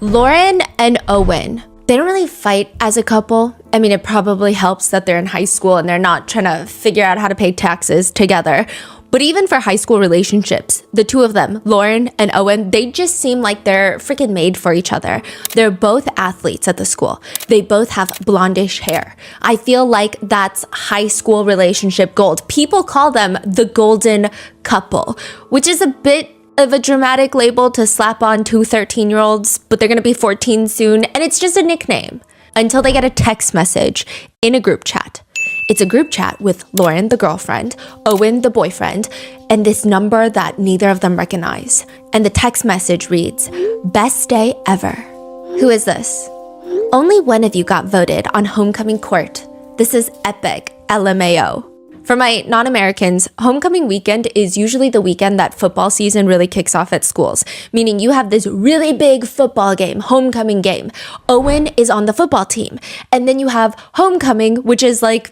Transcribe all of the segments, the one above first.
Lauren and Owen, they don't really fight as a couple. I mean, it probably helps that they're in high school and they're not trying to figure out how to pay taxes together. But even for high school relationships, the two of them, Lauren and Owen, they just seem like they're freaking made for each other. They're both athletes at the school. They both have blondish hair. I feel like that's high school relationship gold. People call them the golden couple, which is a bit of a dramatic label to slap on two 13-year-olds, but they're gonna be 14 soon, and it's just a nickname until they get a text message in a group chat. It's a group chat with Lauren, the girlfriend, Owen, the boyfriend, and this number that neither of them recognize. And the text message reads, "Best day ever." Who is this? Only one of you got voted on homecoming court. This is epic, LMAO. For my non-Americans, homecoming weekend is usually the weekend that football season really kicks off at schools, meaning you have this really big football game, homecoming game. Owen is on the football team. And then you have homecoming, which is like,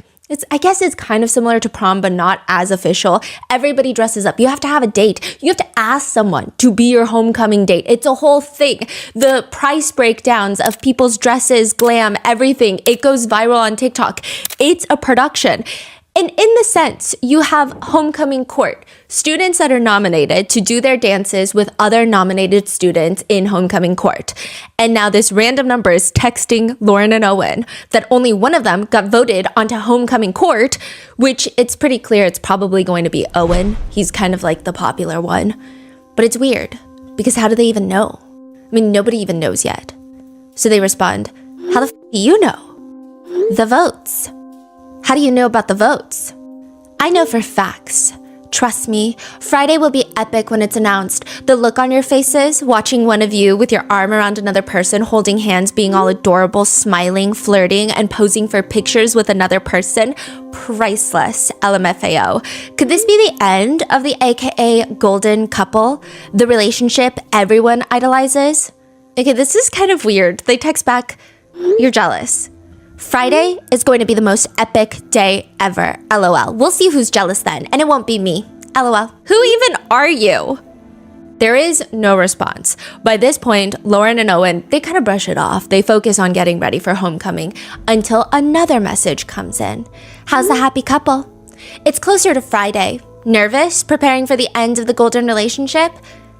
I guess it's kind of similar to prom, but not as official. Everybody dresses up. You have to have a date. You have to ask someone to be your homecoming date. It's a whole thing. The price breakdowns of people's dresses, glam, everything. It goes viral on TikTok. It's a production. And in the sense, you have homecoming court, students that are nominated to do their dances with other nominated students in homecoming court. And now this random number is texting Lauren and Owen that only one of them got voted onto homecoming court, which it's pretty clear it's probably going to be Owen. He's kind of like the popular one. But it's weird because how do they even know? I mean, nobody even knows yet. So they respond, "How the f do you know?" "The votes." "How do you know about the votes?" "I know for facts. Trust me, Friday will be epic when it's announced. The look on your faces, watching one of you with your arm around another person, holding hands, being all adorable, smiling, flirting, and posing for pictures with another person. Priceless, LMFAO. Could this be the end of the AKA golden couple? The relationship everyone idolizes?" Okay, this is kind of weird. They text back, "You're jealous. Friday is going to be the most epic day ever, LOL. We'll see who's jealous then, and it won't be me, LOL. Who even are you?" There is no response. By this point, Lauren and Owen, they kind of brush it off. They focus on getting ready for homecoming until another message comes in. "How's the happy couple? It's closer to Friday. Nervous, preparing for the end of the golden relationship?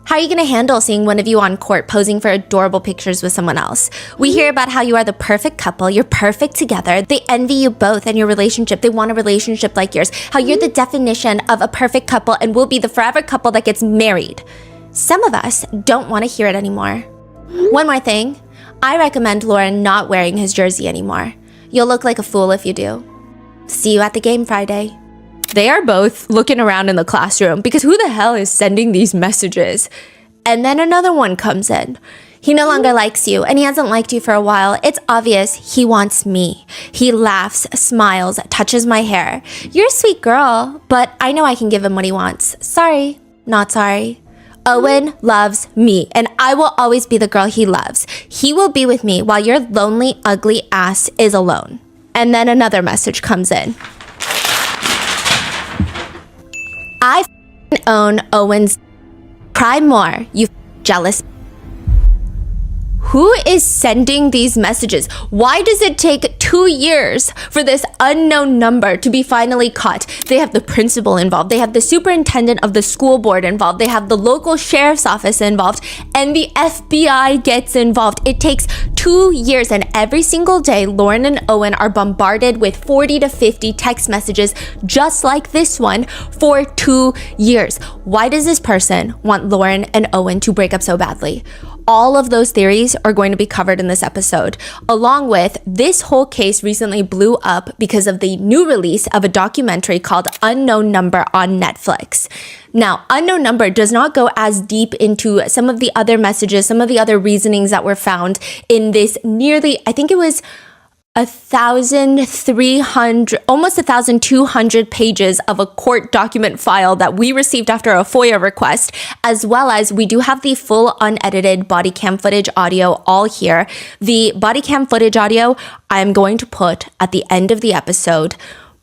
How are you going to handle seeing one of you on court posing for adorable pictures with someone else? We hear about how you are the perfect couple. You're perfect together. They envy you both and your relationship. They want a relationship like yours. How you're the definition of a perfect couple and will be the forever couple that gets married. Some of us don't want to hear it anymore. One more thing. I recommend Lauren not wearing his jersey anymore. You'll look like a fool if you do. See you at the game Friday." They are both looking around in the classroom because who the hell is sending these messages? And then another one comes in. "He no longer likes you and he hasn't liked you for a while. It's obvious he wants me. He laughs, smiles, touches my hair. You're a sweet girl, but I know I can give him what he wants. Sorry, not sorry. Owen loves me and I will always be the girl he loves. He will be with me while your lonely, ugly ass is alone." And then another message comes in. "I own Owen's. Cry more, you jealous." Who is sending these messages? Why does it take 2 years for this unknown number to be finally caught? They have the principal involved. They have the superintendent of the school board involved. They have the local sheriff's office involved, and the FBI gets involved. It takes 2 years, and every single day, Lauren and Owen are bombarded with 40 to 50 text messages just like this one for 2 years. Why does this person want Lauren and Owen to break up so badly? All of those theories are going to be covered in this episode, along with this whole case recently blew up because of the new release of a documentary called Unknown Number on Netflix. Now, Unknown Number does not go as deep into some of the other messages, some of the other reasonings that were found in this nearly, I think it was 1,300, almost 1,200 pages of a court document file that we received after a FOIA request, as well as we do have the full unedited body cam footage audio all here. The body cam footage audio I'm going to put at the end of the episode,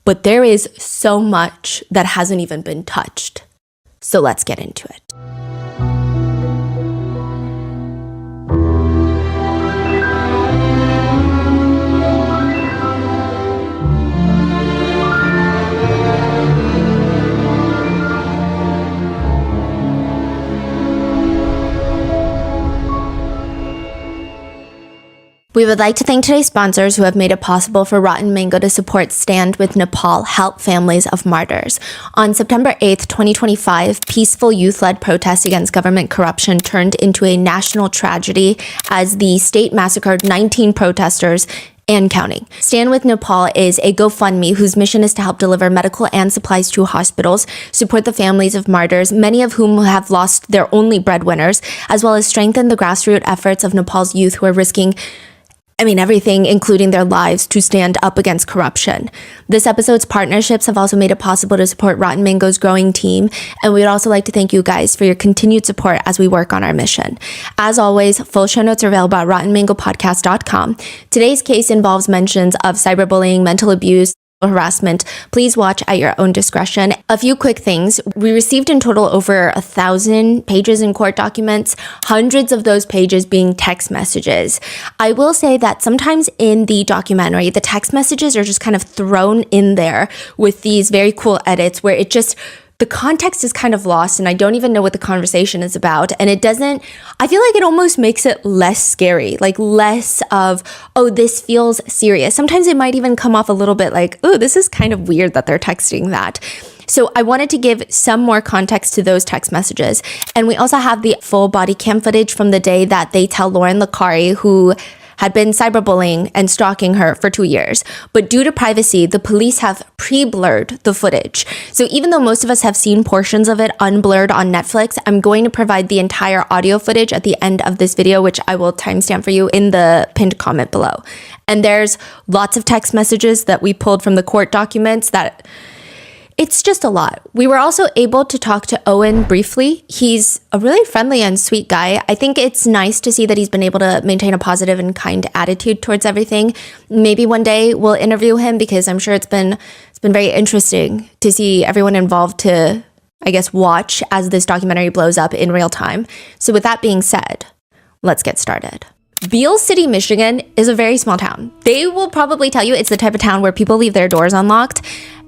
but there is so much that hasn't even been touched. So let's get into it. We would like to thank today's sponsors who have made it possible for Rotten Mango to support Stand with Nepal, Help Families of Martyrs. On September 8th, 2025, peaceful youth-led protests against government corruption turned into a national tragedy as the state massacred 19 protesters and counting. Stand with Nepal is a GoFundMe whose mission is to help deliver medical and supplies to hospitals, support the families of martyrs, many of whom have lost their only breadwinners, as well as strengthen the grassroots efforts of Nepal's youth who are risking everything, including their lives, to stand up against corruption. This episode's partnerships have also made it possible to support Rotten Mango's growing team, and we would also like to thank you guys for your continued support as we work on our mission. As always, full show notes are available at rottenmangopodcast.com. Today's case involves mentions of cyberbullying, mental abuse, harassment. Please watch at your own discretion. A few quick things. We received in total over 1,000 pages in court documents, hundreds of those pages being text messages. I will say that sometimes in the documentary, the text messages are just kind of thrown in there with these very cool edits where the context is kind of lost and I don't even know what the conversation is about. And I feel like it almost makes it less scary, like less of, oh, this feels serious. Sometimes it might even come off a little bit like, oh, this is kind of weird that they're texting that. So I wanted to give some more context to those text messages. And we also have the full body cam footage from the day that they tell Lauren Licari, who had been cyberbullying and stalking her for 2 years. But due to privacy, the police have pre-blurred the footage. So even though most of us have seen portions of it unblurred on Netflix, I'm going to provide the entire audio footage at the end of this video, which I will timestamp for you in the pinned comment below. And there's lots of text messages that we pulled from the court documents that it's just a lot. We were also able to talk to Owen briefly. He's a really friendly and sweet guy. I think it's nice to see that he's been able to maintain a positive and kind attitude towards everything. Maybe one day we'll interview him because I'm sure it's been very interesting to see everyone involved to, I guess, watch as this documentary blows up in real time. So with that being said, let's get started. Beale City, Michigan is a very small town. They will probably tell you it's the type of town where people leave their doors unlocked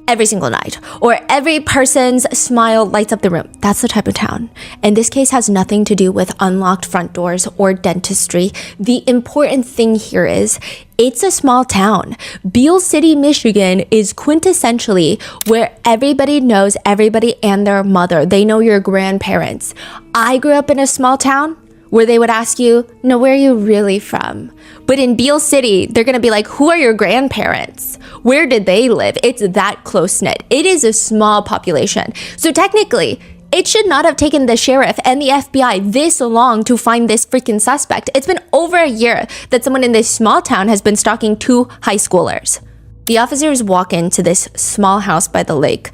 every single night, or every person's smile lights up the room. That's the type of town. And this case has nothing to do with unlocked front doors or dentistry. The important thing here is it's a small town. Beale City, Michigan is quintessentially where everybody knows everybody and their mother. They know your grandparents. I grew up in a small town where they would ask you, no, where are you really from? But in Beale City, they're gonna be like, who are your grandparents? Where did they live? It's that close-knit. It is a small population. So technically, it should not have taken the sheriff and the FBI this long to find this freaking suspect. It's been over a year that someone in this small town has been stalking 2 high schoolers. The officers walk into this small house by the lake.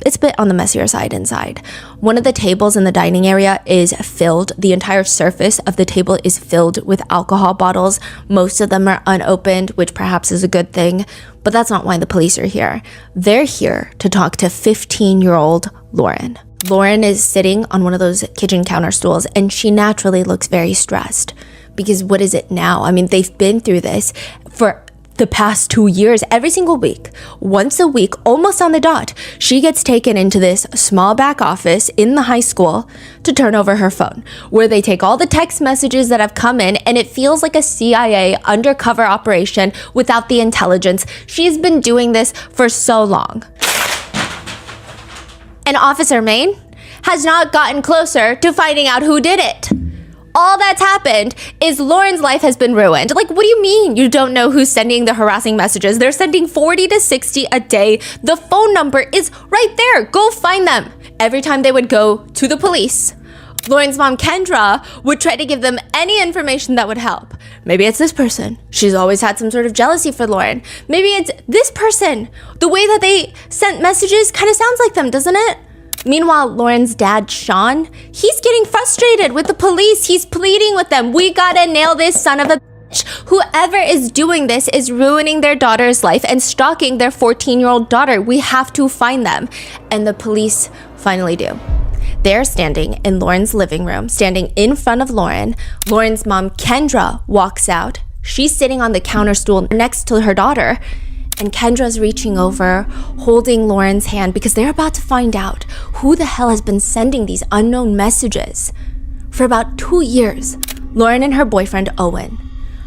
It's a bit on the messier side inside. One of the tables in the dining area is filled. The entire surface of the table is filled with alcohol bottles. Most of them are unopened, which perhaps is a good thing, but that's not why the police are here. They're here to talk to 15-year-old Lauren. Lauren is sitting on one of those kitchen counter stools, and she naturally looks very stressed because what is it now? I mean, they've been through this for the past 2 years, every single week, once a week, almost on the dot, she gets taken into this small back office in the high school to turn over her phone, where they take all the text messages that have come in, and it feels like a CIA undercover operation without the intelligence. She's been doing this for so long. And Officer Maine has not gotten closer to finding out who did it. All that's happened is Lauren's life has been ruined. Like, what do you mean you don't know who's sending the harassing messages? They're sending 40 to 60 a day. The phone number is right there. Go find them. Every time they would go to the police, Lauren's mom, Kendra, would try to give them any information that would help. Maybe it's this person. She's always had some sort of jealousy for Lauren. Maybe it's this person. The way that they sent messages kind of sounds like them, doesn't it? Meanwhile, Lauren's dad, Sean, he's getting frustrated with the police. He's pleading with them. We gotta nail this son of a bitch. Whoever is doing this is ruining their daughter's life and stalking their 14-year-old daughter. We have to find them. And the police finally do. They're standing in Lauren's living room, standing in front of Lauren. Lauren's mom, Kendra, walks out. She's sitting on the counter stool next to her daughter. And Kendra's reaching over, holding Lauren's hand because they're about to find out who the hell has been sending these unknown messages. For about 2 years, Lauren and her boyfriend, Owen,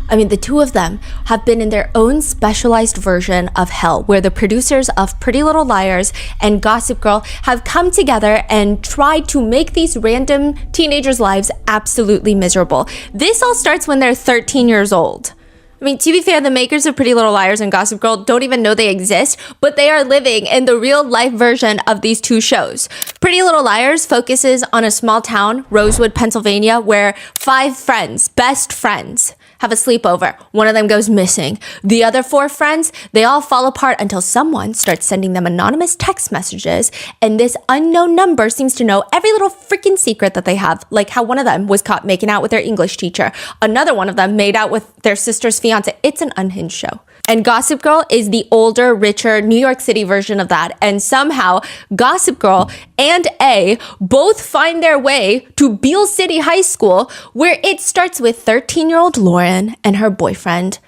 I mean, the two of them have been in their own specialized version of hell, where the producers of Pretty Little Liars and Gossip Girl have come together and tried to make these random teenagers' lives absolutely miserable. This all starts when they're 13 years old. I mean, to be fair, the makers of Pretty Little Liars and Gossip Girl don't even know they exist, but they are living in the real life version of these two shows. Pretty Little Liars focuses on a small town, Rosewood, Pennsylvania, where 5 friends, best friends, have a sleepover. One of them goes missing. The other 4 friends, they all fall apart until someone starts sending them anonymous text messages, and this unknown number seems to know every little freaking secret that they have, like how one of them was caught making out with their English teacher. Another one of them made out with their sister's fiance. It's an unhinged show. And Gossip Girl is the older, richer New York City version of that. And somehow Gossip Girl and A both find their way to Beale City High School, where it starts with 13-year-old Lauren and her boyfriend,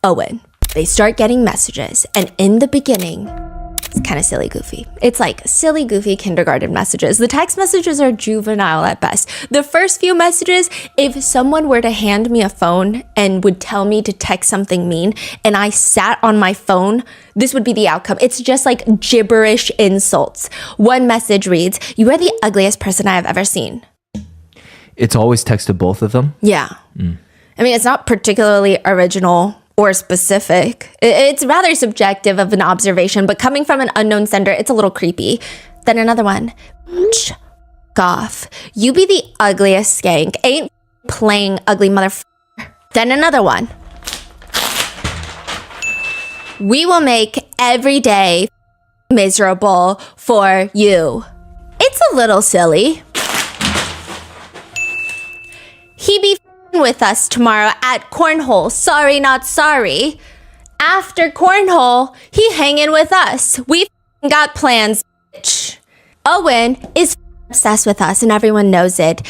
Owen. They start getting messages, and in the beginning, it's kind of silly goofy. It's like silly goofy kindergarten messages. The text messages are juvenile at best. The first few messages, if someone were to hand me a phone and would tell me to text something mean and I sat on my phone, this would be the outcome. It's just like gibberish insults. One message reads, "You are the ugliest person I have ever seen." It's always text to both of them? Yeah. I mean, it's not particularly original or specific. It's rather subjective of an observation, but coming from an unknown sender, it's a little creepy. Then another one. Off. You be the ugliest skank. Ain't playing ugly motherfucker. Then another one. We will make every day miserable for you. It's a little silly. He be with us tomorrow at cornhole. Sorry, not sorry. After cornhole, he hanging with us. We got plans, bitch. Owen is obsessed with us and everyone knows it.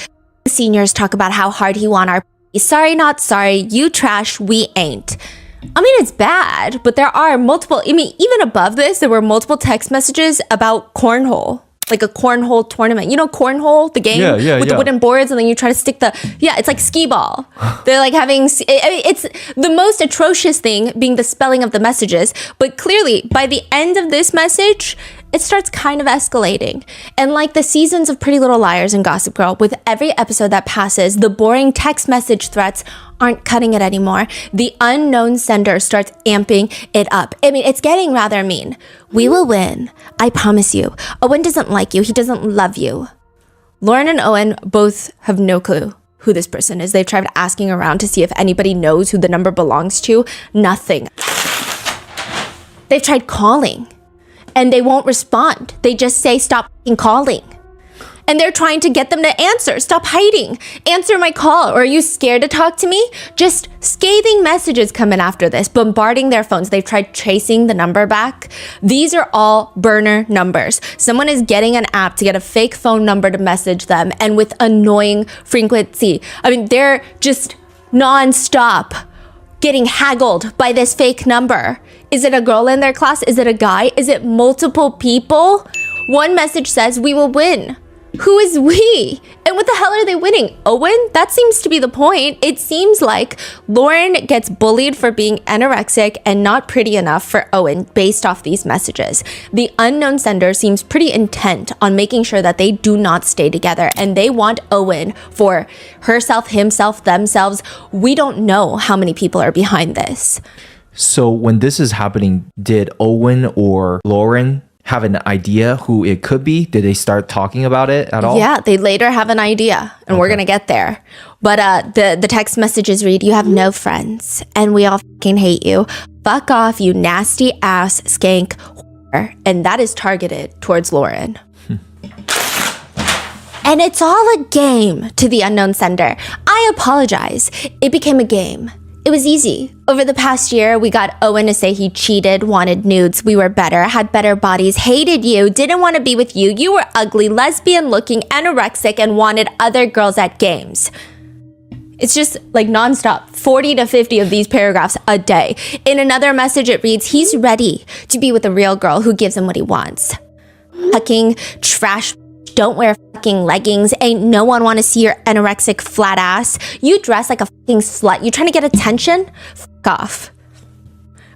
Seniors talk about how hard he want our sorry, not sorry. You trash, we ain't. I mean, it's bad, but there are multiple, I mean, even above this, there were multiple text messages about cornhole. Like a cornhole tournament. You know cornhole, the game with the wooden boards, and then you try to stick it's like skee ball. They're like having, it's the most atrocious thing being the spelling of the messages. But clearly, by the end of this message, it starts kind of escalating. And like the seasons of Pretty Little Liars and Gossip Girl, with every episode that passes, the boring text message threats aren't cutting it anymore. The unknown sender starts amping it up. I mean, it's getting rather mean. We will win. I promise you. Owen doesn't like you. He doesn't love you. Lauren and Owen both have no clue who this person is. They've tried asking around to see if anybody knows who the number belongs to. Nothing. They've tried calling and they won't respond. They just say, stop calling. And they're trying to get them to answer. Stop hiding. Answer my call. Or are you scared to talk to me? Just scathing messages come in after this, bombarding their phones. They've tried tracing the number back. These are all burner numbers. Someone is getting an app to get a fake phone number to message them, and with annoying frequency. I mean, they're just nonstop getting haggled by this fake number. Is it a girl in their class? Is it a guy? Is it multiple people? One message says, we will win. Who is we? And what the hell are they winning? Owen? That seems to be the point. It seems like Lauren gets bullied for being anorexic and not pretty enough for Owen based off these messages. The unknown sender seems pretty intent on making sure that they do not stay together, and they want Owen for herself, himself, themselves. We don't know how many people are behind this. So when this is happening, did Owen or Lauren have an idea who it could be? Did they start talking about it at all? Yeah, they later have an idea, and we're gonna get there. But the text messages read, you have no friends, and we all fucking hate you. Fuck off, you nasty ass skank whore. And that is targeted towards Lauren. And it's all a game to the unknown sender. I apologize. It became a game. It was easy. Over the past year, we got Owen to say he cheated, wanted nudes, we were better, had better bodies, hated you, didn't want to be with you, you were ugly, lesbian looking, anorexic, and wanted other girls at games. It's just like nonstop, 40 to 50 of these paragraphs a day. In another message, it reads, he's ready to be with a real girl who gives him what he wants. Fucking trash Don't wear fucking leggings. Ain't no one want to see your anorexic flat ass. You dress like a fucking slut. You trying to get attention? Fuck off.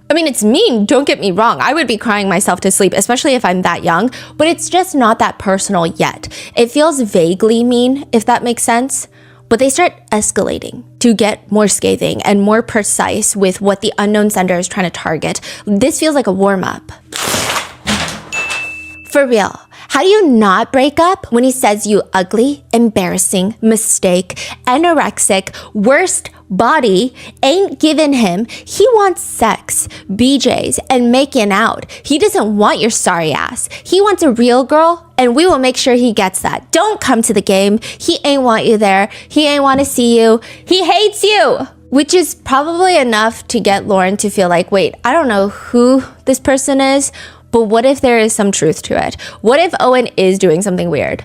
I mean, it's mean, don't get me wrong. I would be crying myself to sleep, especially if I'm that young, but it's just not that personal yet. It feels vaguely mean, if that makes sense. But they start escalating to get more scathing and more precise with what the unknown sender is trying to target. This feels like a warm-up. For real, how do you not break up when he says you ugly, embarrassing, mistake, anorexic, worst body, ain't giving him? He wants sex, BJs, and making out. He doesn't want your sorry ass. He wants a real girl, and we will make sure he gets that. Don't come to the game. He ain't want you there. He ain't want to see you. He hates you. Which is probably enough to get Lauren to feel like, wait, I don't know who this person is, but what if there is some truth to it? What if Owen is doing something weird?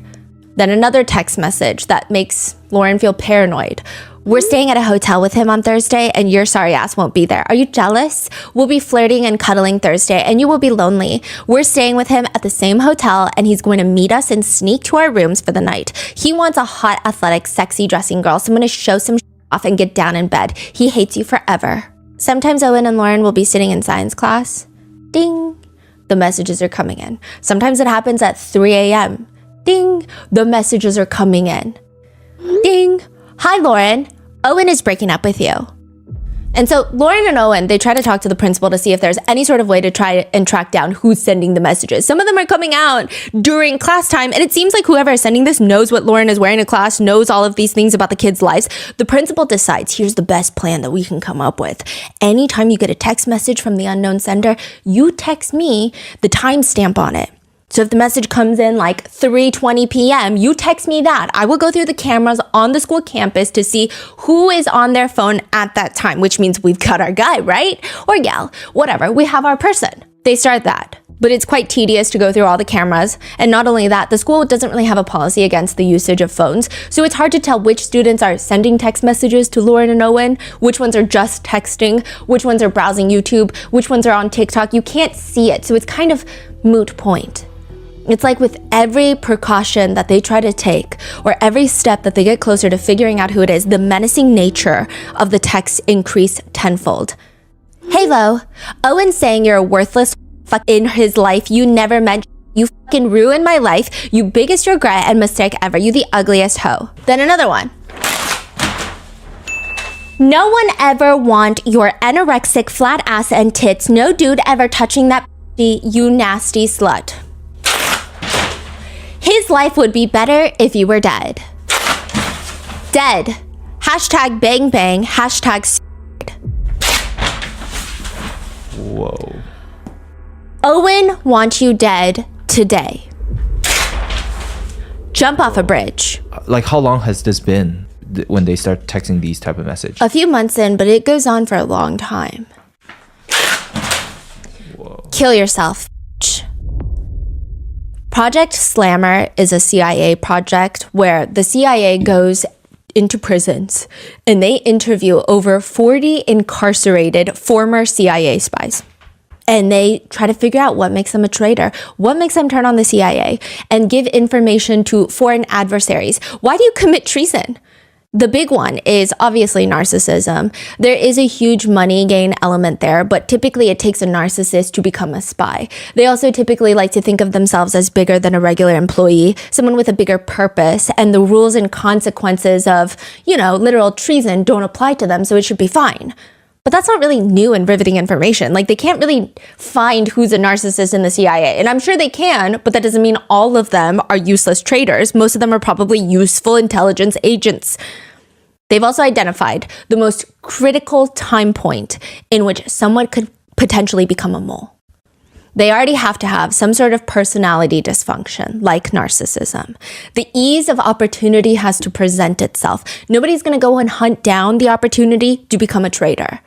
Then another text message that makes Lauren feel paranoid. We're staying at a hotel with him on Thursday and your sorry ass won't be there. Are you jealous? We'll be flirting and cuddling Thursday and you will be lonely. We're staying with him at the same hotel and he's going to meet us and sneak to our rooms for the night. He wants a hot, athletic, sexy dressing girl, someone to show some off and get down in bed. He hates you forever. Sometimes Owen and Lauren will be sitting in science class. Ding. The messages are coming in. Sometimes it happens at 3 a.m. Ding. The messages are coming in. Ding. Hi, Lauren. Owen is breaking up with you. And so Lauren and Owen, they try to talk to the principal to see if there's any sort of way to try and track down who's sending the messages. Some of them are coming out during class time, and it seems like whoever is sending this knows what Lauren is wearing in class, knows all of these things about the kids' lives. The principal decides, here's the best plan that we can come up with. Anytime you get a text message from the unknown sender, you text me the timestamp on it. So if the message comes in like 3:20 p.m., you text me that. I will go through the cameras on the school campus to see who is on their phone at that time, which means we've got our guy, right? Or gal, whatever, we have our person. They start that. But it's quite tedious to go through all the cameras. And not only that, the school doesn't really have a policy against the usage of phones. So it's hard to tell which students are sending text messages to Lauren and Owen, which ones are just texting, which ones are browsing YouTube, which ones are on TikTok. You can't see it. So it's kind of moot point. It's like with every precaution that they try to take or every step that they get closer to figuring out who it is, the menacing nature of the texts increase tenfold. Hey, Lo, Owen's saying you're a worthless fuck in his life. You never meant. You fucking ruined my life. You biggest regret and mistake ever. You the ugliest hoe. Then another one. No one ever want your anorexic flat ass and tits. No dude ever touching that you nasty slut. His life would be better if you were dead. Dead. Hashtag bang bang. Hashtag suicide. Whoa. Owen wants you dead today. Jump off a bridge. Like, how long has this been when they start texting these type of messages? A few months in, but it goes on for a long time. Whoa. Kill yourself. Project Slammer is a CIA project where the CIA goes into prisons and they interview over 40 incarcerated former CIA spies. And they try to figure out what makes them a traitor, what makes them turn on the CIA and give information to foreign adversaries. Why do you commit treason? The big one is obviously narcissism. There is a huge money gain element there, but typically it takes a narcissist to become a spy. They also typically like to think of themselves as bigger than a regular employee, someone with a bigger purpose, and the rules and consequences of, literal treason don't apply to them, so it should be fine. But that's not really new and riveting information. Like, they can't really find who's a narcissist in the CIA. And I'm sure they can, but that doesn't mean all of them are useless traitors. Most of them are probably useful intelligence agents. They've also identified the most critical time point in which someone could potentially become a mole. They already have to have some sort of personality dysfunction, like narcissism. The ease of opportunity has to present itself. Nobody's going to go and hunt down the opportunity to become a traitor.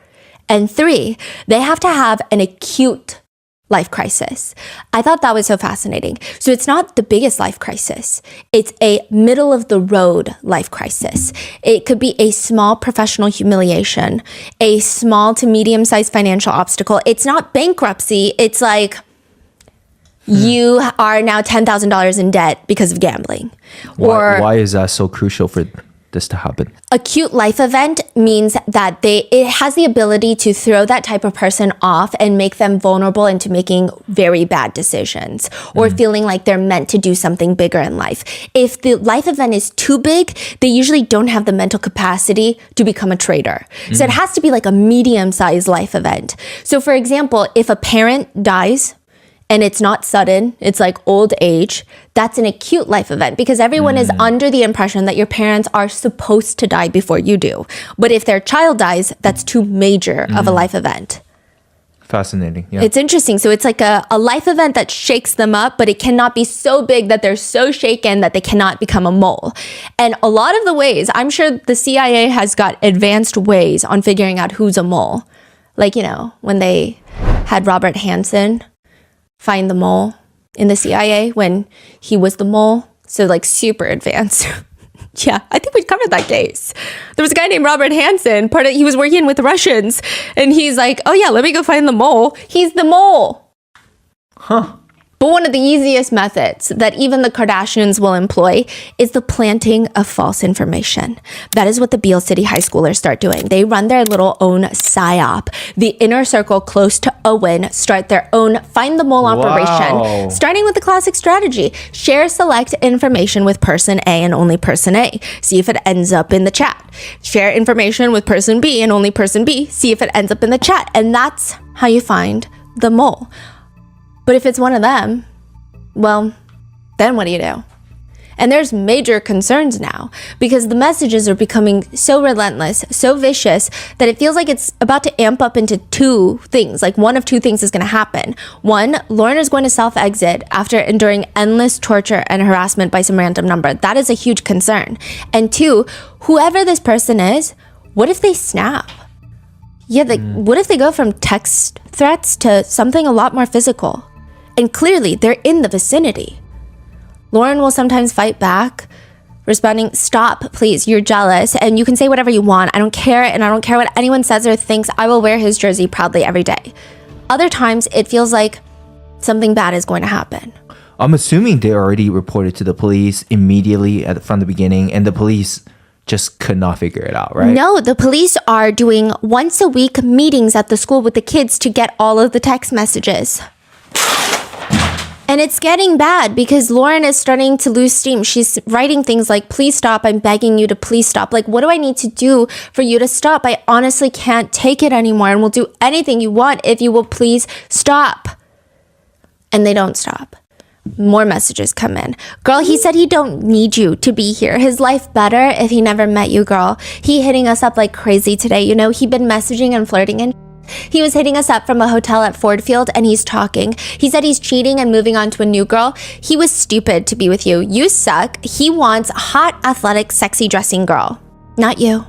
And 3, they have to have an acute life crisis. I thought that was so fascinating. So it's not the biggest life crisis. It's a middle of the road life crisis. It could be a small professional humiliation, a small to medium-sized financial obstacle. It's not bankruptcy. It's like You are now $10,000 in debt because of gambling. Why is that so crucial for this to happen? Acute life event means that it has the ability to throw that type of person off and make them vulnerable into making very bad decisions or feeling like they're meant to do something bigger in life. If the life event is too big, they usually don't have the mental capacity to become a traitor. So it has to be like a medium-sized life event. So for example, if a parent dies, and it's not sudden, it's like old age, that's an acute life event because everyone is under the impression that your parents are supposed to die before you do. But if their child dies, that's too major of a life event. Fascinating. Yeah. It's interesting. So it's like a life event that shakes them up, but it cannot be so big that they're so shaken that they cannot become a mole. And a lot of the ways, I'm sure the CIA has got advanced ways on figuring out who's a mole. Like, when they had Robert Hansen find the mole in the CIA when he was the mole. So like super advanced. Yeah, I think we covered that case. There was a guy named Robert Hansen. He was working with the Russians. And he's like, oh yeah, let me go find the mole. He's the mole. Huh. But one of the easiest methods that even the Kardashians will employ is the planting of false information. That is what the Beale City high schoolers start doing. They run their little own psyop. The inner circle close to Owen start their own find the mole operation, starting with the classic strategy. Share select information with person A and only person A. See if it ends up in the chat. Share information with person B and only person B. See if it ends up in the chat. And that's how you find the mole. But if it's one of them, well, then what do you do? And there's major concerns now because the messages are becoming so relentless, so vicious that it feels like it's about to amp up into two things. Like one of two things is going to happen. One, Lauren is going to self-exit after enduring endless torture and harassment by some random number. That is a huge concern. And two, whoever this person is, what if they snap? Yeah, what if they go from text threats to something a lot more physical? And clearly, they're in the vicinity. Lauren will sometimes fight back, responding, stop, please, you're jealous, and you can say whatever you want. I don't care, and I don't care what anyone says or thinks. I will wear his jersey proudly every day. Other times, it feels like something bad is going to happen. I'm assuming they already reported to the police immediately from the beginning, and the police just could not figure it out, right? No, the police are doing once-a-week meetings at the school with the kids to get all of the text messages. And it's getting bad because Lauren is starting to lose steam. She's writing things like, please stop. I'm begging you to please stop. Like, what do I need to do for you to stop? I honestly can't take it anymore and will do anything you want if you will please stop. And they don't stop. More messages come in. Girl, he said he don't need you to be here. His life better if he never met you, girl. He hitting us up like crazy today. He been messaging and flirting and he was hitting us up from a hotel at Ford Field and he's talking. He said he's cheating and moving on to a new girl. He was stupid to be with you. You suck. He wants hot, athletic, sexy dressing girl. Not you.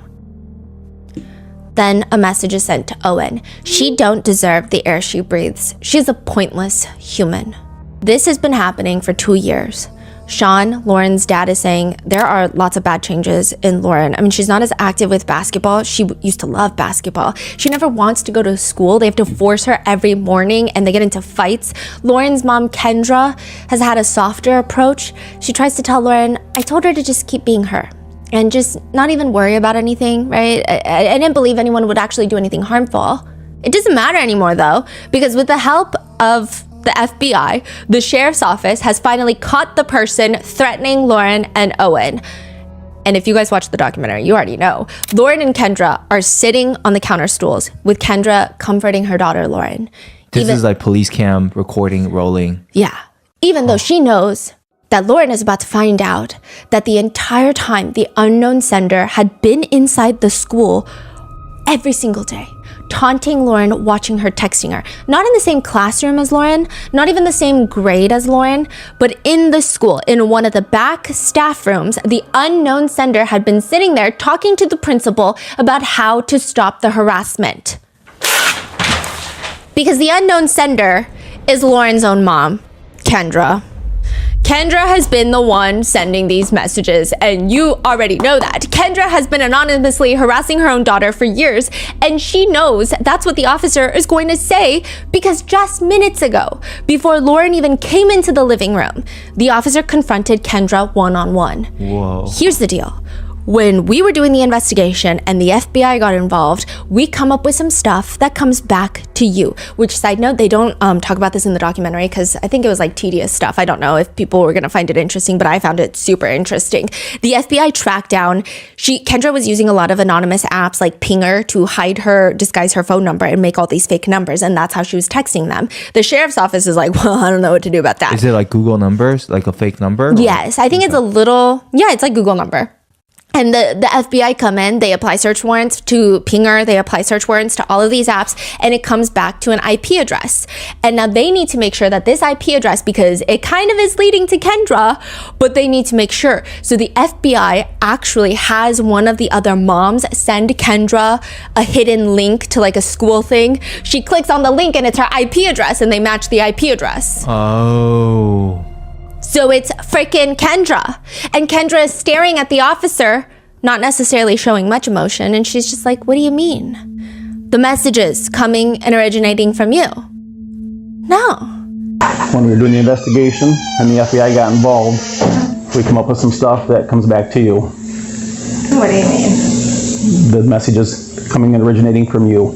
Then a message is sent to Owen. She don't deserve the air she breathes. She's a pointless human. This has been happening for 2 years. Sean, Lauren's dad, is saying there are lots of bad changes in Lauren. I mean, she's not as active with basketball. She used to love basketball. She never wants to go to school. They have to force her every morning and they get into fights. Lauren's mom, Kendra, has had a softer approach. She tries to tell Lauren, I told her to just keep being her and just not even worry about anything, right? I didn't believe anyone would actually do anything harmful. It doesn't matter anymore though, because with the help of the FBI, the sheriff's office has finally caught the person threatening Lauren and Owen. And if you guys watch the documentary, you already know. Lauren and Kendra are sitting on the counter stools with Kendra comforting her daughter, Lauren. This is like police cam recording, rolling. Yeah. Even though she knows that Lauren is about to find out that the entire time the unknown sender had been inside the school every single day, taunting Lauren, watching her, texting her. Not in the same classroom as Lauren, not even the same grade as Lauren, but in the school, in one of the back staff rooms, the unknown sender had been sitting there talking to the principal about how to stop the harassment. Because the unknown sender is Lauren's own mom, Kendra. Kendra has been the one sending these messages, and you already know that. Kendra has been anonymously harassing her own daughter for years, and she knows that's what the officer is going to say because just minutes ago, before Lauren even came into the living room, the officer confronted Kendra one-on-one. Whoa. Here's the deal. When we were doing the investigation and the FBI got involved, we come up with some stuff that comes back to you. Which, side note, they don't talk about this in the documentary because I think it was like tedious stuff. I don't know if people were gonna find it interesting, but I found it super interesting. The FBI tracked down, Kendra was using a lot of anonymous apps like Pinger to disguise her phone number and make all these fake numbers, and that's how she was texting them. The sheriff's office is like, well, I don't know what to do about that. Is it like Google numbers, like a fake number? Yes, I think it's a little, it's like Google number. And the FBI come in, they apply search warrants to Pinger, they apply search warrants to all of these apps, and it comes back to an IP address. And now they need to make sure that this IP address, because it kind of is leading to Kendra, but they need to make sure. So the FBI actually has one of the other moms send Kendra a hidden link to like a school thing. She clicks on the link and it's her IP address, and they match the IP address. Oh. So it's freaking Kendra. And Kendra is staring at the officer, not necessarily showing much emotion. And she's just like, what do you mean? The messages coming and originating from you? No. When we were doing the investigation and the FBI got involved, we come up with some stuff that comes back to you. What do you mean? The messages coming and originating from you.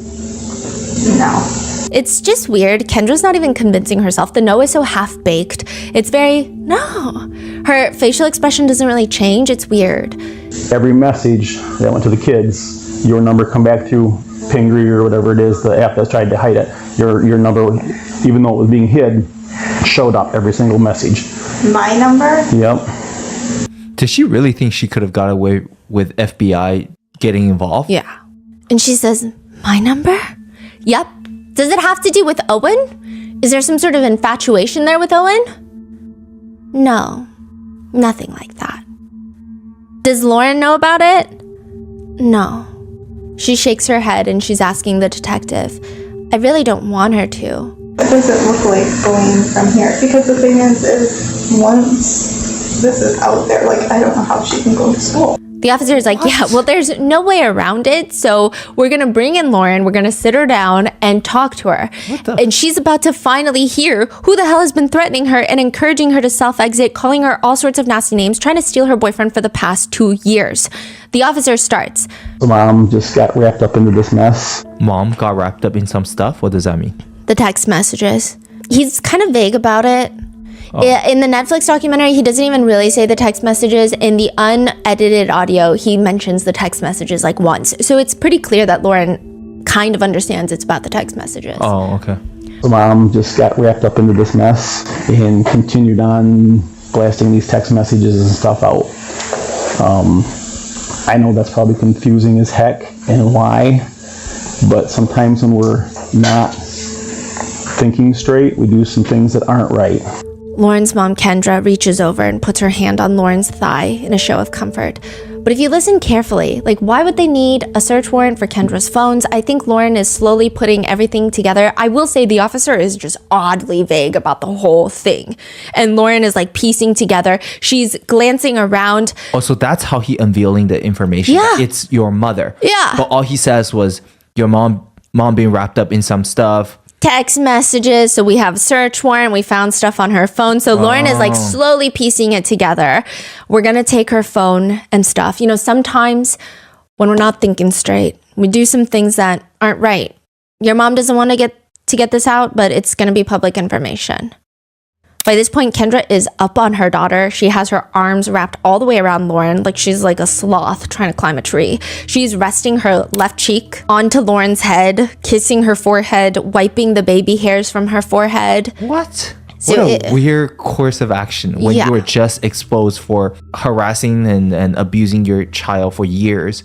No. It's just weird. Kendra's not even convincing herself. The no is so half-baked. It's very, no. Her facial expression doesn't really change. It's weird. Every message that went to the kids, your number come back through Pingree or whatever it is, the app that tried to hide it. Your number, even though it was being hid, showed up every single message. My number? Yep. Does she really think she could have got away with FBI getting involved? Yeah. And she says, my number? Yep. Does it have to do with Owen? Is there some sort of infatuation there with Owen? No, nothing like that. Does Lauren know about it? No. She shakes her head and she's asking the detective, I really don't want her to. It doesn't look like going from here, because the thing is once this is out there, like, I don't know how she can go to school. The officer is like, yeah, well, there's no way around it. So we're going to bring in Lauren. We're going to sit her down and talk to her. And she's about to finally hear who the hell has been threatening her and encouraging her to self-exit, calling her all sorts of nasty names, trying to steal her boyfriend for the past 2 years. The officer starts. The mom just got wrapped up into this mess. Mom got wrapped up in some stuff? What does that mean? The text messages. He's kind of vague about it. Oh. In the Netflix documentary, he doesn't even really say the text messages. In the unedited audio, he mentions the text messages like once. So it's pretty clear that Lauren kind of understands it's about the text messages. Oh, okay. The mom just got wrapped up into this mess and continued on blasting these text messages and stuff out. I know that's probably confusing as heck and why, but sometimes when we're not thinking straight, we do some things that aren't right. Lauren's mom, Kendra, reaches over and puts her hand on Lauren's thigh in a show of comfort. But if you listen carefully, like, why would they need a search warrant for Kendra's phones? I think Lauren is slowly putting everything together. I will say the officer is just oddly vague about the whole thing. And Lauren is like piecing together. She's glancing around. Oh, so that's how he unveiling the information. Yeah. It's your mother. Yeah. But all he says was your mom being wrapped up in some stuff. Text messages. So we have a search warrant. We found stuff on her phone. So Lauren is like slowly piecing it together. We're going to take her phone and stuff. You know, sometimes when we're not thinking straight, we do some things that aren't right. Your mom doesn't want to get this out, but it's going to be public information. By this point, Kendra is up on her daughter. She has her arms wrapped all the way around Lauren, like she's like a sloth trying to climb a tree. She's resting her left cheek onto Lauren's head, kissing her forehead, wiping the baby hairs from her forehead. What? So what a weird course of action when you were just exposed for harassing and abusing your child for years.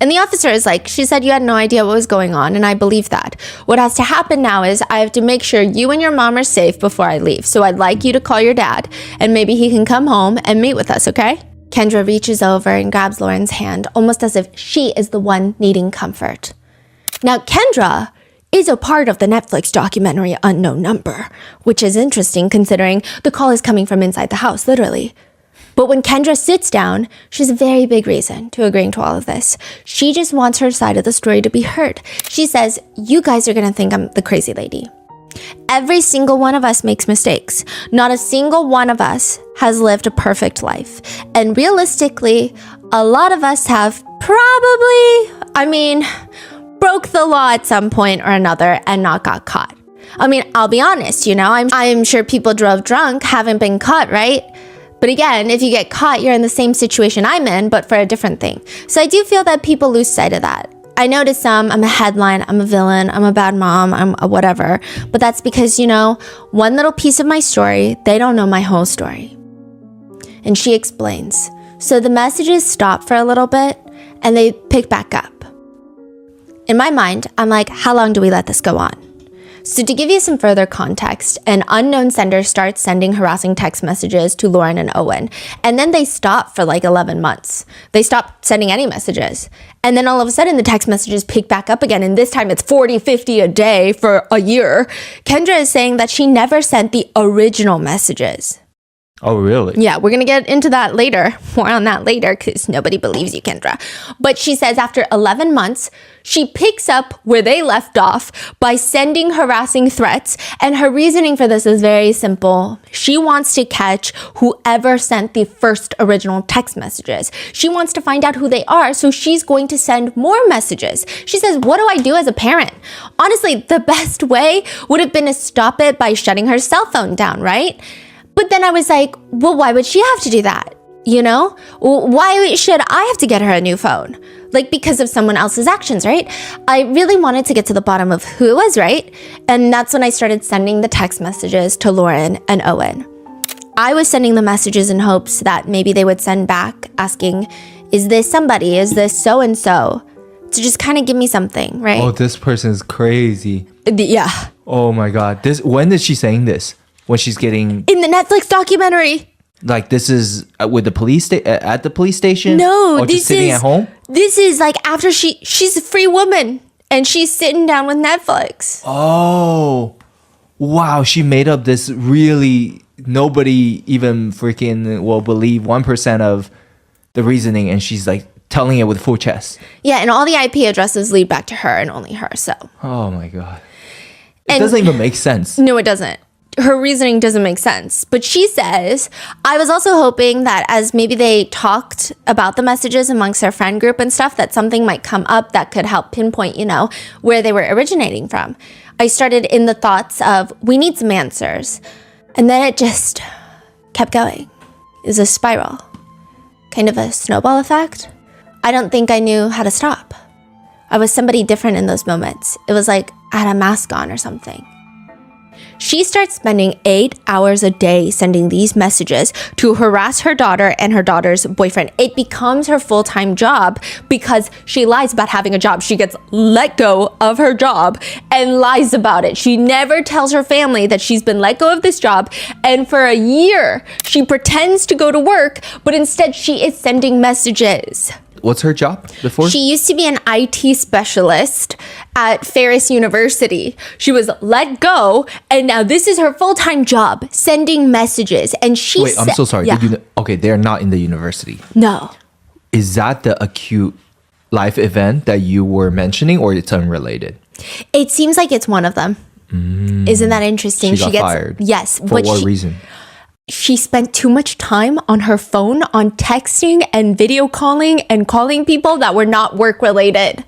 And the officer is like, she said you had no idea what was going on, and I believe that. What has to happen now is I have to make sure you and your mom are safe before I leave. So I'd like you to call your dad, and maybe he can come home and meet with us, okay? Kendra reaches over and grabs Lauren's hand, almost as if she is the one needing comfort. Now, Kendra is a part of the Netflix documentary Unknown Number, which is interesting considering the call is coming from inside the house, literally. But when Kendra sits down, she has a very big reason to agreeing to all of this. She just wants her side of the story to be heard. She says, you guys are gonna think I'm the crazy lady. Every single one of us makes mistakes. Not a single one of us has lived a perfect life. And realistically, a lot of us have broke the law at some point or another and not got caught. I'll be honest, I'm sure people drove drunk, haven't been caught, right? But again, if you get caught, you're in the same situation I'm in, but for a different thing. So I do feel that people lose sight of that. I know to some, I'm a headline, I'm a villain, I'm a bad mom, I'm a whatever. But that's because, one little piece of my story, they don't know my whole story. And she explains. So the messages stop for a little bit and they pick back up. In my mind, I'm like, how long do we let this go on? So to give you some further context, an unknown sender starts sending harassing text messages to Lauren and Owen. And then they stop for like 11 months. They stop sending any messages. And then all of a sudden the text messages pick back up again. And this time it's 40, 50 a day for a year. Kendra is saying that she never sent the original messages. Oh, really? Yeah, we're going to get into that later. More on that later because nobody believes you, Kendra. But she says after 11 months, she picks up where they left off by sending harassing threats. And her reasoning for this is very simple. She wants to catch whoever sent the first original text messages. She wants to find out who they are, so she's going to send more messages. She says, what do I do as a parent? Honestly, the best way would have been to stop it by shutting her cell phone down, right? But then I was like, well, why would she have to do that? Why should I have to get her a new phone? Like because of someone else's actions, right? I really wanted to get to the bottom of who it was, right? And that's when I started sending the text messages to Lauren and Owen. I was sending the messages in hopes that maybe they would send back asking, is this somebody? Is this so-and-so? To just kind of give me something, right? Oh, this person is crazy. Yeah. Oh my God. When is she saying this? When she's getting... In the Netflix documentary. Like this is with the police at the police station? No, or just sitting at home? This is like after she's a free woman and she's sitting down with Netflix. Oh, wow. She made up this really, nobody even freaking will believe 1% of the reasoning. And she's like telling it with full chest. Yeah. And all the IP addresses lead back to her and only her. So. Oh my God. It doesn't even make sense. No, it doesn't. Her reasoning doesn't make sense. But she says, I was also hoping that as maybe they talked about the messages amongst their friend group and stuff, that something might come up that could help pinpoint, where they were originating from. I started in the thoughts of, we need some answers. And then it just kept going. It was a spiral. Kind of a snowball effect. I don't think I knew how to stop. I was somebody different in those moments. It was like I had a mask on or something. She starts spending 8 hours a day sending these messages to harass her daughter and her daughter's boyfriend. It becomes her full-time job because she lies about having a job. She gets let go of her job and lies about it. She never tells her family that she's been let go of this job. And for a year, she pretends to go to work, but instead she is sending messages. What's her job before? She used to be an IT specialist at Ferris University. She was let go, and now this is her full-time job, sending messages. And she Wait, I'm so sorry. Yeah. Okay, they're not in the university. No. Is that the acute life event that you were mentioning, or it's unrelated? It seems like it's one of them. Isn't that interesting? She got fired. Yes. For what reason? She spent too much time on her phone on texting and video calling and calling people that were not work related.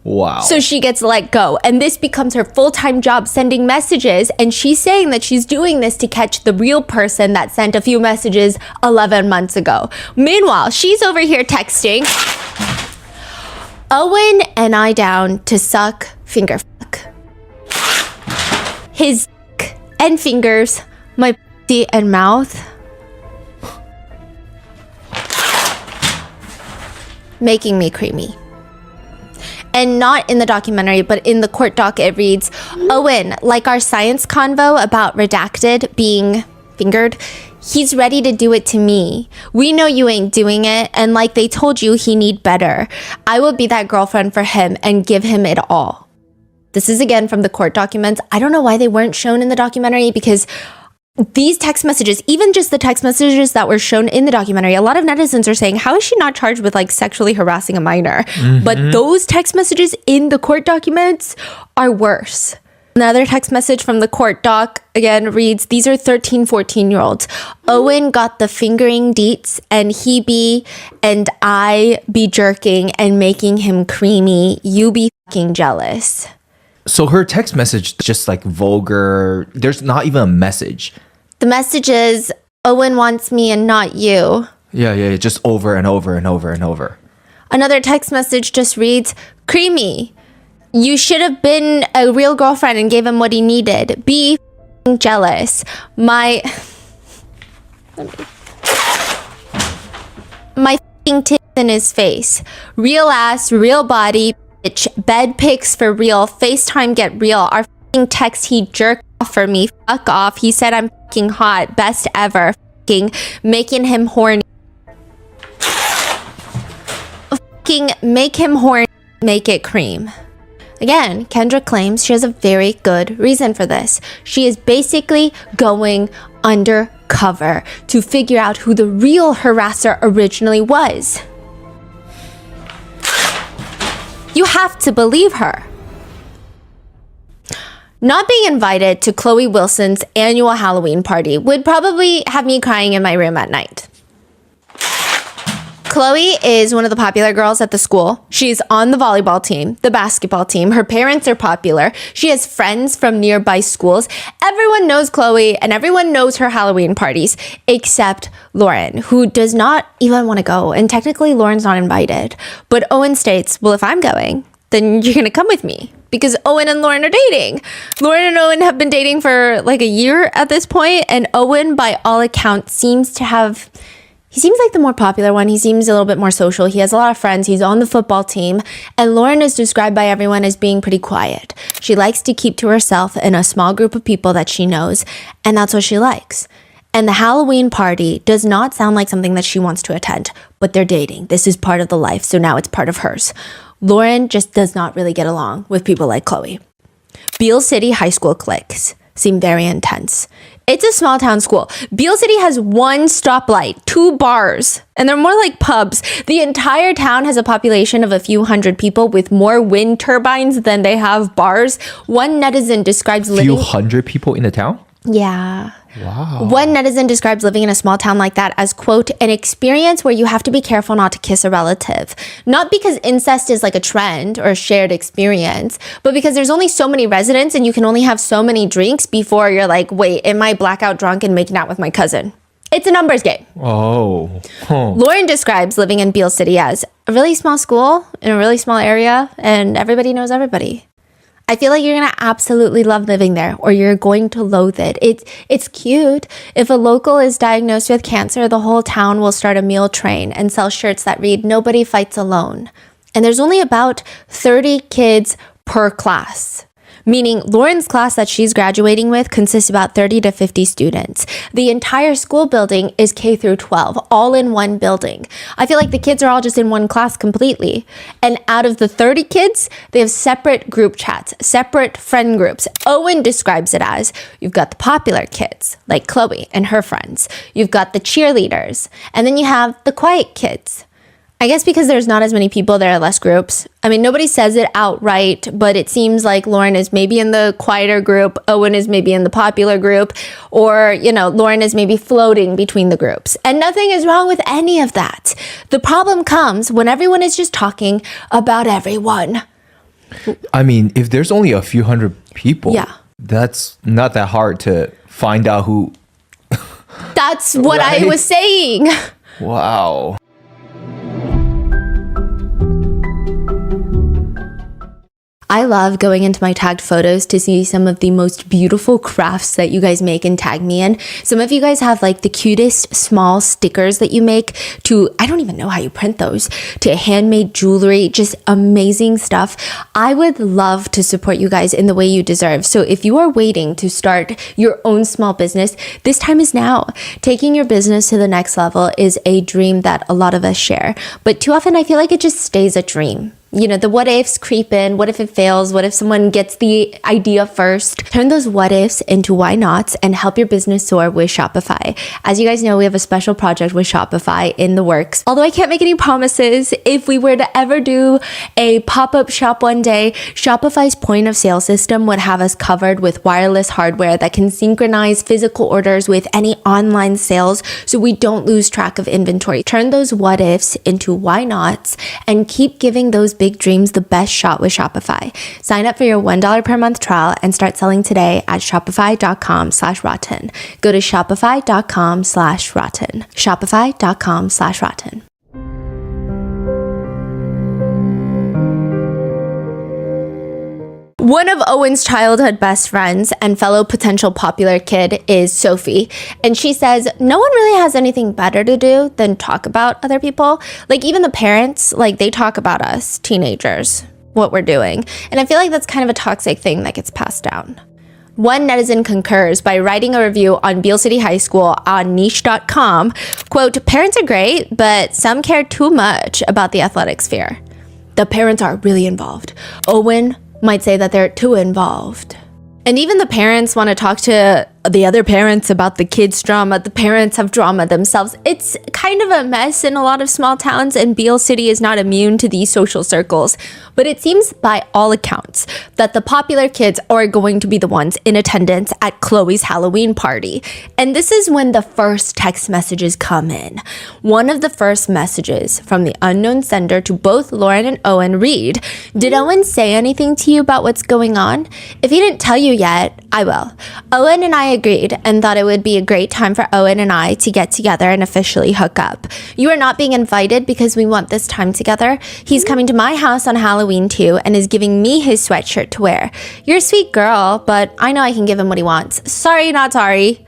Wow. So she gets let go. And this becomes her full-time job, sending messages. And she's saying that she's doing this to catch the real person that sent a few messages 11 months ago. Meanwhile, she's over here texting Owen and I down to suck finger fuck. His and fingers, my and mouth, making me creamy. And not in the documentary, but in the court doc, it reads, Owen, like our science convo about redacted being fingered, he's ready to do it to me. We know you ain't doing it, and like they told you, he need better. I will be that girlfriend for him and give him it all. This is again from the court documents. I don't know why they weren't shown in the documentary, because these text messages, even just the text messages that were shown in the documentary, a lot of netizens are saying, how is she not charged with like sexually harassing a minor? But those text messages in the court documents are worse. Another text message from the court doc again reads, these are 13, 14-year-olds. Owen got the fingering deets and he be and I be jerking and making him creamy. You be fucking jealous. So her text message just like vulgar. There's not even a message. The message is, Owen wants me and not you. Yeah. Just over and over and over and over. Another text message just reads, creamy. You should have been a real girlfriend and gave him what he needed. Be jealous. My tits in his face. Real ass, real body, bitch. Bed pics for real. FaceTime get real. Our text he jerked off for me. Fuck off. He said I'm hot. Best ever. Making him horny. Make him horny. Make it cream. Again, Kendra claims she has a very good reason for this. She is basically going undercover to figure out who the real harasser originally was. You have to believe her. Not being invited to Chloe Wilson's annual Halloween party would probably have me crying in my room at night. Chloe is one of the popular girls at the school. She's on the volleyball team, the basketball team. Her parents are popular. She has friends from nearby schools. Everyone knows Chloe and everyone knows her Halloween parties, except Lauren, who does not even want to go. And technically, Lauren's not invited. But Owen states, well, if I'm going, then you're going to come with me. Because Owen and Lauren are dating. Lauren and Owen have been dating for like a year at this point. And Owen, by all accounts, seems like the more popular one. He seems a little bit more social. He has a lot of friends. He's on the football team. And Lauren is described by everyone as being pretty quiet. She likes to keep to herself in a small group of people that she knows. And that's what she likes. And the Halloween party does not sound like something that she wants to attend. But they're dating. This is part of the life. So now it's part of hers. Lauren just does not really get along with people like Chloe. Beale City high school cliques seem very intense. It's a small town school. Beale City has one stoplight, 2 bars, and they're more like pubs. The entire town has a population of a few hundred people with more wind turbines than they have bars. One netizen describes living... Few hundred people in the town? Yeah. Wow. One netizen describes living in a small town like that as, quote, an experience where you have to be careful not to kiss a relative. Not because incest is like a trend or a shared experience, but because there's only so many residents and you can only have so many drinks before you're like, wait, am I blackout drunk and making out with my cousin? It's a numbers game. Oh. Huh. Lauren describes living in Beale City as a really small school in a really small area and everybody knows everybody. I feel like you're going to absolutely love living there or you're going to loathe it. It's cute. If a local is diagnosed with cancer, the whole town will start a meal train and sell shirts that read, "Nobody fights alone." And there's only about 30 kids per class. Meaning Lauren's class that she's graduating with consists about 30 to 50 students. The entire school building is K through 12, all in one building. I feel like the kids are all just in one class completely. And out of the 30 kids, they have separate group chats, separate friend groups. Owen describes it as, you've got the popular kids, like Chloe and her friends. You've got the cheerleaders. And then you have the quiet kids. I guess because there's not as many people, there are less groups. I mean, nobody says it outright, but it seems like Lauren is maybe in the quieter group, Owen is maybe in the popular group, or, Lauren is maybe floating between the groups. And nothing is wrong with any of that. The problem comes when everyone is just talking about everyone. I mean, if there's only a few hundred people, yeah, that's not that hard to find out who. That's what right? I was saying. Wow. I love going into my tagged photos to see some of the most beautiful crafts that you guys make and tag me in. Some of you guys have like the cutest small stickers that you make to, I don't even know how you print those, to handmade jewelry, just amazing stuff. I would love to support you guys in the way you deserve. So if you are waiting to start your own small business, this time is now. Taking your business to the next level is a dream that a lot of us share. But too often I feel like it just stays a dream. The what ifs creep in. What if it fails? What if someone gets the idea first? Turn those what ifs into why nots and help your business soar with Shopify. As you guys know, we have a special project with Shopify in the works. Although I can't make any promises, if we were to ever do a pop-up shop one day, Shopify's point of sale system would have us covered with wireless hardware that can synchronize physical orders with any online sales so we don't lose track of inventory. Turn those what ifs into why nots and keep giving those big dreams the best shot with Shopify. Sign up for your $1 per month trial and start selling today at shopify.com/rotten. Go to shopify.com/rotten. Shopify.com/rotten. One of Owen's childhood best friends and fellow potential popular kid is Sophie. And she says, no one really has anything better to do than talk about other people. Like even the parents, they talk about us, teenagers, what we're doing. And I feel like that's kind of a toxic thing that gets passed down. One netizen concurs by writing a review on Beale City High School on niche.com, quote, parents are great, but some care too much about the athletic sphere. The parents are really involved. Owen might say that they're too involved. And even the parents want to talk to the other parents about the kids' drama. The parents have drama themselves. It's kind of a mess in a lot of small towns, and Beale City is not immune to these social circles. But it seems by all accounts that the popular kids are going to be the ones in attendance at Chloe's Halloween party. And this is when the first text messages come in. One of the first messages from the unknown sender to both Lauren and Owen read, did Owen say anything to you about what's going on? If he didn't tell you yet, I will. Owen and I agreed and thought it would be a great time for Owen and I to get together and officially hook up. You are not being invited because we want this time together. He's coming to my house on Halloween too and is giving me his sweatshirt to wear. You're a sweet girl, but I know I can give him what he wants. Sorry, not sorry.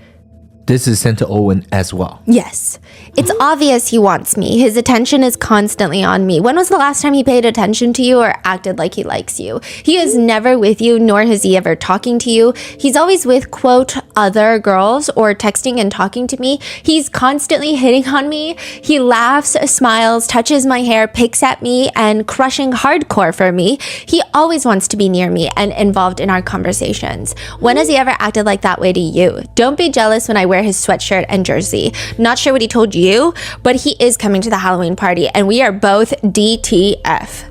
This is sent to Owen as well. Yes. It's obvious he wants me. His attention is constantly on me. When was the last time he paid attention to you or acted like he likes you? He is never with you, nor is he ever talking to you. He's always with, quote, other girls or texting and talking to me. He's constantly hitting on me. He laughs, smiles, touches my hair, picks at me, and crushing hardcore for me. He always wants to be near me and involved in our conversations. When has he ever acted like that way to you? Don't be jealous when I wear his sweatshirt and jersey. Not sure what he told you, but he is coming to the Halloween party and we are both DTF.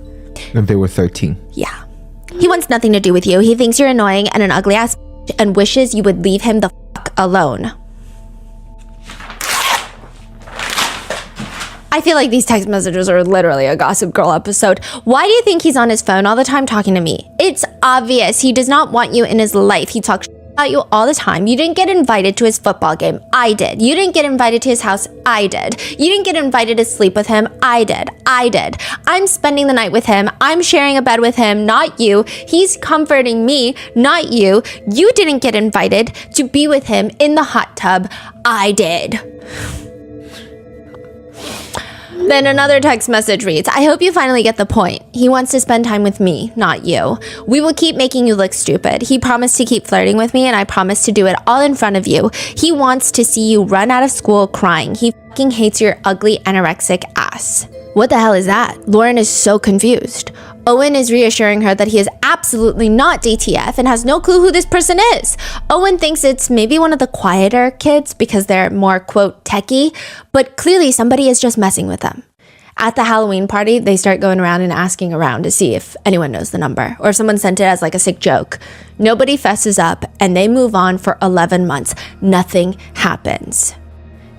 When they were 13. Yeah. He wants nothing to do with you. He thinks you're annoying and an ugly ass and wishes you would leave him the fuck alone. I feel like these text messages are literally a Gossip Girl episode. Why do you think he's on his phone all the time talking to me? It's obvious he does not want you in his life. He talks about you all the time. You didn't get invited to his football game. I did. You didn't get invited to his house. I did. You didn't get invited to sleep with him. I did. I'm spending the night with him. I'm sharing a bed with him, not you. He's comforting me, not you. You didn't get invited to be with him in the hot tub. I did. Then another text message reads, I hope you finally get the point. He wants to spend time with me, not you. We will keep making you look stupid. He promised to keep flirting with me and I promised to do it all in front of you. He wants to see you run out of school crying. He fucking hates your ugly anorexic ass. What the hell is that? Lauren is so confused. Owen is reassuring her that he is absolutely not DTF and has no clue who this person is. Owen thinks it's maybe one of the quieter kids because they're more, quote, techie, but clearly somebody is just messing with them. At the Halloween party, they start going around and asking around to see if anyone knows the number or if someone sent it as like a sick joke. Nobody fesses up and they move on for 11 months. Nothing happens.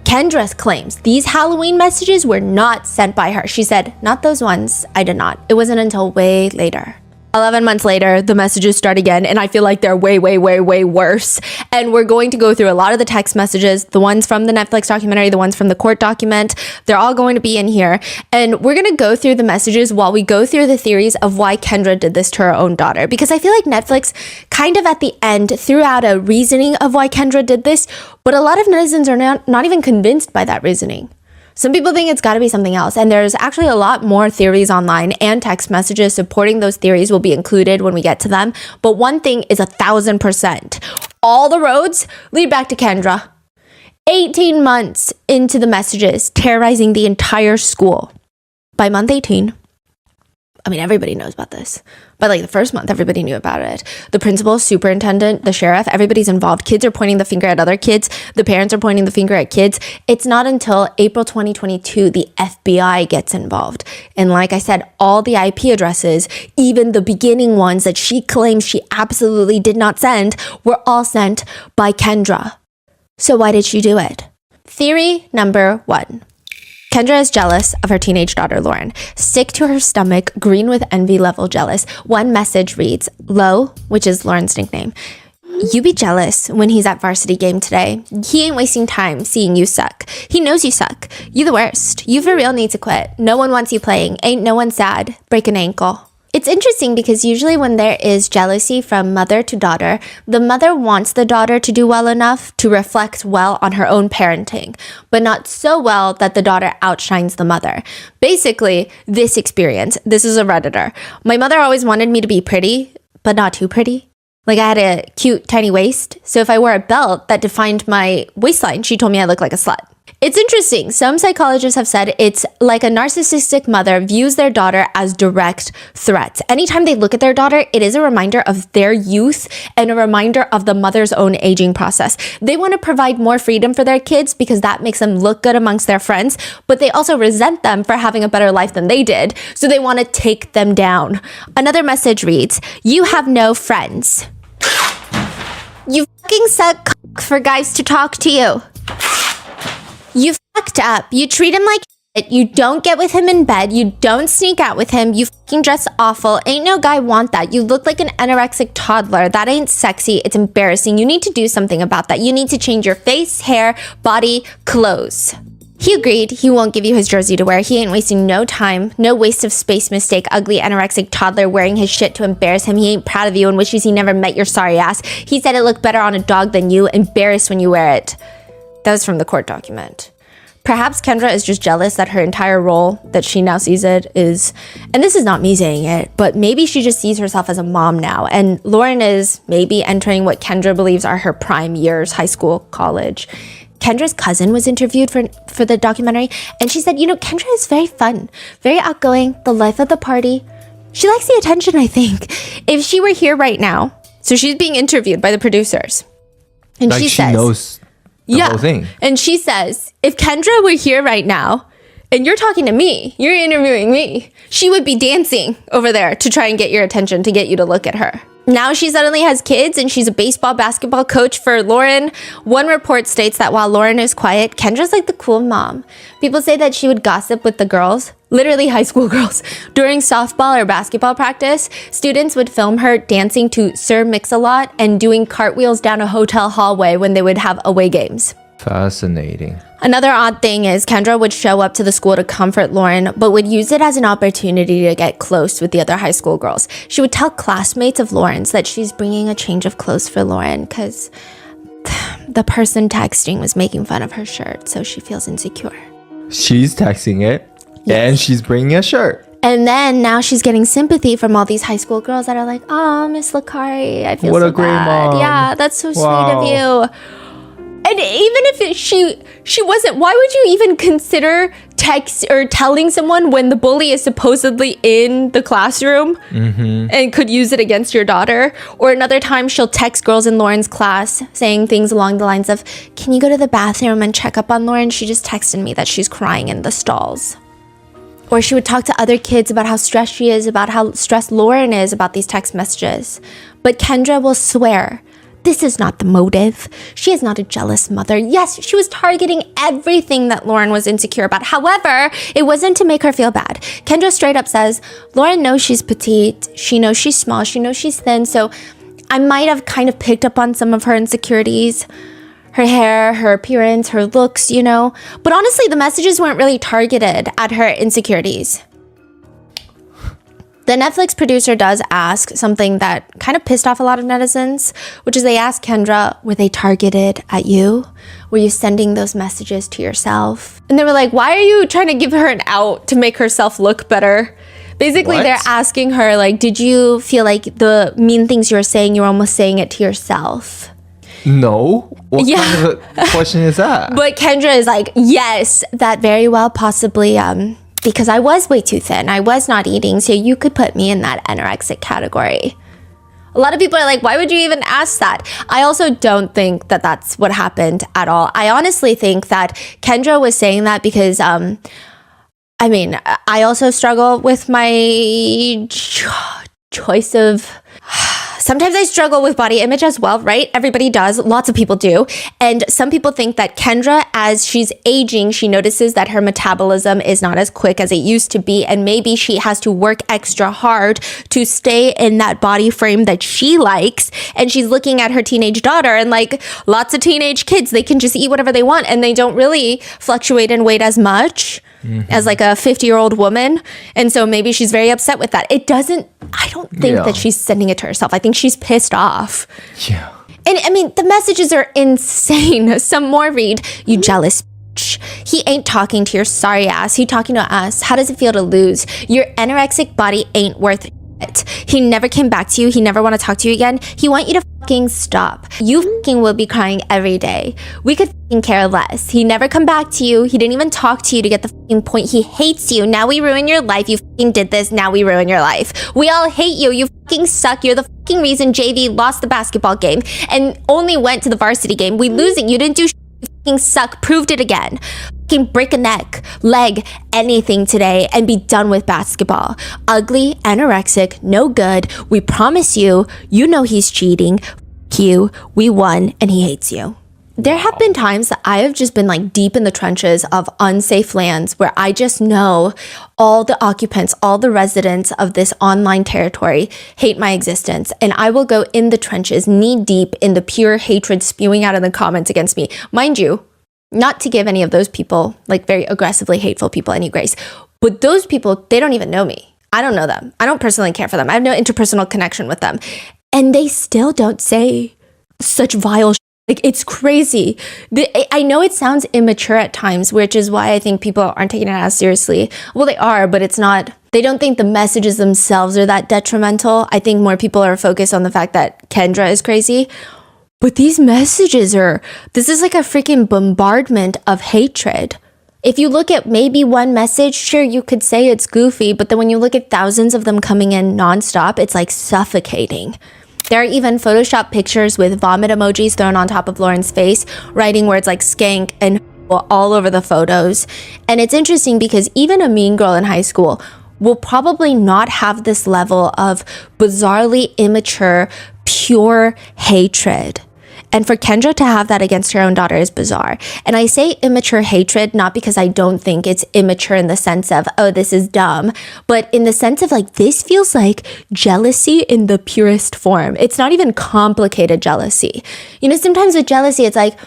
Kendra claims these Halloween messages were not sent by her. She said, not those ones. I did not. It wasn't until way later. 11 months later, the messages start again, and I feel like they're way, way, way, way worse. And we're going to go through a lot of the text messages, the ones from the Netflix documentary, the ones from the court document. They're all going to be in here. And we're going to go through the messages while we go through the theories of why Kendra did this to her own daughter. Because I feel like Netflix kind of at the end threw out a reasoning of why Kendra did this, but a lot of netizens are not even convinced by that reasoning. Some people think it's got to be something else, and there's actually a lot more theories online and text messages supporting those theories will be included when we get to them. But one thing is 1,000%. All the roads lead back to Kendra. 18 months into the messages, terrorizing the entire school. By month 18, I mean, everybody knows about this. But like the first month, everybody knew about it. The principal, superintendent, the sheriff, everybody's involved. Kids are pointing the finger at other kids. The parents are pointing the finger at kids. It's not until April 2022, the FBI gets involved. And like I said, all the IP addresses, even the beginning ones that she claims she absolutely did not send, were all sent by Kendra. So why did she do it? Theory number 1. Kendra is jealous of her teenage daughter, Lauren. Sick to her stomach, green with envy level jealous. One message reads, Lo, which is Lauren's nickname, you be jealous when he's at varsity game today. He ain't wasting time seeing you suck. He knows you suck. You the worst. You for real need to quit. No one wants you playing. Ain't no one sad. Break an ankle. It's interesting because usually when there is jealousy from mother to daughter, the mother wants the daughter to do well enough to reflect well on her own parenting, but not so well that the daughter outshines the mother. Basically, this experience, this is a Redditor. My mother always wanted me to be pretty, but not too pretty. Like I had a cute, tiny waist. So if I wore a belt that defined my waistline, she told me I looked like a slut. It's interesting. Some psychologists have said it's like a narcissistic mother views their daughter as direct threats. Anytime they look at their daughter, it is a reminder of their youth and a reminder of the mother's own aging process. They want to provide more freedom for their kids because that makes them look good amongst their friends, but they also resent them for having a better life than they did. So they want to take them down. Another message reads, you have no friends. You fucking suck cock for guys to talk to you. You fucked up. You treat him like shit. You don't get with him in bed. You don't sneak out with him. You fucking dress awful. Ain't no guy want that. You look like an anorexic toddler. That ain't sexy. It's embarrassing. You need to do something about that. You need to change your face, hair, body, clothes. He agreed. He won't give you his jersey to wear. He ain't wasting no time. No waste of space mistake. Ugly anorexic toddler wearing his shit to embarrass him. He ain't proud of you and wishes he never met your sorry ass. He said it looked better on a dog than you. Embarrassed when you wear it. That was from the court document. Perhaps Kendra is just jealous that her entire role that she now sees it is, and this is not me saying it, but maybe she just sees herself as a mom now. And Lauren is maybe entering what Kendra believes are her prime years, high school, college. Kendra's cousin was interviewed for the documentary, and she said, Kendra is very fun, very outgoing, the life of the party. She likes the attention, I think. If she were here right now, so she's being interviewed by the producers. And like she says, knows the whole thing. And she says, if Kendra were here right now, and you're talking to me, you're interviewing me, she would be dancing over there to try and get your attention, to get you to look at her. Now she suddenly has kids and she's a baseball, basketball coach for Lauren. One report states that while Lauren is quiet, Kendra's like the cool mom. People say that she would gossip with the girls, literally high school girls. During softball or basketball practice, students would film her dancing to Sir Mix-a-Lot and doing cartwheels down a hotel hallway when they would have away games. Fascinating. Another odd thing is Kendra would show up to the school to comfort Lauren, but would use it as an opportunity to get close with the other high school girls. She would tell classmates of Lauren's that she's bringing a change of clothes for Lauren because the person texting was making fun of her shirt, so she feels insecure. She's texting it, and she's bringing a shirt. And then now she's getting sympathy from all these high school girls that are like, oh, Miss Lakari, I feel what so a great bad. mom. Yeah, that's so Wow. sweet of you. And even if she wasn't, why would you even consider text or telling someone when the bully is supposedly in the classroom and could use it against your daughter? Or another time she'll text girls in Lauren's class saying things along the lines of, can you go to the bathroom and check up on Lauren? She just texted me that she's crying in the stalls. Or she would talk to other kids about how stressed she is, about how stressed Lauren is about these text messages. But Kendra will swear, this is not the motive. She is not a jealous mother. Yes, she was targeting everything that Lauren was insecure about. However, it wasn't to make her feel bad. Kendra straight up says, Lauren knows she's petite. She knows she's small. She knows she's thin. So I might have kind of picked up on some of her insecurities. Her hair, her appearance, her looks, But honestly, the messages weren't really targeted at her insecurities. The Netflix producer does ask something that kind of pissed off a lot of netizens, which is they asked Kendra, were they targeted at you? Were you sending those messages to yourself? And they were like, why are you trying to give her an out to make herself look better? Basically, What? they're asking her, like, did you feel like the mean things you were saying, you were almost saying it to yourself? No? What kind of a question is that? But Kendra is like, yes, that very well possibly because I was way too thin. I was not eating, so you could put me in that anorexic category. A lot of people are like, why would you even ask that? I also don't think that that's what happened at all. I honestly think that Kendra was saying that because, I also struggle with my choice of... Sometimes I struggle with body image as well, right? Everybody does. Lots of people do. And some people think that Kendra, as she's aging, she notices that her metabolism is not as quick as it used to be. And maybe she has to work extra hard to stay in that body frame that she likes. And she's looking at her teenage daughter, and like lots of teenage kids, they can just eat whatever they want and they don't really fluctuate in weight as much as like a 50-year-old woman. And so maybe she's very upset with that. I don't think that she's sending it to herself. I think she's pissed off. Yeah. And I mean, the messages are insane. Some more read, you jealous bitch. He ain't talking to your sorry ass. He talking to us. How does it feel to lose? Your anorexic body ain't worth it. He never came back to you. He never want to talk to you again. He want you to fucking stop. You fucking will be crying every day. We could fucking care less. He never come back to you. He didn't even talk to you to get the fucking point. He hates you. Now we ruin your life. You fucking did this. Now we ruin your life. We all hate you. You fucking suck. You're the fucking reason JV lost the basketball game and only went to the varsity game. We losing. You didn't do shit. You fucking suck. Proved it again. Break a neck, leg, anything today and be done with basketball. Ugly, anorexic, no good. We promise you, you know he's cheating. F you, we won, and he hates you. There have been times that I have just been like deep in the trenches of unsafe lands where I just know all the occupants, all the residents of this online territory hate my existence. And I will go in the trenches, knee deep in the pure hatred spewing out in the comments against me. Mind you, not to give any of those people, like very aggressively hateful people, any grace, but those people, they don't even know me. I don't know them. I don't personally care for them. I have no interpersonal connection with them. And they still don't say such vile shit. Like, it's crazy. I know it sounds immature at times, which is why I think people aren't taking it as seriously. Well, they are, but it's not. They don't think the messages themselves are that detrimental. I think more people are focused on the fact that Kendra is crazy. But these messages this is like a freaking bombardment of hatred. If you look at maybe one message, sure, you could say it's goofy, but then when you look at thousands of them coming in nonstop, it's like suffocating. There are even Photoshop pictures with vomit emojis thrown on top of Lauren's face, writing words like skank and all over the photos. And it's interesting because even a mean girl in high school will probably not have this level of bizarrely immature, pure hatred. And for Kendra to have that against her own daughter is bizarre. And I say immature hatred, not because I don't think it's immature in the sense of, oh, this is dumb, but in the sense of like, this feels like jealousy in the purest form. It's not even complicated jealousy. You know, sometimes with jealousy, it's like,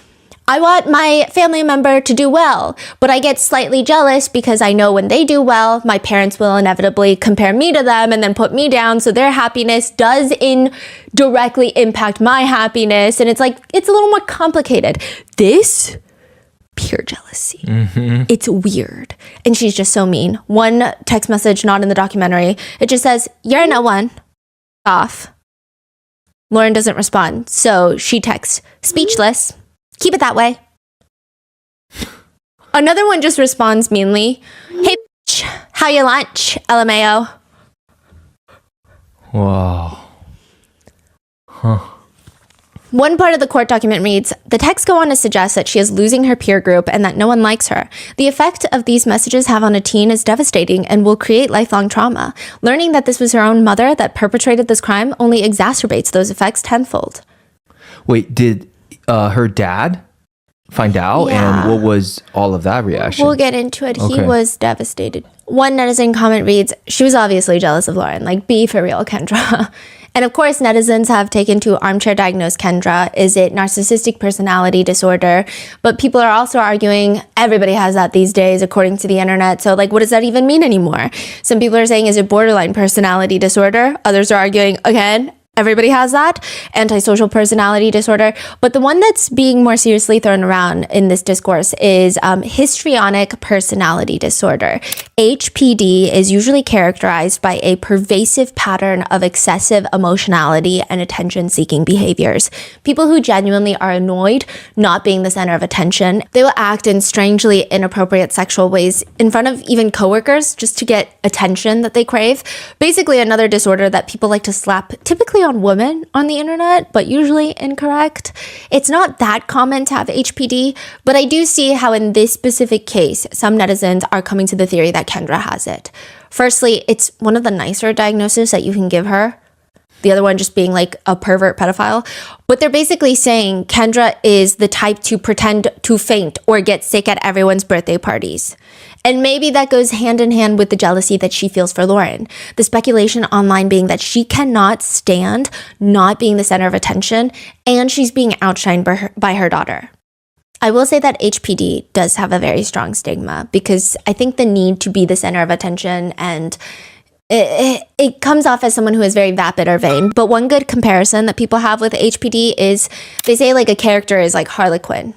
I want my family member to do well, but I get slightly jealous because I know when they do well, my parents will inevitably compare me to them and then put me down. So their happiness does indirectly impact my happiness. And it's like, it's a little more complicated. This, pure jealousy. It's weird. And she's just so mean. One text message, not in the documentary, it just says, you're no one. Off. Lauren doesn't respond. So she texts, speechless. Keep it that way. Another one just responds meanly. Hey, bitch, how you lunch? LMAO. Wow. Huh. One part of the court document reads, the texts go on to suggest that she is losing her peer group and that no one likes her. The effect of these messages have on a teen is devastating and will create lifelong trauma. Learning that this was her own mother that perpetrated this crime only exacerbates those effects tenfold. Wait, did her dad find out? Yeah. And what was all of that reaction? We'll get into it. Okay. He was devastated. One netizen comment reads, she was obviously jealous of Lauren. Like, be for real, Kendra. And of course, netizens have taken to armchair diagnose Kendra. Is it narcissistic personality disorder? But people are also arguing everybody has that these days, according to the internet. So like, what does that even mean anymore? Some people are saying, is it borderline personality disorder? Others are arguing, again, Everybody has that, antisocial personality disorder. But the one that's being more seriously thrown around in this discourse is histrionic personality disorder. HPD is usually characterized by a pervasive pattern of excessive emotionality and attention-seeking behaviors. People who genuinely are annoyed not being the center of attention, they will act in strangely inappropriate sexual ways in front of even coworkers just to get attention that they crave. Basically, another disorder that people like to slap typically on women on the internet, but usually incorrect. It's not that common to have HPD, but I do see how in this specific case, some netizens are coming to the theory that Kendra has it. Firstly, it's one of the nicer diagnoses that you can give her. The other one just being like a pervert pedophile. But they're basically saying Kendra is the type to pretend to faint or get sick at everyone's birthday parties. And maybe that goes hand in hand with the jealousy that she feels for Lauren. The speculation online being that she cannot stand not being the center of attention and she's being outshined by her daughter. I will say that HPD does have a very strong stigma because I think the need to be the center of attention and it comes off as someone who is very vapid or vain. But one good comparison that people have with HPD is they say like a character is like Harlequin.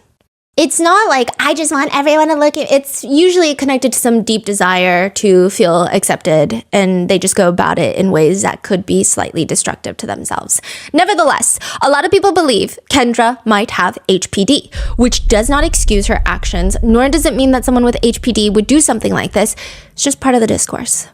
It's not like, I just want everyone to look at, it's usually connected to some deep desire to feel accepted, and they just go about it in ways that could be slightly destructive to themselves. Nevertheless, a lot of people believe Kendra might have HPD, which does not excuse her actions, nor does it mean that someone with HPD would do something like this. It's just part of the discourse.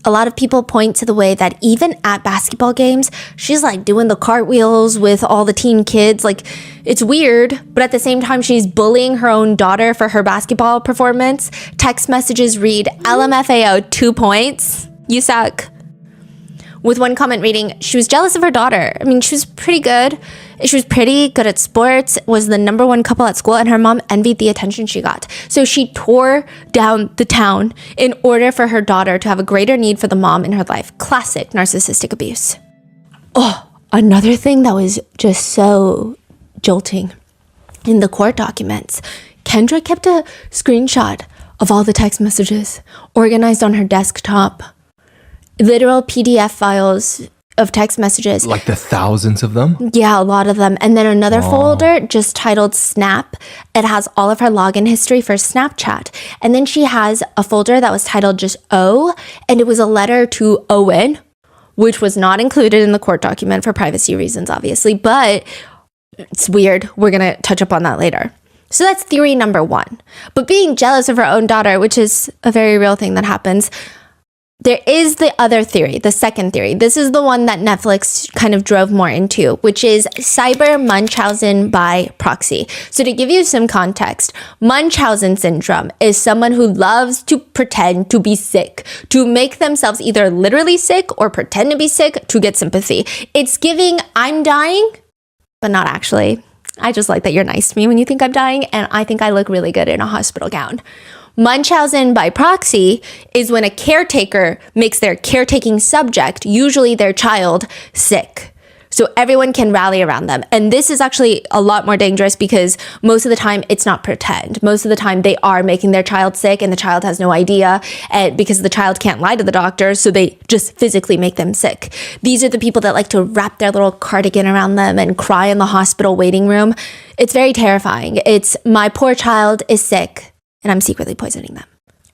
A lot of people point to the way that even at basketball games, she's like doing the cartwheels with all the teen kids. Like, it's weird, but at the same time, she's bullying her own daughter for her basketball performance. Text messages read, LMFAO, 2 points. You suck. With one comment reading, she was jealous of her daughter. I mean, she was pretty good. She was pretty good at sports, was the number one couple at school, and her mom envied the attention she got. So she tore down the town in order for her daughter to have a greater need for the mom in her life. Classic narcissistic abuse. Oh, another thing that was just so jolting. In the court documents, Kendra kept a screenshot of all the text messages organized on her desktop. Literal PDF files of text messages. Like the thousands of them? Yeah, a lot of them. And then another folder just titled Snap. It has all of her login history for Snapchat. And then she has a folder that was titled just O, and it was a letter to Owen, which was not included in the court document for privacy reasons, obviously, but it's weird. We're going to touch up on that later. So that's theory number one. But being jealous of her own daughter, which is a very real thing that happens, there is the other theory, the second theory. This is the one that Netflix kind of drove more into, which is cyber Munchausen by proxy. So to give you some context, Munchausen syndrome is someone who loves to pretend to be sick, to make themselves either literally sick or pretend to be sick to get sympathy. It's giving, I'm dying, but not actually. I just like that you're nice to me when you think I'm dying, and I think I look really good in a hospital gown. Munchausen by proxy is when a caretaker makes their caretaking subject, usually their child, sick. So everyone can rally around them. And this is actually a lot more dangerous because most of the time it's not pretend. Most of the time they are making their child sick and the child has no idea because the child can't lie to the doctor. So they just physically make them sick. These are the people that like to wrap their little cardigan around them and cry in the hospital waiting room. It's very terrifying. It's my poor child is sick and I'm secretly poisoning them.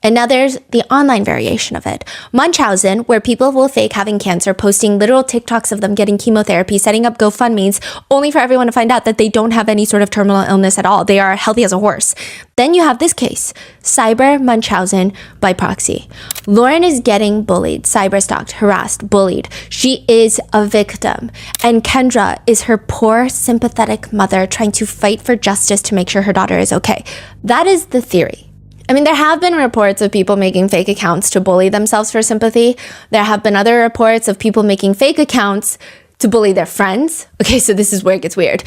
And now there's the online variation of it. Munchausen, where people will fake having cancer, posting literal TikToks of them getting chemotherapy, setting up GoFundMes, only for everyone to find out that they don't have any sort of terminal illness at all. They are healthy as a horse. Then you have this case, cyber Munchausen by proxy. Lauren is getting bullied, cyberstalked, harassed, bullied. She is a victim. And Kendra is her poor, sympathetic mother trying to fight for justice to make sure her daughter is okay. That is the theory. I mean, there have been reports of people making fake accounts to bully themselves for sympathy. There have been other reports of people making fake accounts to bully their friends. Okay, so this is where it gets weird.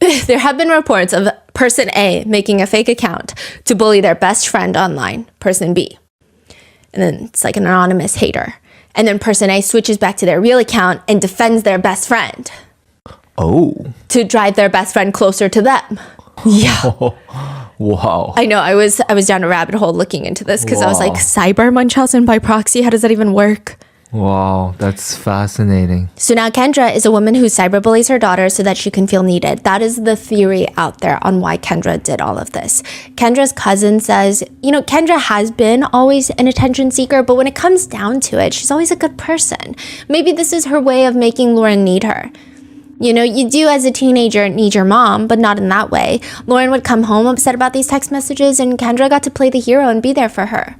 There have been reports of person A making a fake account to bully their best friend online, person B. And then it's like an anonymous hater. And then person A switches back to their real account and defends their best friend. Oh. To drive their best friend closer to them. Yeah. Wow. I know. I was down a rabbit hole looking into this because I was like, cyber Munchausen by proxy? How does that even work? Wow, that's fascinating. So now Kendra is a woman who cyberbullies her daughter so that she can feel needed. That is the theory out there on why Kendra did all of this. Kendra's cousin says, Kendra has been always an attention seeker, but when it comes down to it, she's always a good person. Maybe this is her way of making Lauren need her. You do as a teenager need your mom, but not in that way. Lauren would come home upset about these text messages, and Kendra got to play the hero and be there for her.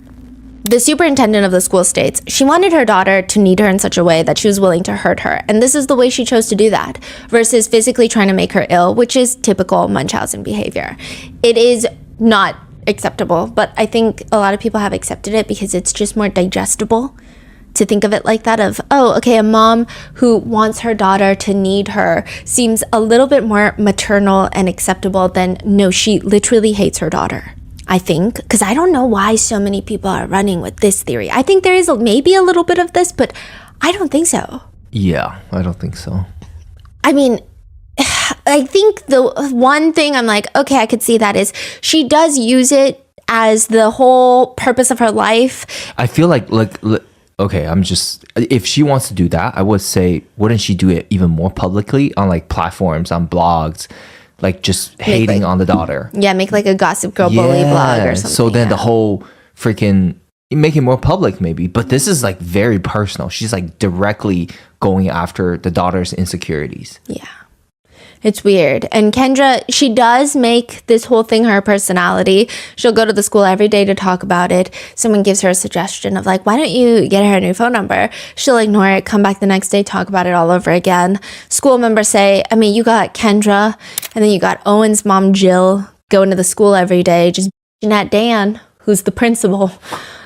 The superintendent of the school states she wanted her daughter to need her in such a way that she was willing to hurt her, and this is the way she chose to do that, versus physically trying to make her ill, which is typical Munchausen behavior. It is not acceptable, but I think a lot of people have accepted it because it's just more digestible to think of it like that of, oh, okay, a mom who wants her daughter to need her seems a little bit more maternal and acceptable than, no, she literally hates her daughter. I think, because I don't know why so many people are running with this theory. I think there is maybe a little bit of this, but I don't think so. Yeah, I don't think so. I mean, I think the one thing I'm like, okay, I could see that is she does use it as the whole purpose of her life. I feel like okay, if she wants to do that, I would say, wouldn't she do it even more publicly on like platforms, on blogs? Like just hating on the daughter. Yeah, make like a Gossip Girl bully blog or something. So then the whole freaking, make it more public maybe. But this is like very personal. She's like directly going after the daughter's insecurities. Yeah. It's weird. And Kendra, she does make this whole thing her personality. She'll go to the school every day to talk about it. Someone gives her a suggestion of like, why don't you get her a new phone number? She'll ignore it, come back the next day, talk about it all over again. School members say, you got Kendra, and then you got Owen's mom, Jill, going to the school every day, just bitching at Dan, who's the principal.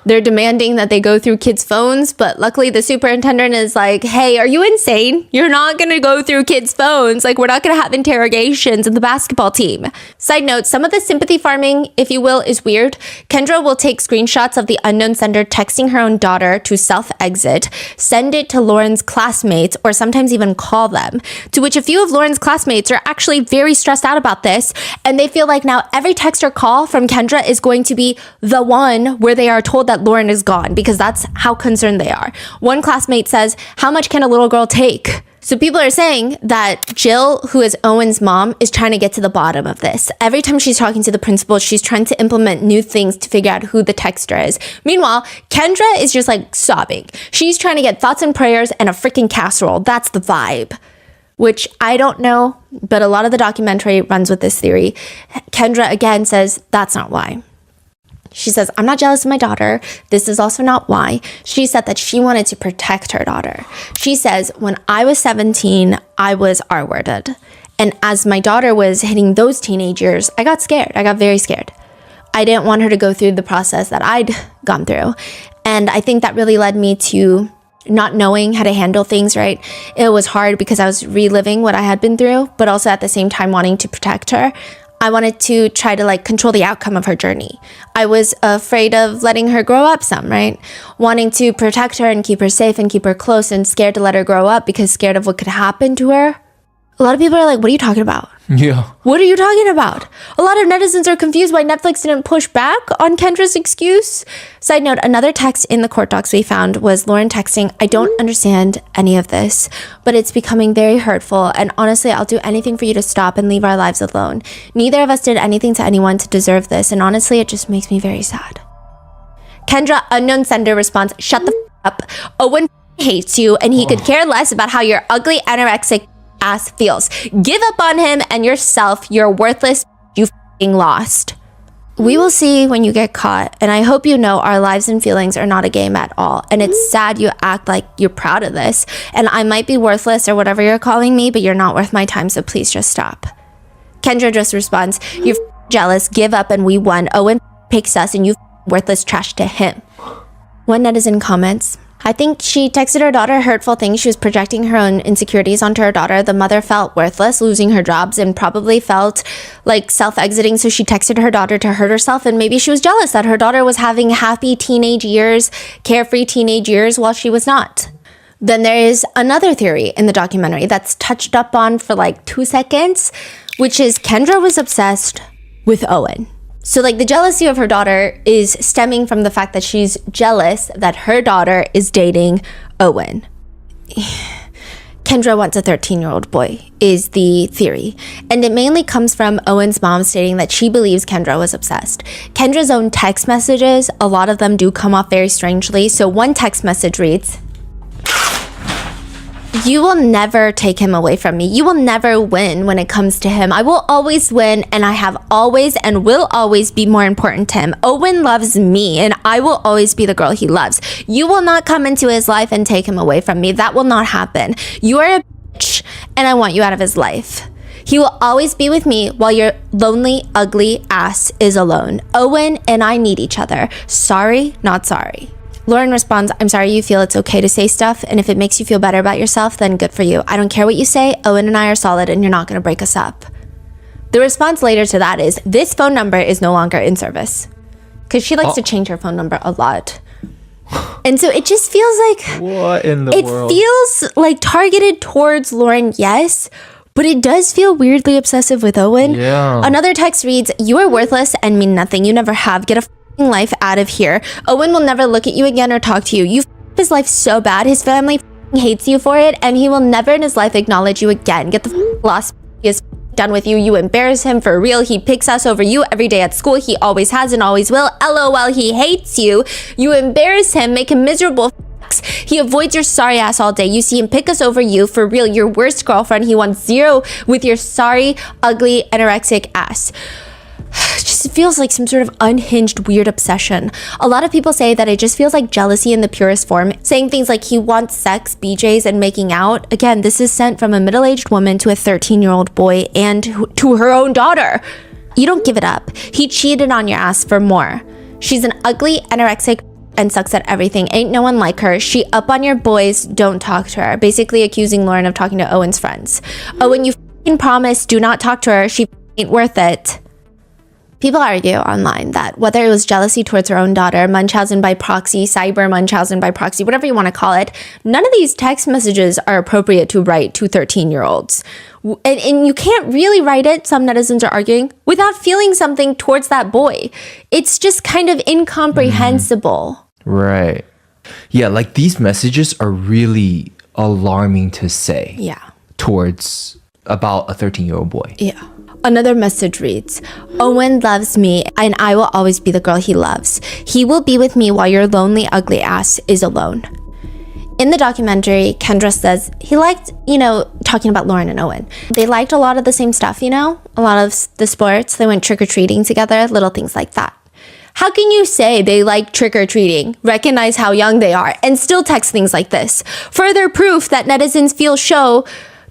They're demanding that they go through kids' phones, but luckily the superintendent is like, hey, are you insane? You're not going to go through kids' phones. Like, we're not going to have interrogations in the basketball team. Side note, some of the sympathy farming, if you will, is weird. Kendra will take screenshots of the unknown sender texting her own daughter to self-exit, send it to Lauren's classmates, or sometimes even call them, to which a few of Lauren's classmates are actually very stressed out about this, and they feel like now every text or call from Kendra is going to be the one where they are told that Lauren is gone, because that's how concerned they are. One classmate says, how much can a little girl take? So people are saying that Jill, who is Owen's mom, is trying to get to the bottom of this. Every time she's talking to the principal, she's trying to implement new things to figure out who the texter is. Meanwhile, Kendra is just like sobbing. She's trying to get thoughts and prayers and a freaking casserole. That's the vibe. Which I don't know, but a lot of the documentary runs with this theory. Kendra again says, that's not why. She says, I'm not jealous of my daughter. This is also not why. She said that she wanted to protect her daughter. She says, when I was 17, I was R-worded. And as my daughter was hitting those teenage years, I got scared. I got very scared. I didn't want her to go through the process that I'd gone through. And I think that really led me to not knowing how to handle things, right? It was hard because I was reliving what I had been through, but also at the same time wanting to protect her. I wanted to try to control the outcome of her journey. I was afraid of letting her grow up some, right? Wanting to protect her and keep her safe and keep her close, and scared to let her grow up because scared of what could happen to her. A lot of people are like, what are you talking about? Yeah. What are you talking about? A lot of netizens are confused why Netflix didn't push back on Kendra's excuse. Side note, another text in the court docs we found was Lauren texting, I don't understand any of this, but it's becoming very hurtful, and honestly, I'll do anything for you to stop and leave our lives alone. Neither of us did anything to anyone to deserve this, and honestly, it just makes me very sad. Kendra, unknown sender, responds, shut the up. Owen hates you, and he could care less about how your ugly anorexic ass feels. Give up on him and yourself. You're worthless. You f***ing lost. We will see when you get caught, and I hope you know our lives and feelings are not a game at all, and it's sad you act like you're proud of this, and I might be worthless or whatever you're calling me, but you're not worth my time, so please just stop. Kendra just responds, you're jealous, give up, and we won. Owen picks us, and you worthless trash to him. One netizen comments, I think she texted her daughter hurtful things. She was projecting her own insecurities onto her daughter. The mother felt worthless, losing her jobs, and probably felt like self-exiting, so she texted her daughter to hurt herself, and maybe she was jealous that her daughter was having happy teenage years, carefree teenage years, while she was not. Then there is another theory in the documentary that's touched up on for 2 seconds, which is Kendra was obsessed with Owen. So the jealousy of her daughter is stemming from the fact that she's jealous that her daughter is dating Owen. Kendra wants a 13-year-old boy, is the theory. And it mainly comes from Owen's mom stating that she believes Kendra was obsessed. Kendra's own text messages, a lot of them do come off very strangely. So one text message reads, "You will never take him away from me. You will never win when it comes to him. I will always win, and I have always and will always be more important to him. Owen loves me, and I will always be the girl he loves. You will not come into his life and take him away from me. That will not happen. You are a bitch, and I want you out of his life. He will always be with me while your lonely, ugly ass is alone. Owen and I need each other. Sorry, not sorry." Lauren responds, "I'm sorry you feel it's okay to say stuff, and if it makes you feel better about yourself, then good for you. I don't care what you say. Owen and I are solid, and you're not going to break us up." The response later to that is, "This phone number is no longer in service." Because she likes to change her phone number a lot. And so it just feels like... What in the world? It feels like targeted towards Lauren, yes, but it does feel weirdly obsessive with Owen. Yeah. Another text reads, "You are worthless and mean nothing. You never have. Get a life out of here. Owen will never look at you again or talk to you. You f***ed his life so bad. His family hates you for it, and he will never in his life acknowledge you again. Get the lost. He is done with you. You embarrass him for real. He picks us over you every day at school. He always has and always will. LOL, he hates you. You embarrass him, make him miserable. He avoids your sorry ass all day. You see him pick us over you for real. Your worst girlfriend. He wants zero with your sorry, ugly, anorexic ass." It just feels like some sort of unhinged, weird obsession. A lot of people say that it just feels like jealousy in the purest form, saying things like he wants sex, BJs, and making out. Again, this is sent from a middle-aged woman to a 13-year-old boy and to her own daughter. You don't give it up. He cheated on your ass for more. She's an ugly, anorexic, and sucks at everything. Ain't no one like her. She up on your boys, don't talk to her. Basically accusing Lauren of talking to Owen's friends. Owen, you f***ing promise, do not talk to her. She ain't worth it. People argue online that whether it was jealousy towards her own daughter, Munchausen by proxy, cyber Munchausen by proxy, whatever you want to call it, none of these text messages are appropriate to write to 13-year-olds. And you can't really write it, some netizens are arguing, without feeling something towards that boy. It's just kind of incomprehensible. Right. Yeah, like these messages are really alarming to say. Yeah. Towards about a 13-year-old boy. Yeah. Another message reads, "Owen loves me, and I will always be the girl he loves. He will be with me while your lonely, ugly ass is alone." In the documentary, Kendra says he liked, talking about Lauren and Owen. They liked a lot of the same stuff, a lot of the sports. They went trick-or-treating together, little things like that. How can you say they like trick-or-treating, recognize how young they are, and still text things like this? Further proof that netizens show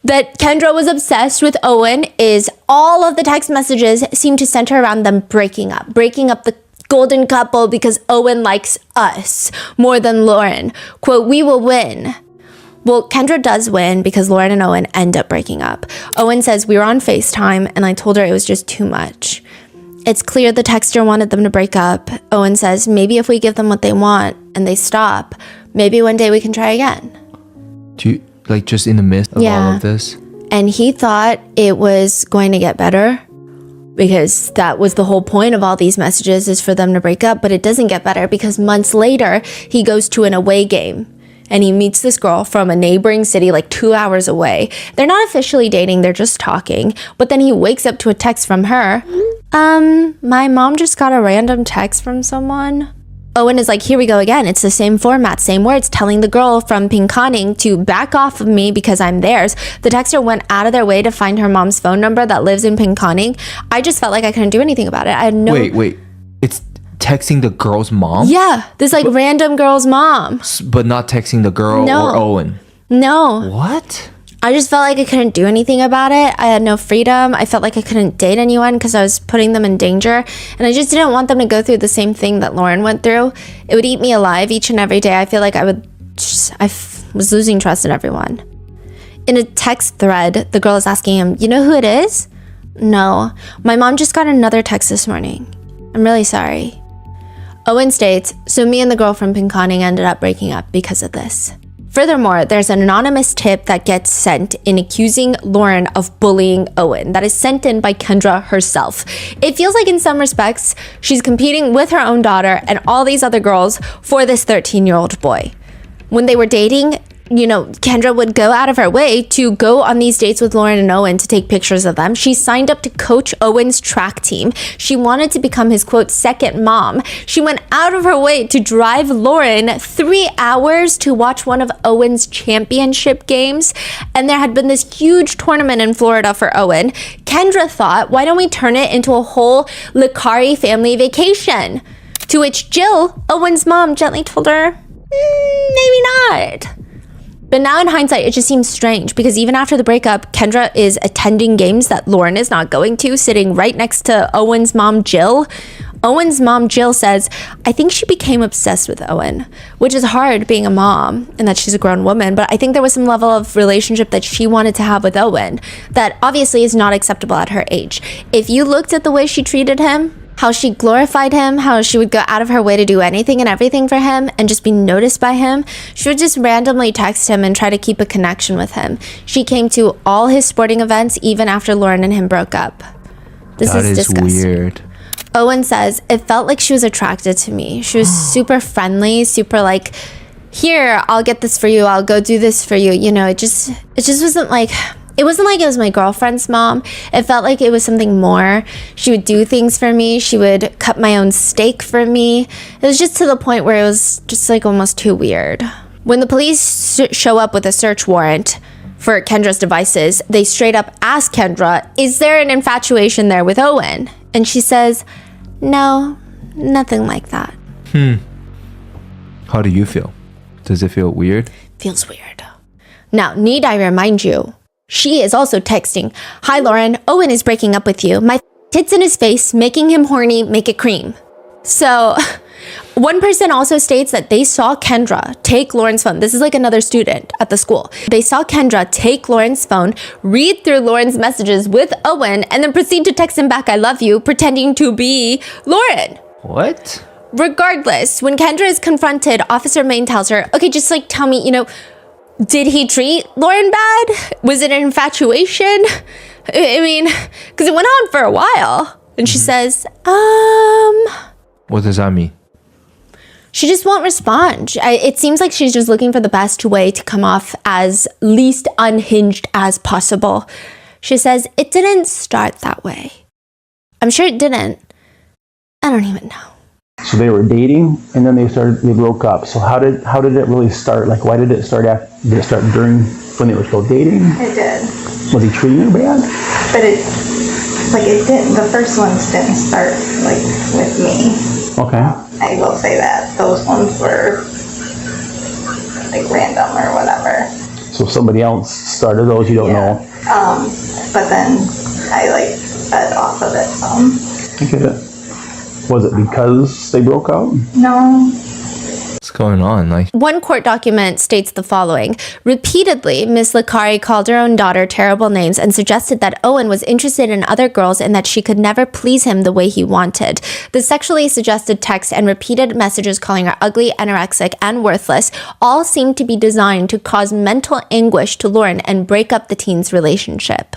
that Kendra was obsessed with Owen is all of the text messages seem to center around them breaking up the golden couple because Owen likes us more than Lauren. Quote, "We will win." Well, Kendra does win because Lauren and Owen end up breaking up. Owen says, "We were on FaceTime and I told her it was just too much. It's clear the texter wanted them to break up." Owen says, "Maybe if we give them what they want and they stop, maybe one day we can try again." Do you, just in the midst of all of this? And he thought it was going to get better because that was the whole point of all these messages, is for them to break up. But it doesn't get better because months later, he goes to an away game and he meets this girl from a neighboring city, 2 hours away. They're not officially dating, they're just talking. But then he wakes up to a text from her. My mom just got a random text from someone. Owen is like, here we go again. It's the same format, same words, telling the girl from Pinconning to back off of me because I'm theirs. The texter went out of their way to find her mom's phone number that lives in Pinconning. I just felt like I couldn't do anything about it. I had no... Wait. It's texting the girl's mom? Yeah, this random girl's mom. But not texting the girl or Owen? No. What? I just felt like I couldn't do anything about it. I had no freedom. I felt like I couldn't date anyone because I was putting them in danger. And I just didn't want them to go through the same thing that Lauren went through. It would eat me alive each and every day. I feel like I was losing trust in everyone. In a text thread, the girl is asking him, "You know who it is?" "No. My mom just got another text this morning. I'm really sorry." Owen states, "So me and the girl from Pinconning ended up breaking up because of this." Furthermore, there's an anonymous tip that gets sent in accusing Lauren of bullying Owen that is sent in by Kendra herself. It feels like in some respects, she's competing with her own daughter and all these other girls for this 13-year-old boy. when they were dating, Kendra would go out of her way to go on these dates with Lauren and Owen to take pictures of them. She signed up to coach Owen's track team. She wanted to become his, quote, second mom. She went out of her way to drive Lauren 3 hours to watch one of Owen's championship games. And there had been this huge tournament in Florida for Owen. Kendra thought, why don't we turn it into a whole Licari family vacation? To which Jill, Owen's mom, gently told her, maybe not. But now in hindsight, it just seems strange because even after the breakup, Kendra is attending games that Lauren is not going to, sitting right next to Owen's mom, Jill. Owen's mom, Jill, says, I think she became obsessed with Owen, which is hard being a mom and that she's a grown woman. But I think there was some level of relationship that she wanted to have with Owen that obviously is not acceptable at her age. If you looked at the way she treated him, how she glorified him, how she would go out of her way to do anything and everything for him and just be noticed by him. She would just randomly text him and try to keep a connection with him. She came to all his sporting events even after Lauren and him broke up. This is disgusting. Weird. Owen says, it felt like she was attracted to me. She was super friendly, super like, here, I'll get this for you. I'll go do this for you. It just wasn't like... It wasn't like it was my girlfriend's mom. It felt like it was something more. She would do things for me. She would cut my own steak for me. It was just to the point where it was just like almost too weird. When the police show up with a search warrant for Kendra's devices, they straight up ask Kendra, is there an infatuation there with Owen? And she says, no, nothing like that. How do you feel? Does it feel weird? Feels weird. Now, need I remind you, she is also texting, hi Lauren, Owen is breaking up with you. My tits in his face, making him horny, make it cream. So one person also states that they saw Kendra take Lauren's phone. This is like another student at the school. They saw Kendra take Lauren's phone, read through Lauren's messages with Owen, and then proceed to text him back, I love you, pretending to be Lauren. What? Regardless, when Kendra is confronted, Officer Main tells her, okay, just like tell me, did he treat Lauren bad? Was it an infatuation? I mean, because it went on for a while. And she says, What does that mean? She just won't respond. It seems like she's just looking for the best way to come off as least unhinged as possible. She says, it didn't start that way. I'm sure it didn't. I don't even know. So they were dating, and then they broke up. So how did it really start? Like, why did it start did it start during when they were still dating? It did. Was he treating her bad? But it didn't, the first ones didn't start, with me. Okay. I will say that. Those ones were, random or whatever. So somebody else started those, you don't know? But then I, fed off of it some. I get it. Was it because they broke up? No. What's going on? One court document states the following. Repeatedly, Miss Licari called her own daughter terrible names and suggested that Owen was interested in other girls and that she could never please him the way he wanted. The sexually suggested text and repeated messages calling her ugly, anorexic, and worthless all seemed to be designed to cause mental anguish to Lauren and break up the teen's relationship.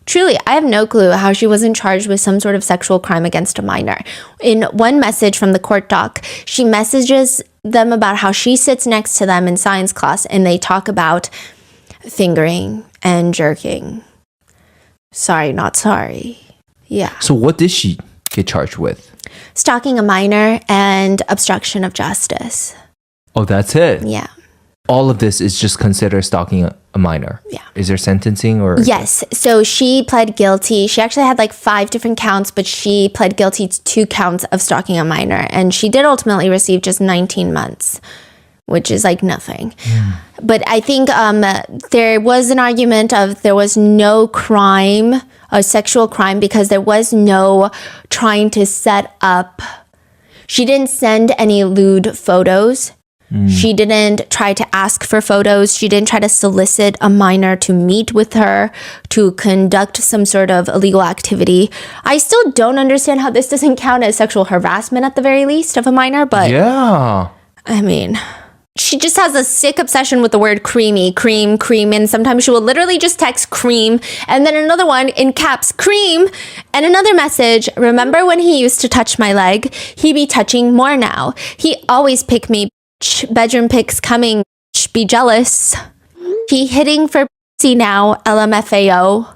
Truly, I have no clue how she wasn't charged with some sort of sexual crime against a minor. In one message from the court doc, she messages them about how she sits next to them in science class and they talk about fingering and jerking. Sorry, not sorry. Yeah. So what did she get charged with? Stalking a minor and obstruction of justice. Oh, that's it? Yeah. All of this is just considered stalking a minor. Yeah. Is there sentencing or? Yes. So she pled guilty. She actually had 5 different counts, but she pled guilty to 2 counts of stalking a minor. And she did ultimately receive just 19 months, which is nothing. But I think there was an argument of there was no crime, a sexual crime, because there was no trying to set up. She didn't send any lewd photos. She didn't try to ask for photos. She didn't try to solicit a minor to meet with her, to conduct some sort of illegal activity. I still don't understand how this doesn't count as sexual harassment at the very least of a minor, but yeah. I mean, she just has a sick obsession with the word creamy, cream, and sometimes she will literally just text cream, and then another one in caps, cream, and another message, remember when he used to touch my leg? He be touching more now. He always pick me bedroom pics coming, be jealous. He hitting for Proxy now, LMFAO.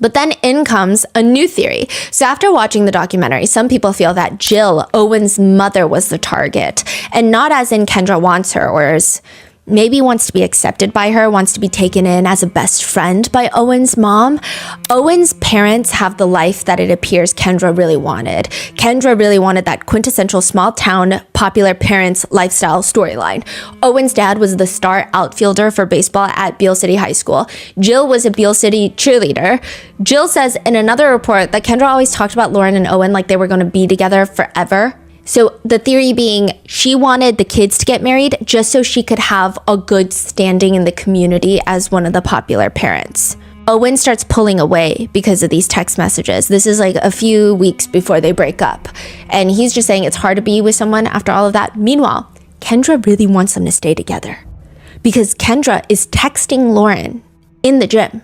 But then in comes a new theory. So after watching the documentary, some people feel that Jill, Owen's mother, was the target. And not as in Kendra wants her, or as maybe wants to be accepted by her, wants to be taken in as a best friend by Owen's mom. Owen's parents have the life that it appears Kendra really wanted. Kendra really wanted that quintessential small town, popular parents lifestyle storyline. Owen's dad was the star outfielder for baseball at Beale City High School. Jill was a Beale City cheerleader. Jill says in another report that Kendra always talked about Lauren and Owen like they were going to be together forever. So the theory being she wanted the kids to get married just so she could have a good standing in the community as one of the popular parents. Owen starts pulling away because of these text messages. This is like a few weeks before they break up. And he's just saying it's hard to be with someone after all of that. Meanwhile, Kendra really wants them to stay together because Kendra is texting Lauren in the gym.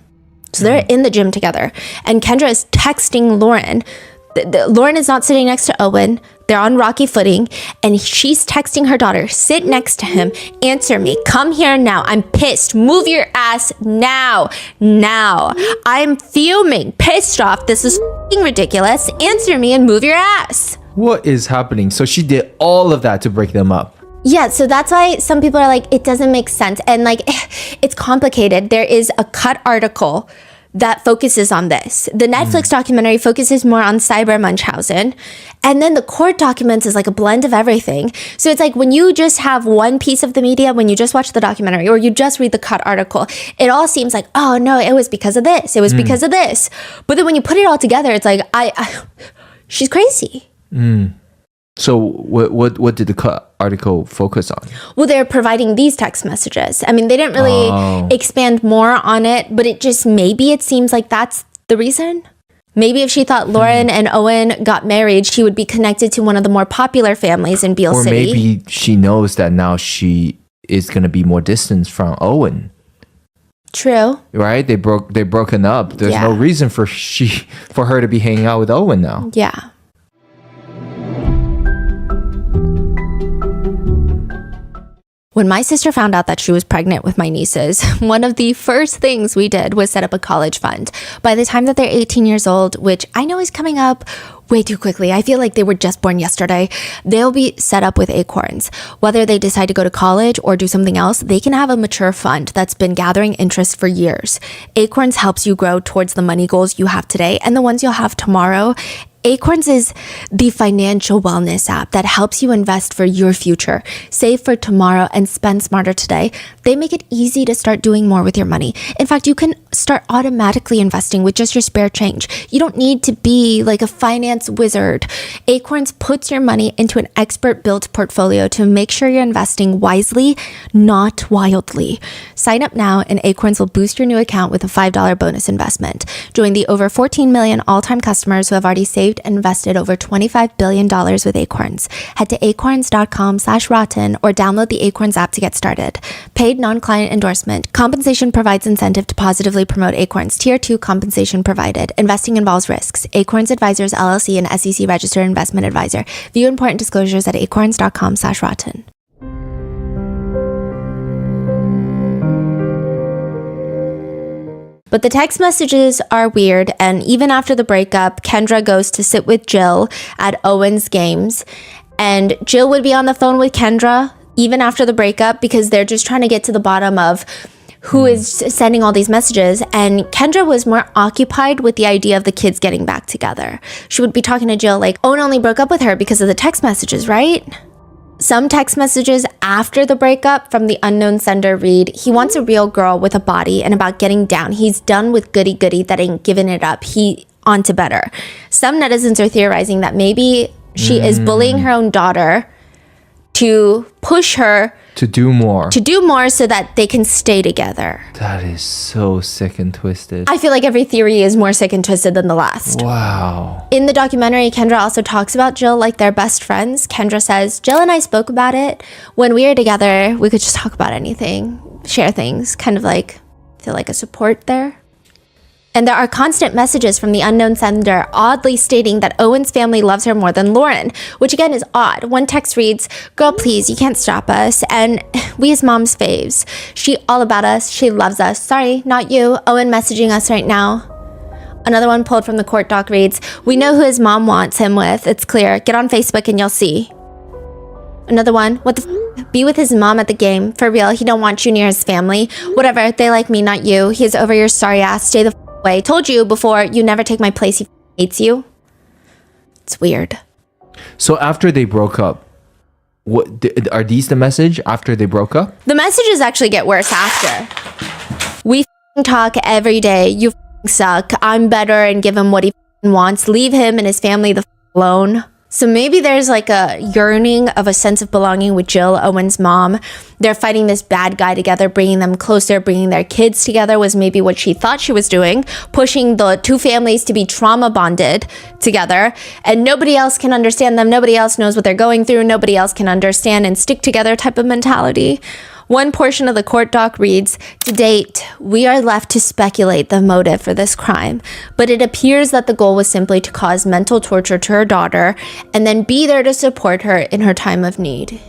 So they're in the gym together. And Kendra is texting Lauren. Lauren is not sitting next to Owen. They're on rocky footing, and she's texting her daughter, sit next to him, answer me, come here now, I'm pissed, move your ass now, I'm fuming, pissed off, this is f***ing ridiculous, answer me and move your ass. What is happening? So she did all of that to break them up. Yeah, so that's why some people are like, it doesn't make sense, and like, it's complicated. There is a cut article that focuses on this. The Netflix documentary focuses more on Cyber Munchausen. And then the court documents is like a blend of everything. So it's like when you just have one piece of the media, when you just watch the documentary or you just read the cut article, it all seems like, oh no, it was because of this. It was because of this. But then when you put it all together, it's like, she's crazy. So what did the cut article focus on? Well, they're providing these text messages. I mean, they didn't really expand more on it, but it just, maybe it seems like that's the reason. Maybe if she thought Lauren and Owen got married, she would be connected to one of the more popular families in Beale City. Or maybe she knows that now she is going to be more distant from Owen. True. Right? They're broken up. There's no reason for her to be hanging out with Owen now. Yeah. When my sister found out that she was pregnant with my nieces, one of the first things we did was set up a college fund. By the time that they're 18 years old, which I know is coming up way too quickly, I feel like they were just born yesterday, they'll be set up with Acorns. Whether they decide to go to college or do something else, they can have a mature fund that's been gathering interest for years. Acorns helps you grow towards the money goals you have today and the ones you'll have tomorrow. Acorns is the financial wellness app that helps you invest for your future, save for tomorrow, and spend smarter today. They make it easy to start doing more with your money. In fact, you can start automatically investing with just your spare change. You don't need to be like a finance wizard. Acorns puts your money into an expert-built portfolio to make sure you're investing wisely, not wildly. Sign up now, and Acorns will boost your new account with a $5 bonus investment. Join the over 14 million all-time customers who have already saved and invested over $25 billion with Acorns. Head to acorns.com/rotten or download the Acorns app to get started. Paid non-client endorsement. Compensation provides incentive to positively promote Acorns. Tier 2 compensation provided. Investing involves risks. Acorns Advisors LLC and SEC registered investment advisor. View important disclosures at acorns.com/rotten. But the text messages are weird, and even after the breakup, Kendra goes to sit with Jill at Owen's games, and Jill would be on the phone with Kendra even after the breakup because they're just trying to get to the bottom of who is sending all these messages, and Kendra was more occupied with the idea of the kids getting back together. She would be talking to Jill like, Owen only broke up with her because of the text messages, right? Some text messages after the breakup from the unknown sender read, he wants a real girl with a body and about getting down. He's done with goody-goody that ain't giving it up. He on to better. Some netizens are theorizing that maybe she is bullying her own daughter to push her to do more so that they can stay together. That is so sick and twisted. I feel like every theory is more sick and twisted than the last. Wow. In the documentary, Kendra also talks about Jill like they're best friends. Kendra says, Jill and I spoke about it. When we were together, we could just talk about anything, share things, kind of like feel like a support there. And there are constant messages from the unknown sender oddly stating that Owen's family loves her more than Lauren, which again is odd. One text reads, "Girl, please, you can't stop us. And we as mom's faves. She all about us. She loves us. Sorry, not you. Owen messaging us right now." Another one pulled from the court doc reads, "We know who his mom wants him with. It's clear. Get on Facebook and you'll see." Another one, "What the f***? Be with his mom at the game. For real, he don't want you near his family. Whatever, they like me, not you. He is over your sorry ass. Stay the f*** away. Told you before, you never take my place. He f*** hates you." It's weird. So after they broke up, what are these the message after they broke up? The messages actually get worse after. "We f***ing talk every day. You f***ing suck. I'm better," and give him what he f***ing wants. Leave him and his family the f*** alone. So maybe there's like a yearning of a sense of belonging with Jill, Owen's mom. They're fighting this bad guy together, bringing them closer, bringing their kids together was maybe what she thought she was doing, pushing the two families to be trauma bonded together, and nobody else can understand them. Nobody else knows what they're going through. Nobody else can understand and stick together type of mentality. One portion of the court doc reads, "To date, we are left to speculate the motive for this crime, but it appears that the goal was simply to cause mental torture to her daughter and then be there to support her in her time of need.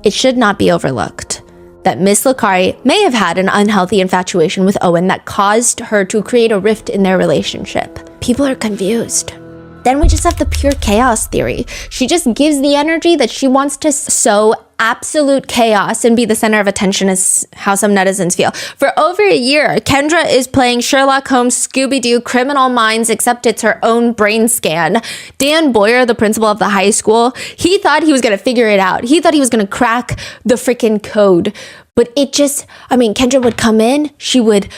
It should not be overlooked that Miss Licari may have had an unhealthy infatuation with Owen that caused her to create a rift in their relationship." People are confused. Then we just have the pure chaos theory. She just gives the energy that she wants to sow absolute chaos and be the center of attention, is how some netizens feel. For over a year, Kendra is playing Sherlock Holmes, Scooby-Doo, Criminal Minds, except it's her own brain scan. Dan Boyer, the principal of the high school, he thought he was going to figure it out. He thought he was going to crack the freaking code. But it just, Kendra would come in, she would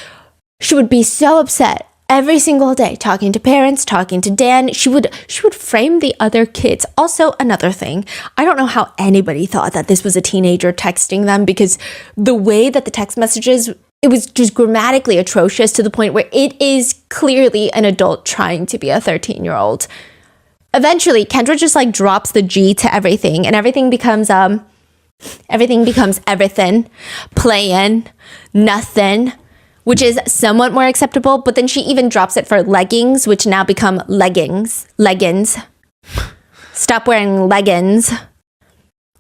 be so upset. Every single day, talking to parents, talking to Dan, she would frame the other kids. Also, another thing, I don't know how anybody thought that this was a teenager texting them, because the way that the text messages, it was just grammatically atrocious to the point where it is clearly an adult trying to be a 13-year-old. Eventually, Kendra just like drops the G to everything, and everything becomes everything, playing, nothing, which is somewhat more acceptable, but then she even drops it for leggings, which now become leggings. Stop wearing leggings.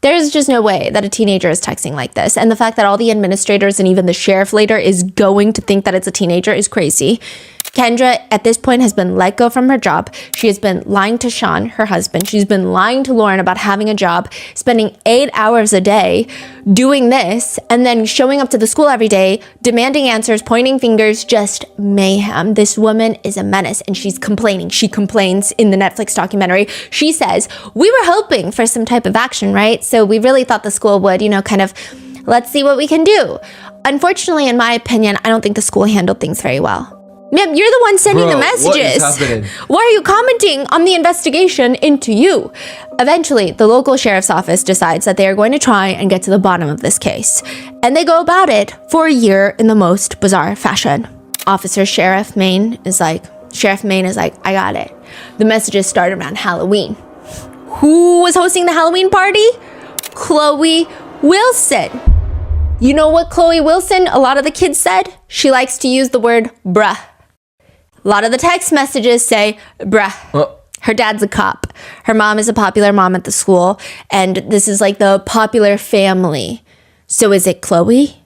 There's just no way that a teenager is texting like this. And the fact that all the administrators and even the sheriff later is going to think that it's a teenager is crazy. Kendra, at this point, has been let go from her job. She has been lying to Sean, her husband. She's been lying to Lauren about having a job, spending 8 hours a day doing this, and then showing up to the school every day, demanding answers, pointing fingers, just mayhem. This woman is a menace, and she's complaining. She complains in the Netflix documentary. She says, "We were hoping for some type of action, right? So we really thought the school would, kind of, let's see what we can do." Unfortunately, in my opinion, I don't think the school handled things very well. Ma'am, you're the one sending the messages. What is happening? Why are you commenting on the investigation into you? Eventually, the local sheriff's office decides that they are going to try and get to the bottom of this case. And they go about it for a year in the most bizarre fashion. Sheriff Maine is like, "I got it." The messages start around Halloween. Who was hosting the Halloween party? Chloe Wilson. You know what Chloe Wilson, a lot of the kids said? She likes to use the word bruh. A lot of the text messages say, bruh. Her dad's a cop. Her mom is a popular mom at the school. And this is like the popular family. So is it Chloe?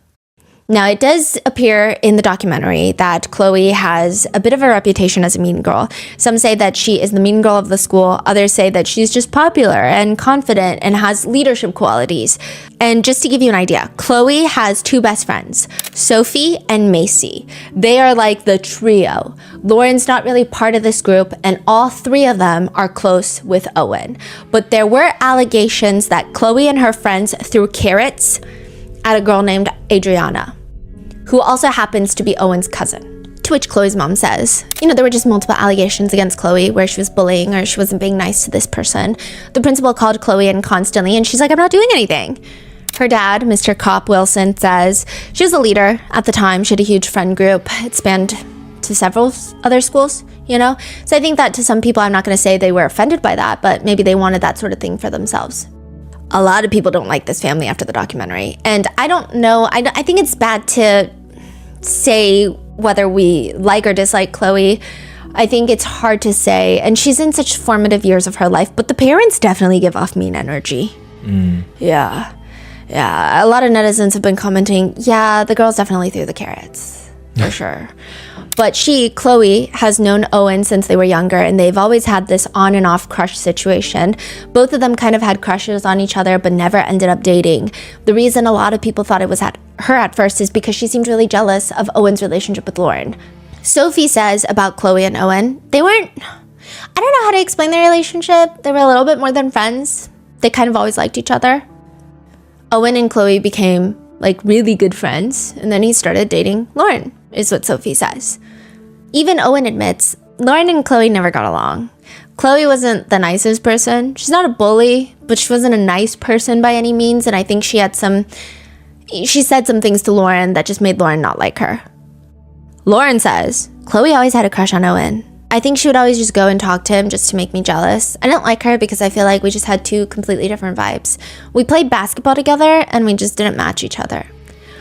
Now, it does appear in the documentary that Chloe has a bit of a reputation as a mean girl. Some say that she is the mean girl of the school. Others say that she's just popular and confident and has leadership qualities. And just to give you an idea, Chloe has two best friends, Sophie and Macy. They are like the trio. Lauren's not really part of this group, and all three of them are close with Owen. But there were allegations that Chloe and her friends threw carrots at a girl named Adriana, who also happens to be Owen's cousin. To which Chloe's mom says, there were just multiple allegations against Chloe where she was bullying or she wasn't being nice to this person. The principal called Chloe in constantly and she's like, "I'm not doing anything." Her dad, Mr. Cop Wilson, says she was a leader at the time. She had a huge friend group. It spanned to several other schools, So I think that to some people, I'm not going to say they were offended by that, but maybe they wanted that sort of thing for themselves. A lot of people don't like this family after the documentary. And I don't know, I think it's bad to say whether we like or dislike Chloe, I think it's hard to say. And she's in such formative years of her life, but the parents definitely give off mean energy. Yeah. Yeah. A lot of netizens have been commenting, yeah, the girls definitely threw the carrots. For sure. But Chloe, has known Owen since they were younger, and they've always had this on and off crush situation. Both of them kind of had crushes on each other, but never ended up dating. The reason a lot of people thought it was her at first is because she seemed really jealous of Owen's relationship with Lauren. Sophie says about Chloe and Owen, I don't know how to explain their relationship. They were a little bit more than friends. They kind of always liked each other. Owen and Chloe became like really good friends, and then he started dating Lauren, is what Sophie says. Even Owen admits Lauren and Chloe never got along. Chloe wasn't the nicest person. She's not a bully, but she wasn't a nice person by any means, and I think she said some things to Lauren that just made Lauren not like her. Lauren says, Chloe always had a crush on Owen. I think she would always just go and talk to him just to make me jealous. I didn't like her because I feel like we just had two completely different vibes. We played basketball together and we just didn't match each other.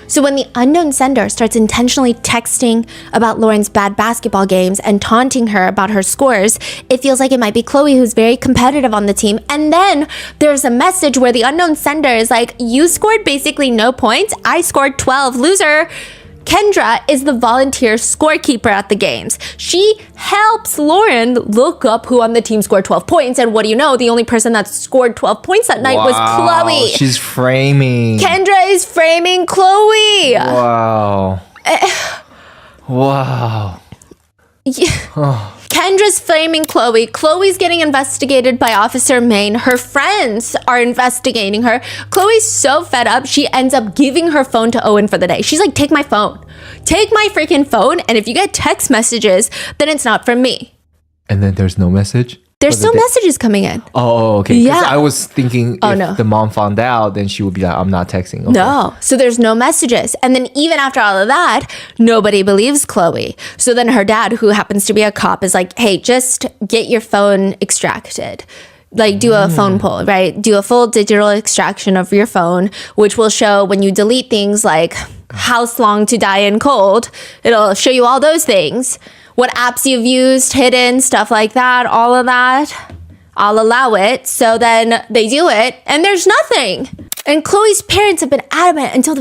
So when the unknown sender starts intentionally texting about Lauren's bad basketball games and taunting her about her scores, it feels like it might be Chloe who's very competitive on the team. And then there's a message where the unknown sender is like, you scored basically no points. I scored 12, loser. Kendra is the volunteer scorekeeper at the games. She helps Lauren look up who on the team scored 12 points. And what do you know? The only person that scored 12 points that night was Chloe. She's framing. Kendra is framing Chloe. Wow. Wow. Yeah. Kendra's framing Chloe. Chloe's getting investigated by Officer Maine. Her friends are investigating her. Chloe's so fed up, she ends up giving her phone to Owen for the day. She's like, take my phone. Take my freaking phone, and if you get text messages, then it's not from me. And then there's no message? There's still messages coming in. Oh, okay. Yeah. I was thinking if the mom found out, then she would be like, I'm not texting. Okay. No. So there's no messages. And then even after all of that, nobody believes Chloe. So then her dad, who happens to be a cop, is like, hey, just get your phone extracted. Like do a phone poll, right? Do a full digital extraction of your phone, which will show when you delete things like house long to die in cold, it'll show you all those things. What apps you've used, hidden, stuff like that, all of that. I'll allow it. So then they do it and there's nothing. And Chloe's parents have been adamant until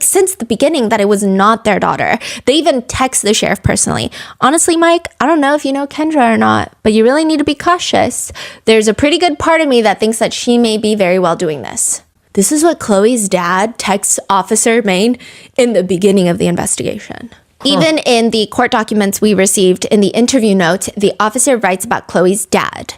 since the beginning that it was not their daughter. They even text the sheriff personally. Honestly, Mike, I don't know if you know Kendra or not, but you really need to be cautious. There's a pretty good part of me that thinks that she may be very well doing this. This is what Chloe's dad texts Officer Maine in the beginning of the investigation. Even in the court documents we received in the interview note, the officer writes about Chloe's dad.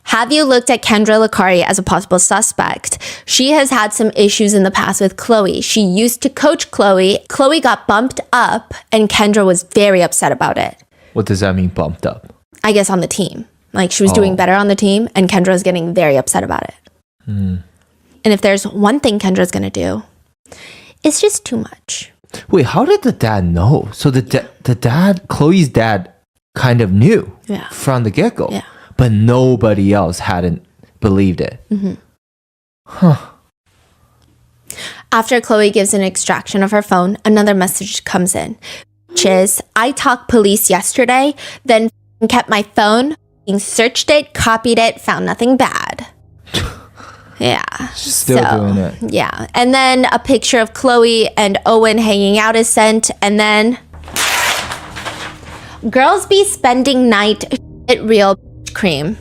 Have you looked at Kendra Licari as a possible suspect? She has had some issues in the past with Chloe. She used to coach Chloe. Chloe got bumped up and Kendra was very upset about it. What does that mean, bumped up? I guess on the team. Like she was doing better on the team and Kendra was getting very upset about it. And if there's one thing Kendra's going to do, it's just too much. Wait, how did the dad know? So the dad, Chloe's dad, kind of knew from the get-go, but nobody else hadn't believed it. After Chloe gives an extraction of her phone, another message comes in, which is, I talked police yesterday, then kept my phone, searched it, copied it, found nothing bad. Yeah. Still doing it. Yeah. And then a picture of Chloe and Owen hanging out is sent. And then girls be spending night at real cream.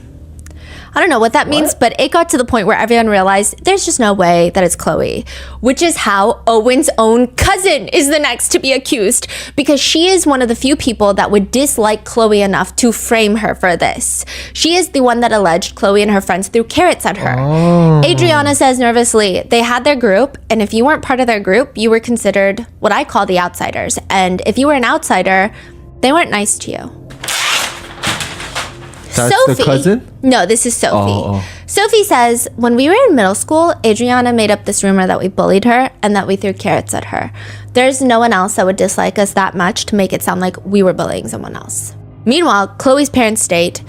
I don't know what that means, but it got to the point where everyone realized there's just no way that it's Chloe, which is how Owen's own cousin is the next to be accused, because she is one of the few people that would dislike Chloe enough to frame her for this. She is the one that alleged Chloe and her friends threw carrots at her. Adriana says nervously, they had their group, and if you weren't part of their group, you were considered what I call the outsiders. And if you were an outsider, they weren't nice to you. That's Sophie. The cousin? No, this is Sophie. Sophie says, when we were in middle school, Adriana made up this rumor that we bullied her and that we threw carrots at her. There's no one else that would dislike us that much to make it sound like we were bullying someone else. Meanwhile, Chloe's parents state,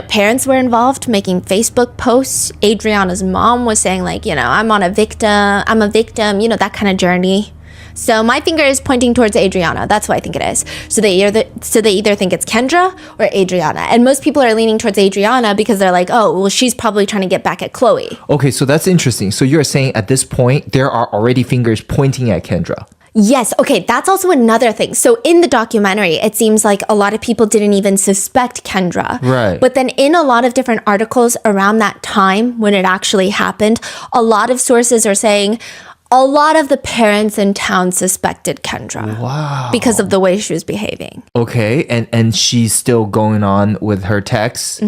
parents were involved making Facebook posts. Adriana's mom was saying I'm a victim, that kind of journey. So my finger is pointing towards Adriana. That's what I think it is. So they either think it's Kendra or Adriana. And most people are leaning towards Adriana because they're like, oh, well, she's probably trying to get back at Chloe. Okay, so that's interesting. So you're saying at this point, there are already fingers pointing at Kendra. Yes. Okay. That's also another thing. So in the documentary, it seems like a lot of people didn't even suspect Kendra. Right. But then in a lot of different articles around that time when it actually happened, a lot of sources are saying a lot of the parents in town suspected Kendra. Wow. Because of the way she was behaving. Okay, and she's still going on with her texts,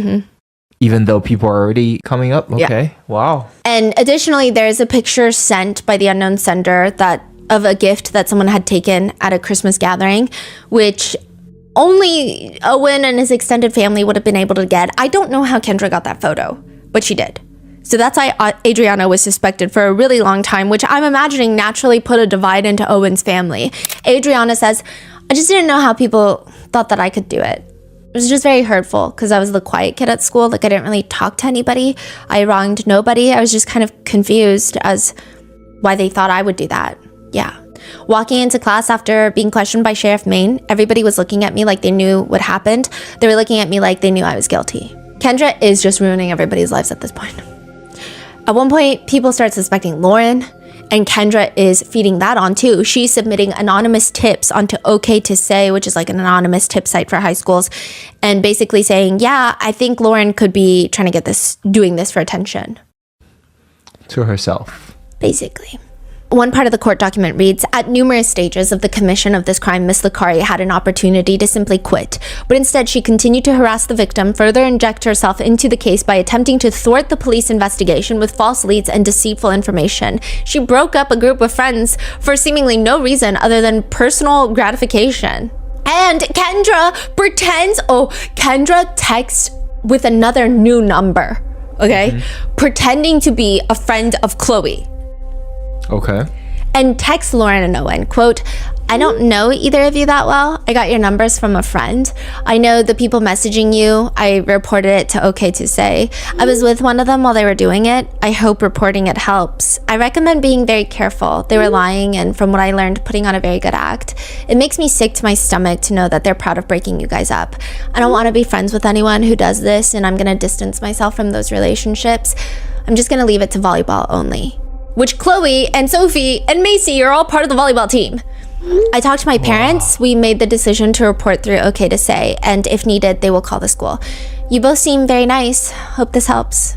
even though people are already coming up? Okay, yeah. Wow. And additionally, there's a picture sent by the unknown sender of a gift that someone had taken at a Christmas gathering, which only Owen and his extended family would have been able to get. I don't know how Kendra got that photo, but she did. So that's why Adriana was suspected for a really long time, which I'm imagining naturally put a divide into Owen's family. Adriana says, I just didn't know how people thought that I could do it. It was just very hurtful because I was the quiet kid at school. Like I didn't really talk to anybody. I wronged nobody. I was just kind of confused as why they thought I would do that. Yeah. Walking into class after being questioned by Sheriff Maine, everybody was looking at me like they knew what happened. They were looking at me like they knew I was guilty. Kendra is just ruining everybody's lives at this point. At one point, people start suspecting Lauren, and Kendra is feeding that on too. She's submitting anonymous tips onto OK to Say, which is like an anonymous tip site for high schools, and basically saying, yeah, I think Lauren could be trying to get doing this for attention. To herself. Basically. One part of the court document reads, at numerous stages of the commission of this crime, Miss Licari had an opportunity to simply quit, but instead she continued to harass the victim, further inject herself into the case by attempting to thwart the police investigation with false leads and deceitful information. She broke up a group of friends for seemingly no reason other than personal gratification. And Kendra texts with another new number, okay? Pretending to be a friend of Chloe. Okay. And text Lauren and Owen, quote, I don't know either of you that well. I got your numbers from a friend. I know the people messaging you. I reported it to OK to Say. I was with one of them while they were doing it. I hope reporting it helps. I recommend being very careful. They were lying and from what I learned, putting on a very good act. It makes me sick to my stomach to know that they're proud of breaking you guys up. I don't want to be friends with anyone who does this, and I'm going to distance myself from those relationships. I'm just going to leave it to volleyball only. Which Chloe and Sophie and Macy are all part of the volleyball team. I talked to my parents. We made the decision to report through OK to Say, and if needed, they will call the school. You both seem very nice. Hope this helps.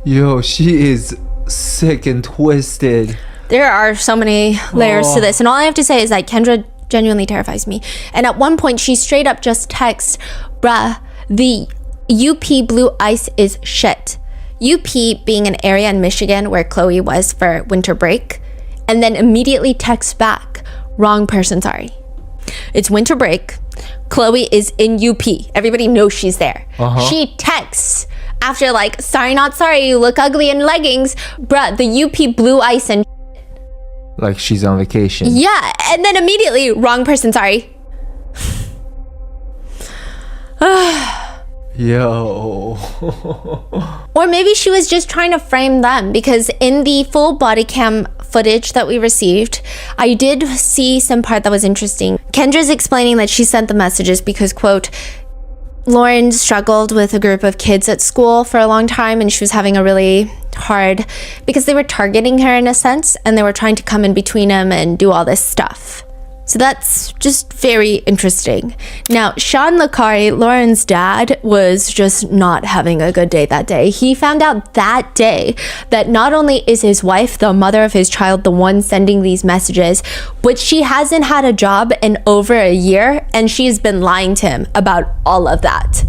Yo, she is sick and twisted. There are so many layers to this, and all I have to say is that Kendra genuinely terrifies me. And at one point, she straight up just texts, bruh, the UP blue ice is shit. UP being an area in Michigan where Chloe was for winter break, and then immediately texts back, wrong person, sorry. It's winter break. Chloe is in UP. Everybody knows she's there. She texts after like, sorry, not sorry, you look ugly in leggings. Bruh, the UP blue ice and like she's on vacation. Yeah, and then immediately, wrong person, sorry. Yo. Or maybe she was just trying to frame them, because in the full body cam footage that we received, I did see some part that was interesting. Kendra's explaining that she sent the messages because, quote, Lauren struggled with a group of kids at school for a long time, and she was having a really hard, because they were targeting her in a sense, and they were trying to come in between them and do all this stuff. So that's just very interesting. Now, Sean Licari, Lauren's dad, was just not having a good day that day. He found out that day that not only is his wife, the mother of his child, the one sending these messages, but she hasn't had a job in over a year, and she's been lying to him about all of that.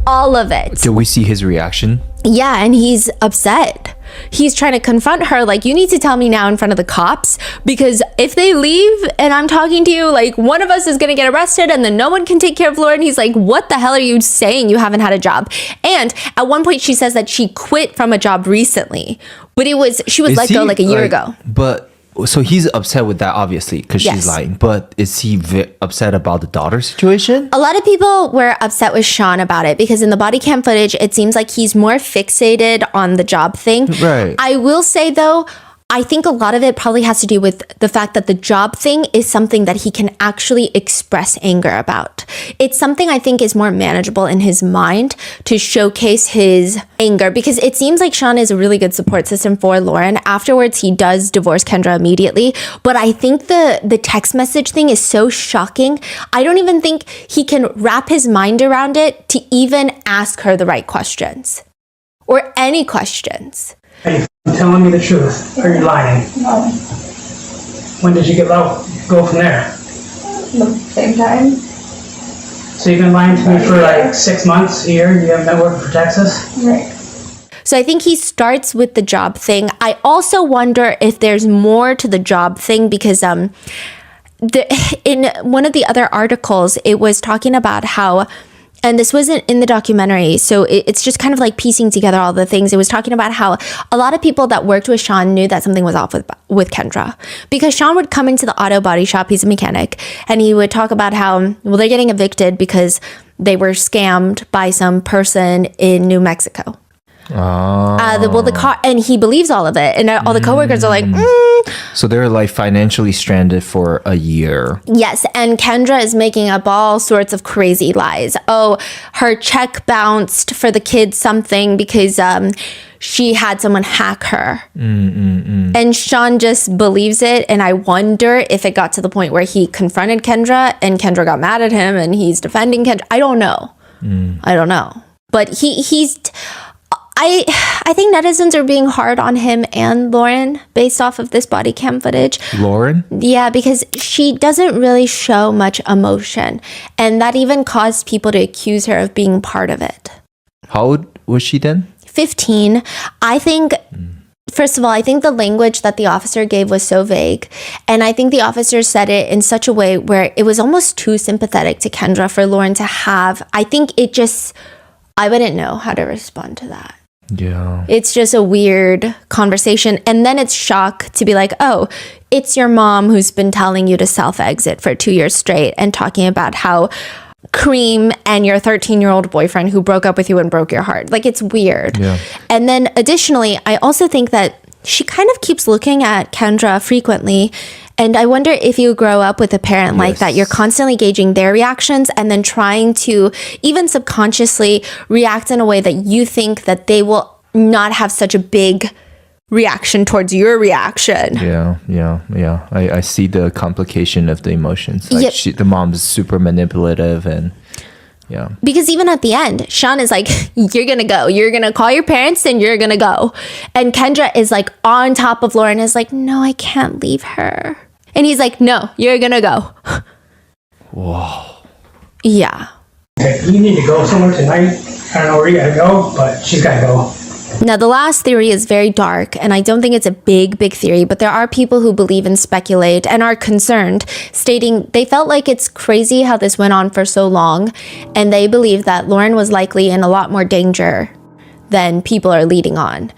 All of it. Did we see his reaction? Yeah, and he's upset. He's trying to confront her like, you need to tell me now in front of the cops, because if they leave and I'm talking to you, like one of us is going to get arrested and then no one can take care of Lauren. He's like, what the hell are you saying? You haven't had a job. And at one point she says that she quit from a job recently, but she was let go like a year ago. But so he's upset with that, obviously, because Yes. she's lying. But is he upset about the daughter situation? A lot of people were upset with Sean about it, because in the body cam footage, it seems like he's more fixated on the job thing. Right. I will say, though, I think a lot of it probably has to do with the fact that the job thing is something that he can actually express anger about. It's something I think is more manageable in his mind to showcase his anger, because it seems like Sean is a really good support system for Lauren. Afterwards, he does divorce Kendra immediately, but I think the text message thing is so shocking. I don't even think he can wrap his mind around it to even ask her the right questions or any questions. Are you telling me the truth? Or are you lying? No, When did you go from there? the same time. So you've been lying to me for like 6 months, a year? You haven't been working for Texas? Right. So I think he starts with the job thing. I also wonder if there's more to the job thing, because in one of the other articles, it was talking about how, and this wasn't in the documentary, so it's just kind of like piecing together all the things. It was talking about how a lot of people that worked with Sean knew that something was off with Kendra, because Sean would come into the auto body shop, he's a mechanic, and he would talk about how, well, they're getting evicted because they were scammed by some person in New Mexico. The car, and he believes all of it, and all the coworkers are like, So they're like financially stranded for a year. Yes, and Kendra is making up all sorts of crazy lies. Oh, her check bounced for the kids something because she had someone hack her. And Sean just believes it, and I wonder if it got to the point where he confronted Kendra and Kendra got mad at him and he's defending Kendra. I don't know. I don't know. But he's... I think netizens are being hard on him and Lauren based off of this body cam footage. Lauren? Yeah, because she doesn't really show much emotion. And that even caused people to accuse her of being part of it. How old was she then? 15. I think, first of all, I think the language that the officer gave was so vague. And I think the officer said it in such a way where it was almost too sympathetic to Kendra for Lauren to have. I think it just, I wouldn't know how to respond to that. Yeah. It's just a weird conversation. And then it's shock to be like, oh, it's your mom who's been telling you to self-exit for 2 years straight and talking about how Cream and your 13-year-old boyfriend who broke up with you and broke your heart. Like, it's weird. Yeah. And then additionally, I also think that she kind of keeps looking at Kendra frequently. And I wonder if you grow up with a parent like that, you're constantly gauging their reactions and then trying to even subconsciously react in a way that you think that they will not have such a big reaction towards your reaction. Yeah. I see the complication of the emotions. Like the mom's super manipulative and yeah. Because even at the end, Sean is like, you're going to go. You're going to call your parents and you're going to go. And Kendra is like on top of Lauren, is like, no, I can't leave her. And he's like, no, you're going to go. Whoa. Yeah. Okay, you need to go somewhere tonight. I don't know where you gotta go, but she's gotta go. Now, the last theory is very dark, and I don't think it's a big theory, but there are people who believe and speculate and are concerned, stating they felt like it's crazy how this went on for so long, and they believe that Lauren was likely in a lot more danger than people are leading on.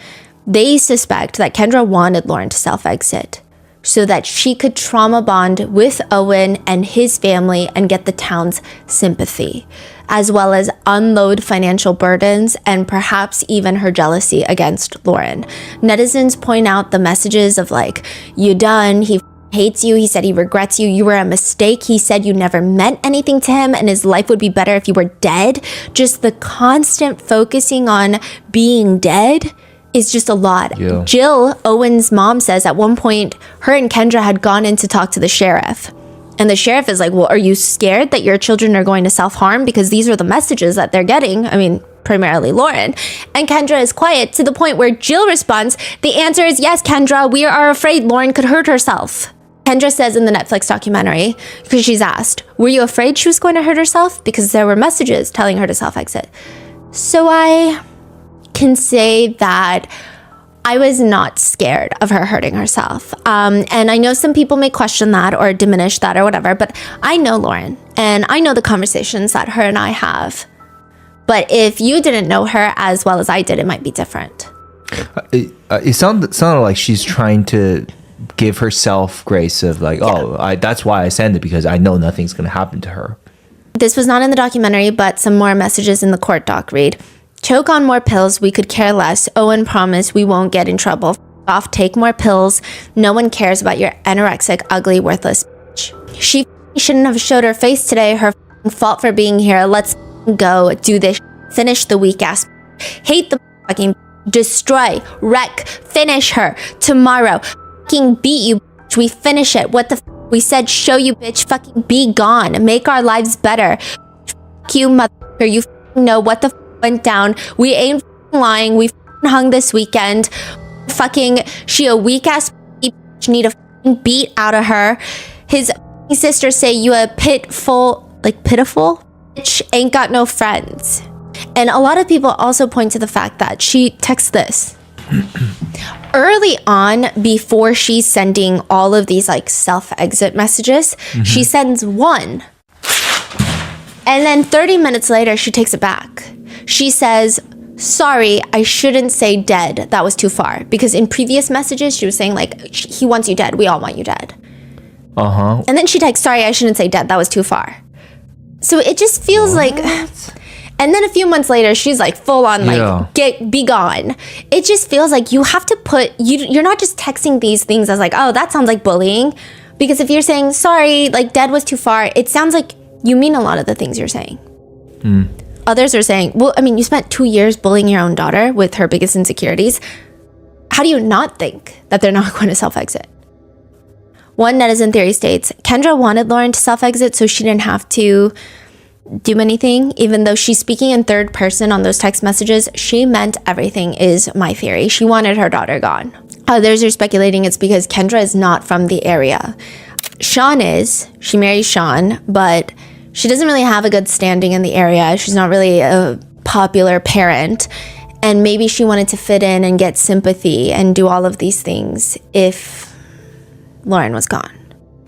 They suspect that Kendra wanted Lauren to self-exit so that she could trauma bond with Owen and his family and get the town's sympathy, as well as unload financial burdens and perhaps even her jealousy against Lauren. Netizens point out the messages of like, you done, he hates you, he said he regrets you, you were a mistake, he said you never meant anything to him and his life would be better if you were dead. Just the constant focusing on being dead is just a lot. Yeah. Jill, Owen's mom, says at one point her and Kendra had gone in to talk to the sheriff. And the sheriff is like, well, are you scared that your children are going to self-harm? Because these are the messages that they're getting. I mean, primarily Lauren. And Kendra is quiet to the point where Jill responds, the answer is yes, Kendra, we are afraid Lauren could hurt herself. Kendra says in the Netflix documentary, because she's asked, were you afraid she was going to hurt herself? Because there were messages telling her to self-exit. So I can say that I was not scared of her hurting herself. And I know some people may question that or diminish that or whatever, but I know Lauren and I know the conversations that her and I have. But if you didn't know her as well as I did, it might be different. It sounded like she's trying to give herself grace of like, that's why I send it, because I know nothing's going to happen to her. This was not in the documentary, but some more messages in the court doc read. Choke on more pills, we could care less. Owen promised we won't get in trouble. off, take more pills. No one cares about your anorexic, ugly, worthless bitch. She shouldn't have showed her face today. Her fault for being here. Let's go do this. Finish the weak ass. Hate the fucking destroy, wreck, finish her tomorrow. Fucking beat you. We finish it. What the we said, show you, bitch. Fucking be gone. Make our lives better. Fuck you, motherfucker. You know what the went down. We ain't lying. We hung this weekend. Fucking, she a weak ass bitch. Need a beat out of her. His sisters say you a pitiful bitch. Ain't got no friends. And a lot of people also point to the fact that she texts this. Early on, before she's sending all of these like self-exit messages, she sends one. And then 30 minutes later, she takes it back. She says, sorry, I shouldn't say dead. That was too far. Because in previous messages, she was saying like, he wants you dead. We all want you dead. And then she texts, sorry, I shouldn't say dead. That was too far. So it just feels like... And then a few months later, she's like full on like, be gone. It just feels like you have to put, you're not just texting these things as like, oh, that sounds like bullying. Because if you're saying, sorry, like dead was too far, it sounds like you mean a lot of the things you're saying. Others are saying, well, I mean, you spent 2 years bullying your own daughter with her biggest insecurities. How do you not think that they're not going to self-exit? One netizen theory states, Kendra wanted Lauren to self-exit so she didn't have to do anything. Even though she's speaking in third person on those text messages, she meant everything is my theory. She wanted her daughter gone. Others are speculating it's because Kendra is not from the area. Sean is. She marries Sean, but she doesn't really have a good standing in the area. She's not really a popular parent. And maybe she wanted to fit in and get sympathy and do all of these things if Lauren was gone.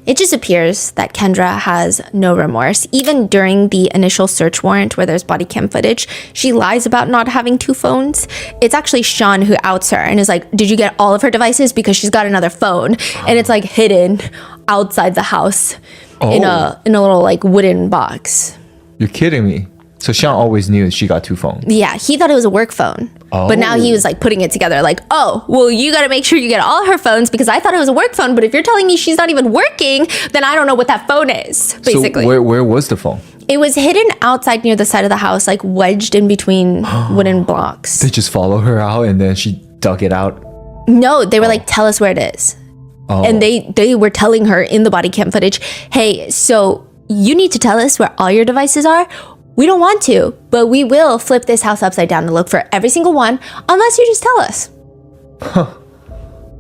It just appears that Kendra has no remorse. Even during the initial search warrant where there's body cam footage, she lies about not having 2 phones. It's actually Sean who outs her and is like, did you get all of her devices? Because she's got another phone. And it's like hidden outside the house in a little like wooden box. You're kidding me. So Sean always knew she got 2 phones. Yeah, he thought it was a work phone. But now he was like putting it together like, oh, well, you got to make sure you get all her phones because I thought it was a work phone. But if you're telling me she's not even working, then I don't know what that phone is, basically. So where was the phone? It was hidden outside near the side of the house, like wedged in between wooden blocks. They just follow her out and then she dug it out? No, they were like, tell us where it is. And they were telling her in the body cam footage, hey, so you need to tell us where all your devices are. We don't want to, but we will flip this house upside down and look for every single one, unless you just tell us.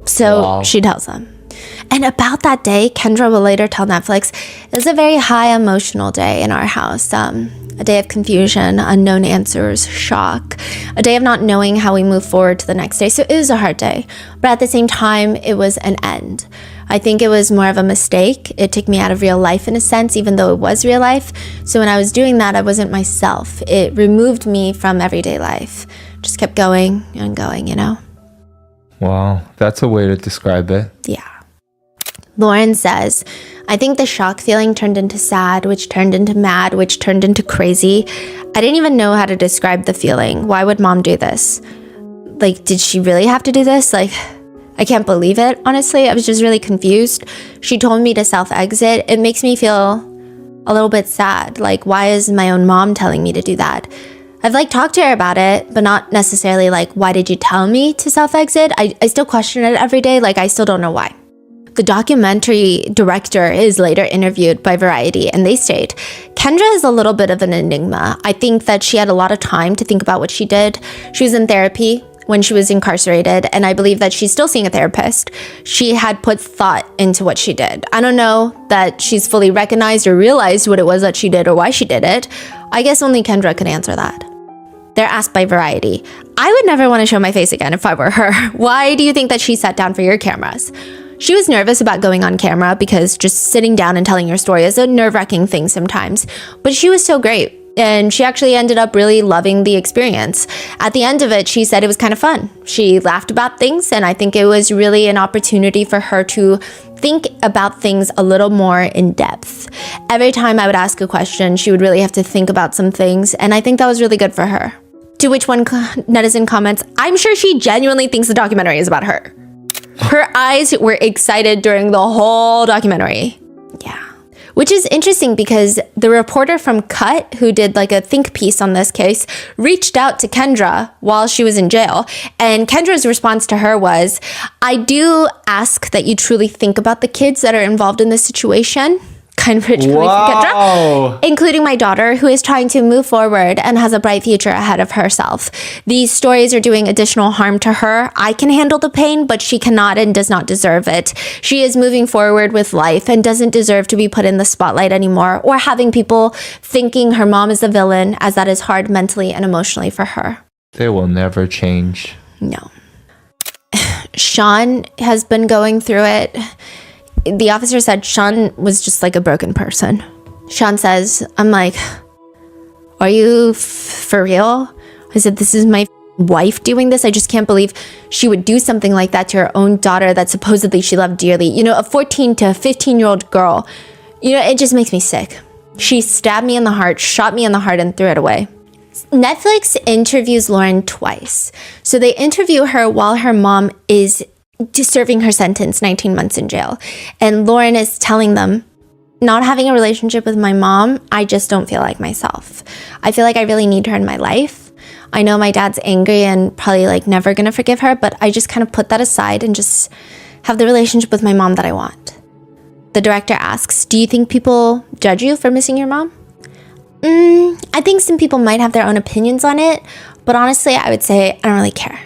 So she tells them. And about that day, Kendra will later tell Netflix, it was a very high emotional day in our house. A day of confusion, unknown answers, shock, a day of not knowing how we move forward to the next day. So it was a hard day, but at the same time, it was an end. I think it was more of a mistake. It took me out of real life in a sense, even though it was real life. So when I was doing that, I wasn't myself. It removed me from everyday life. Just kept going and going, you know? Wow, that's a way to describe it. Yeah. Lauren says, I think the shock feeling turned into sad, which turned into mad, which turned into crazy. I didn't even know how to describe the feeling. Why would mom do this? Like, did she really have to do this? Like, I can't believe it, honestly. I was just really confused. She told me to self-exit. It makes me feel a little bit sad. Like, why is my own mom telling me to do that? I've like talked to her about it, but not necessarily like, why did you tell me to self-exit? I still question it every day. Like, I still don't know why. The documentary director is later interviewed by Variety, and they state, Kendra is a little bit of an enigma. I think that she had a lot of time to think about what she did. She was in therapy when she was incarcerated, and I believe that she's still seeing a therapist. She had put thought into what she did. I don't know that she's fully recognized or realized what it was that she did or why she did it. I guess only Kendra could answer that. They're asked by Variety, I would never want to show my face again if I were her. Why do you think that she sat down for your cameras? She was nervous about going on camera because just sitting down and telling your story is a nerve-wracking thing sometimes. But she was so great. And she actually ended up really loving the experience. At the end of it, she said it was kind of fun. She laughed about things, and I think it was really an opportunity for her to think about things a little more in depth. Every time I would ask a question, she would really have to think about some things, and I think that was really good for her. To which one netizen comments, I'm sure she genuinely thinks the documentary is about her. Her eyes were excited during the whole documentary. Yeah. Which is interesting because the reporter from Cut, who did like a think piece on this case, reached out to Kendra while she was in jail. And Kendra's response to her was, I do ask that you truly think about the kids that are involved in this situation. Kind of rich coming from Kendra, including my daughter, who is trying to move forward and has a bright future ahead of herself. These stories are doing additional harm to her. I can handle the pain, but she cannot and does not deserve it. She is moving forward with life and doesn't deserve to be put in the spotlight anymore or having people thinking her mom is the villain, as that is hard mentally and emotionally for her. They will never change. No. Sean has been going through it. The officer said Sean was just like a broken person. Sean says, I'm like, are you for real? I said, this is my wife doing this. I just can't believe she would do something like that to her own daughter that supposedly she loved dearly. You know, a 14 to 15-year-old girl. You know, it just makes me sick. She stabbed me in the heart, shot me in the heart, and threw it away. Netflix interviews Lauren twice. So they interview her while her mom is just serving her sentence, 19 months in jail. And Lauren is telling them, not having a relationship with my mom, I just don't feel like myself. I feel like I really need her in my life. I know my dad's angry and probably like never gonna forgive her, but I just kind of put that aside and just have the relationship with my mom that I want. The director asks, do you think people judge you for missing your mom? I think some people might have their own opinions on it, but honestly, I would say I don't really care.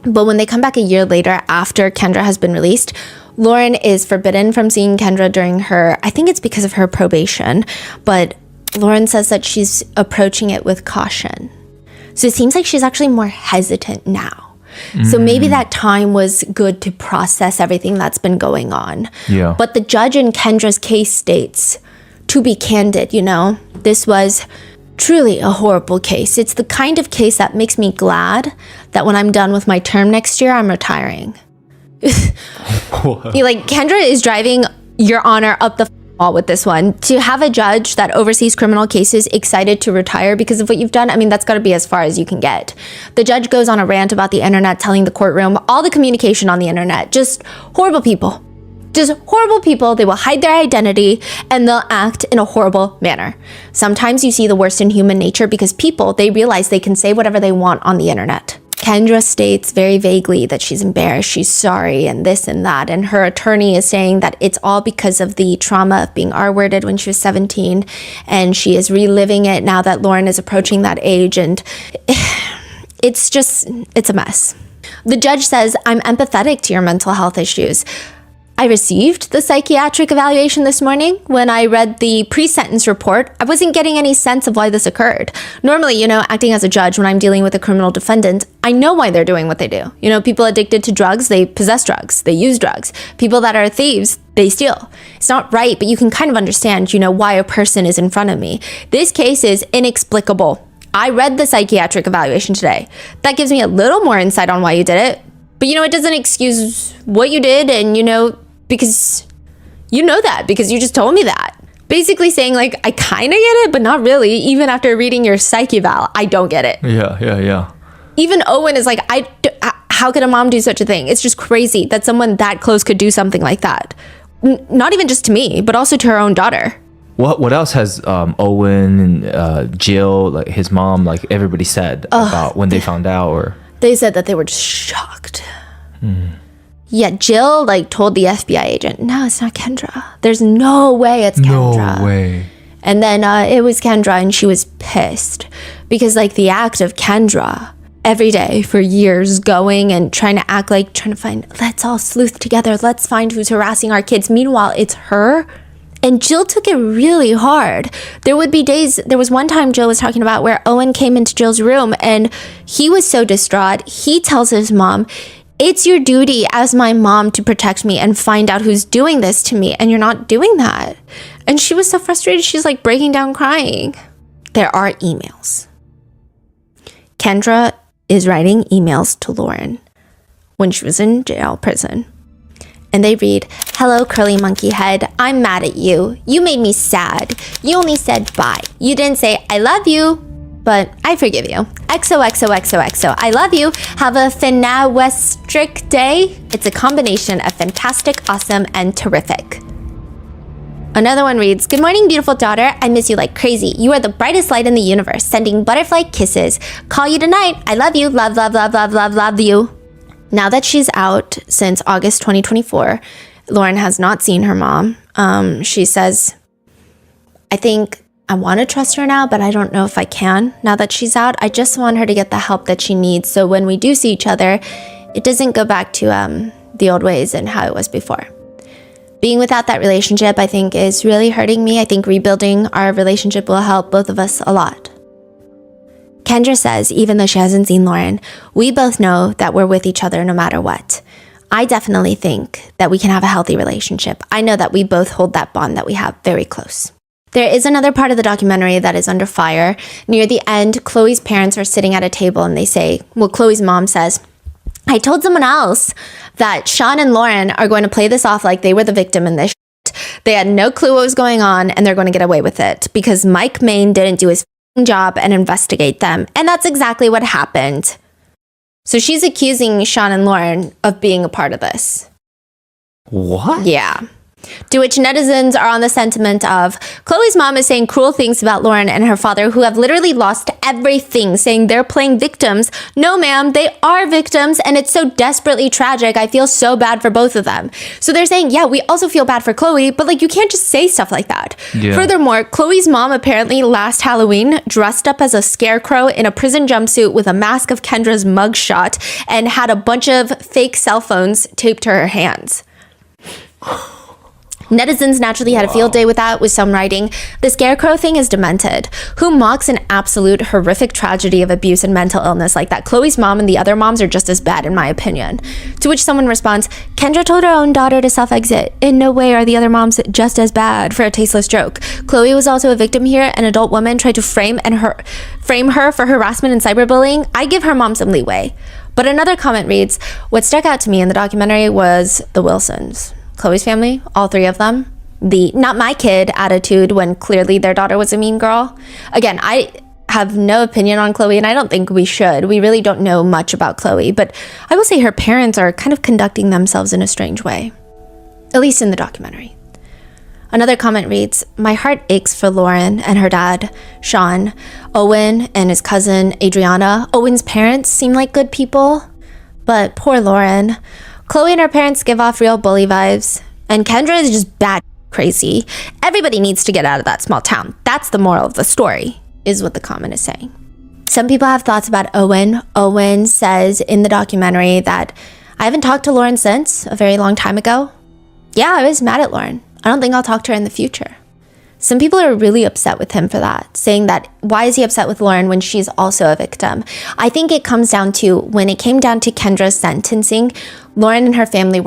But when they come back a year later after Kendra has been released, Lauren is forbidden from seeing Kendra during her, I think it's because of her probation, but Lauren says that she's approaching it with caution. So it seems like she's actually more hesitant now. So maybe that time was good to process everything that's been going on. Yeah. But the judge in Kendra's case states, to be candid, you know, this was truly a horrible case. It's the kind of case that makes me glad that when I'm done with my term next year, I'm retiring. Like, Kendra is driving Your Honor up the wall with this one. To have a judge that oversees criminal cases excited to retire because of what you've done, I mean, that's got to be as far as you can get. The judge goes on a rant about the internet, telling the courtroom all the communication on the internet, just horrible people. Just horrible people. They will hide their identity and they'll act in a horrible manner. Sometimes you see the worst in human nature because people, they realize they can say whatever they want on the internet. Kendra states very vaguely that she's embarrassed, she's sorry, and this and that. And her attorney is saying that it's all because of the trauma of being R-worded when she was 17. And she is reliving it now that Lauren is approaching that age. And it's a mess. The judge says, I'm empathetic to your mental health issues. I received the psychiatric evaluation this morning. When I read the pre-sentence report, I wasn't getting any sense of why this occurred. Normally, you know, acting as a judge when I'm dealing with a criminal defendant, I know why they're doing what they do. You know, people addicted to drugs, they possess drugs, they use drugs. People that are thieves, they steal. It's not right, but you can kind of understand, you know, why a person is in front of me. This case is inexplicable. I read the psychiatric evaluation today. That gives me a little more insight on why you did it. But, you know, it doesn't excuse what you did and, you know, because you know that because you just told me that. Basically saying like, I kind of get it, but not really. Even after reading your psych eval, I don't get it. Yeah. Even Owen is like, how could a mom do such a thing? It's just crazy that someone that close could do something like that. Not even just to me, but also to her own daughter. What else has Owen and Jill, like his mom, like everybody said about when they found out? Or they said that they were just shocked. Yeah, Jill like told the FBI agent, no, it's not Kendra. There's no way it's Kendra. No way. And then it was Kendra and she was pissed because like the act of Kendra every day for years going and trying to act like trying to find, let's all sleuth together. Let's find who's harassing our kids. Meanwhile, it's her. And Jill took it really hard. There would be days, there was one time Jill was talking about where Owen came into Jill's room and he was so distraught. He tells his mom, it's your duty as my mom to protect me and find out who's doing this to me. And you're not doing that. And she was so frustrated. She's like breaking down crying. There are emails. Kendra is writing emails to Lauren when she was in prison. And they read, hello, curly monkey head. I'm mad at you. You made me sad. You only said bye. You didn't say, I love you. but I forgive you. XOXOXOXO. I love you. Have a fantastic day. It's a combination of fantastic, awesome, and terrific. Another one reads, good morning, beautiful daughter. I miss you like crazy. You are the brightest light in the universe. Sending butterfly kisses. Call you tonight. I love you. Love, love, love, love, love, love you. Now that she's out since August 2024, Lauren has not seen her mom. She says, I think I want to trust her now, but I don't know if I can now that she's out. I just want her to get the help that she needs. So when we do see each other, it doesn't go back to the old ways and how it was before. Being without that relationship, I think, is really hurting me. I think rebuilding our relationship will help both of us a lot. Kendra says, even though she hasn't seen Lauren, we both know that we're with each other no matter what. I definitely think that we can have a healthy relationship. I know that we both hold that bond that we have very close. There is another part of the documentary that is under fire. Near the end, Chloe's parents are sitting at a table and they say, well, Chloe's mom says, I told someone else that Sean and Lauren are going to play this off like they were the victim in this shit. They had no clue what was going on and they're going to get away with it because Mike Main didn't do his job and investigate them. And that's exactly what happened. So she's accusing Sean and Lauren of being a part of this. What? Yeah. To which netizens are on the sentiment of, Chloe's mom is saying cruel things about Lauren and her father who have literally lost everything, saying they're playing victims. No, ma'am, they are victims and it's so desperately tragic. I feel so bad for both of them. So they're saying, yeah, we also feel bad for Chloe, but like you can't just say stuff like that. Yeah. Furthermore, Chloe's mom apparently last Halloween dressed up as a scarecrow in a prison jumpsuit with a mask of Kendra's mugshot and had a bunch of fake cell phones taped to her hands. Netizens naturally had a field day with that, with some writing, the scarecrow thing is demented. Who mocks an absolute horrific tragedy of abuse and mental illness like that? Chloe's mom and the other moms are just as bad, in my opinion. To which someone responds, Kendra told her own daughter to self-exit. In no way are the other moms just as bad for a tasteless joke. Chloe was also a victim here. An adult woman tried to frame her for harassment and cyberbullying. I give her mom some leeway. But another comment reads, what stuck out to me in the documentary was the Wilsons. Chloe's family, all three of them, the not my kid attitude when clearly their daughter was a mean girl. Again, I have no opinion on Chloe and I don't think we should. We really don't know much about Chloe, but I will say her parents are kind of conducting themselves in a strange way, at least in the documentary. Another comment reads, my heart aches for Lauren and her dad, Sean, Owen and his cousin, Adriana. Owen's parents seem like good people, but poor Lauren. Chloe and her parents give off real bully vibes, and Kendra is just bad crazy. Everybody needs to get out of that small town. That's the moral of the story, is what the comment is saying. Some people have thoughts about Owen. Owen says in the documentary that I haven't talked to Lauren since a very long time ago. Yeah, I was mad at Lauren. I don't think I'll talk to her in the future. Some people are really upset with him for that, saying that why is he upset with Lauren when she's also a victim? I think it comes down to when it came down to Kendra's sentencing, Lauren and her family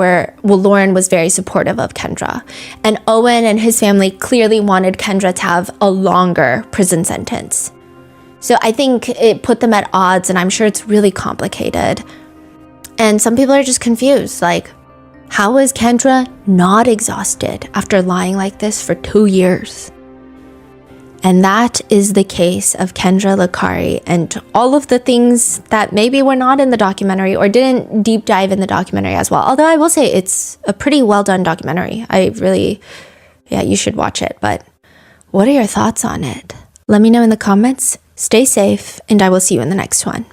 Lauren was very supportive of Kendra. And Owen and his family clearly wanted Kendra to have a longer prison sentence. So I think it put them at odds, and I'm sure it's really complicated. And some people are just confused, like, how is Kendra not exhausted after lying like this for 2 years? And that is the case of Kendra Licari and all of the things that maybe were not in the documentary or didn't deep dive in the documentary as well. Although I will say it's a pretty well done documentary. You should watch it. But what are your thoughts on it? Let me know in the comments. Stay safe, and I will see you in the next one.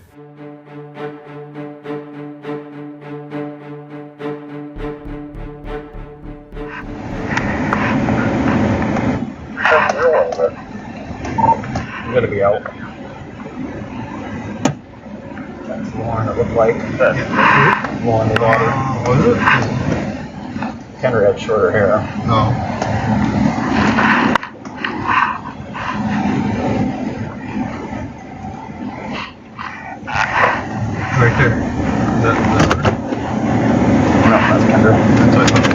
I'm gonna be out. That's Lauren, it looked like. Lauren, the daughter. Was it? Kendra had shorter hair. No. Right there. No, that's Kendra. That's what I thought.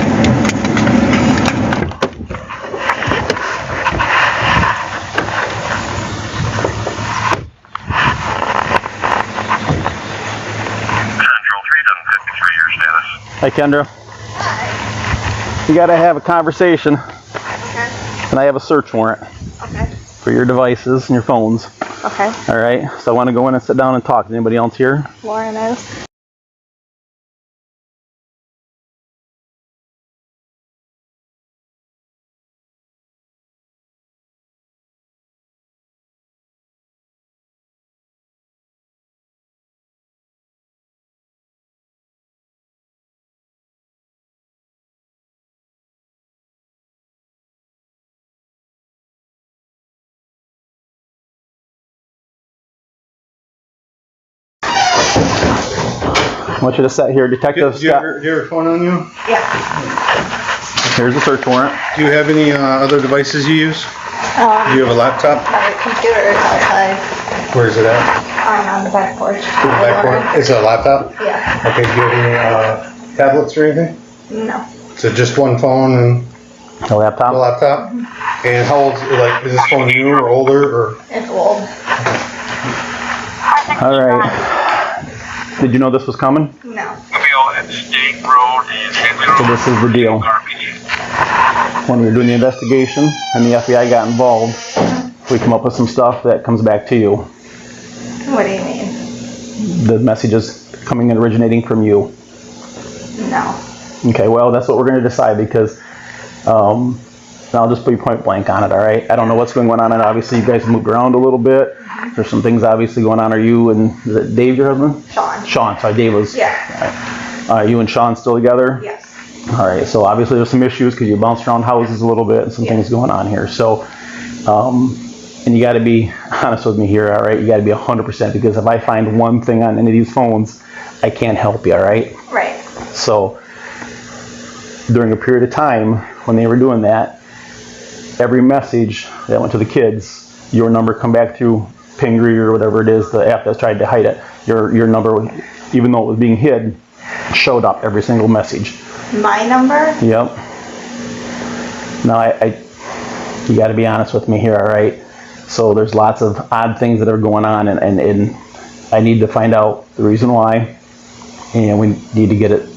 Hi, Kendra. Hi. You gotta have a conversation. Okay. And I have a search warrant. Okay. For your devices and your phones. Okay. All right. So I want to go in and sit down and talk. Is anybody else here? Lauren is. I want you to sit here, Detective Do you Scott. have your phone on you? Yeah. Here's the search warrant. Do you have any other devices you use? Do you have a laptop? My computer is outside. Where is it at? On the back porch. Backboard? Is it a laptop? Yeah. Okay, do you have any tablets or anything? No. So just one phone and The laptop. a laptop? And how old, like, is this phone new or older or? It's old. All right. Did you know this was coming? No. So this is the deal. When we were doing the investigation and the FBI got involved, we come up with some stuff that comes back to you. What do you mean? The messages coming and originating from you. No. Okay, well, that's what we're going to decide because I'll just be point blank on it, all right? I don't know what's going on, and obviously you guys moved around a little bit. There's some things obviously going on. Are you and, is it Dave, your husband? Sean. Sean, sorry, Dave was. Yeah. Are you and Sean still together? Yes. All right, so obviously there's some issues because you bounce around houses a little bit and some things going on here. So, and you got to be honest with me here, all right? You got to be 100% because if I find one thing on any of these phones, I can't help you, all right? Right. So, during a period of time when they were doing that, every message that went to the kids, your number come back through Pingree or whatever it is, the app that tried to hide it. Your number, even though it was being hid, showed up every single message. My number? Yep. Now, you got to be honest with me here, all right? So there's lots of odd things that are going on, and I need to find out the reason why, and we need to get it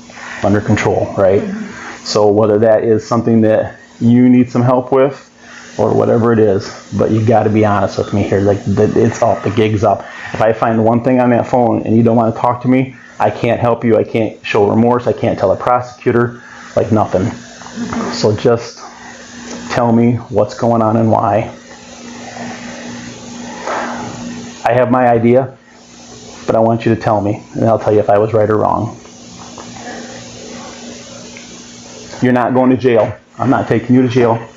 under control, right? Mm-hmm. So whether that is something that you need some help with, or whatever it is, but you got to be honest with me here. Like, it's up, the gig's up. If I find one thing on that phone and you don't want to talk to me, I can't help you. I can't show remorse. I can't tell a prosecutor, like nothing. Mm-hmm. So just tell me what's going on and why. I have my idea, but I want you to tell me, and I'll tell you if I was right or wrong. You're not going to jail. I'm not taking you to jail.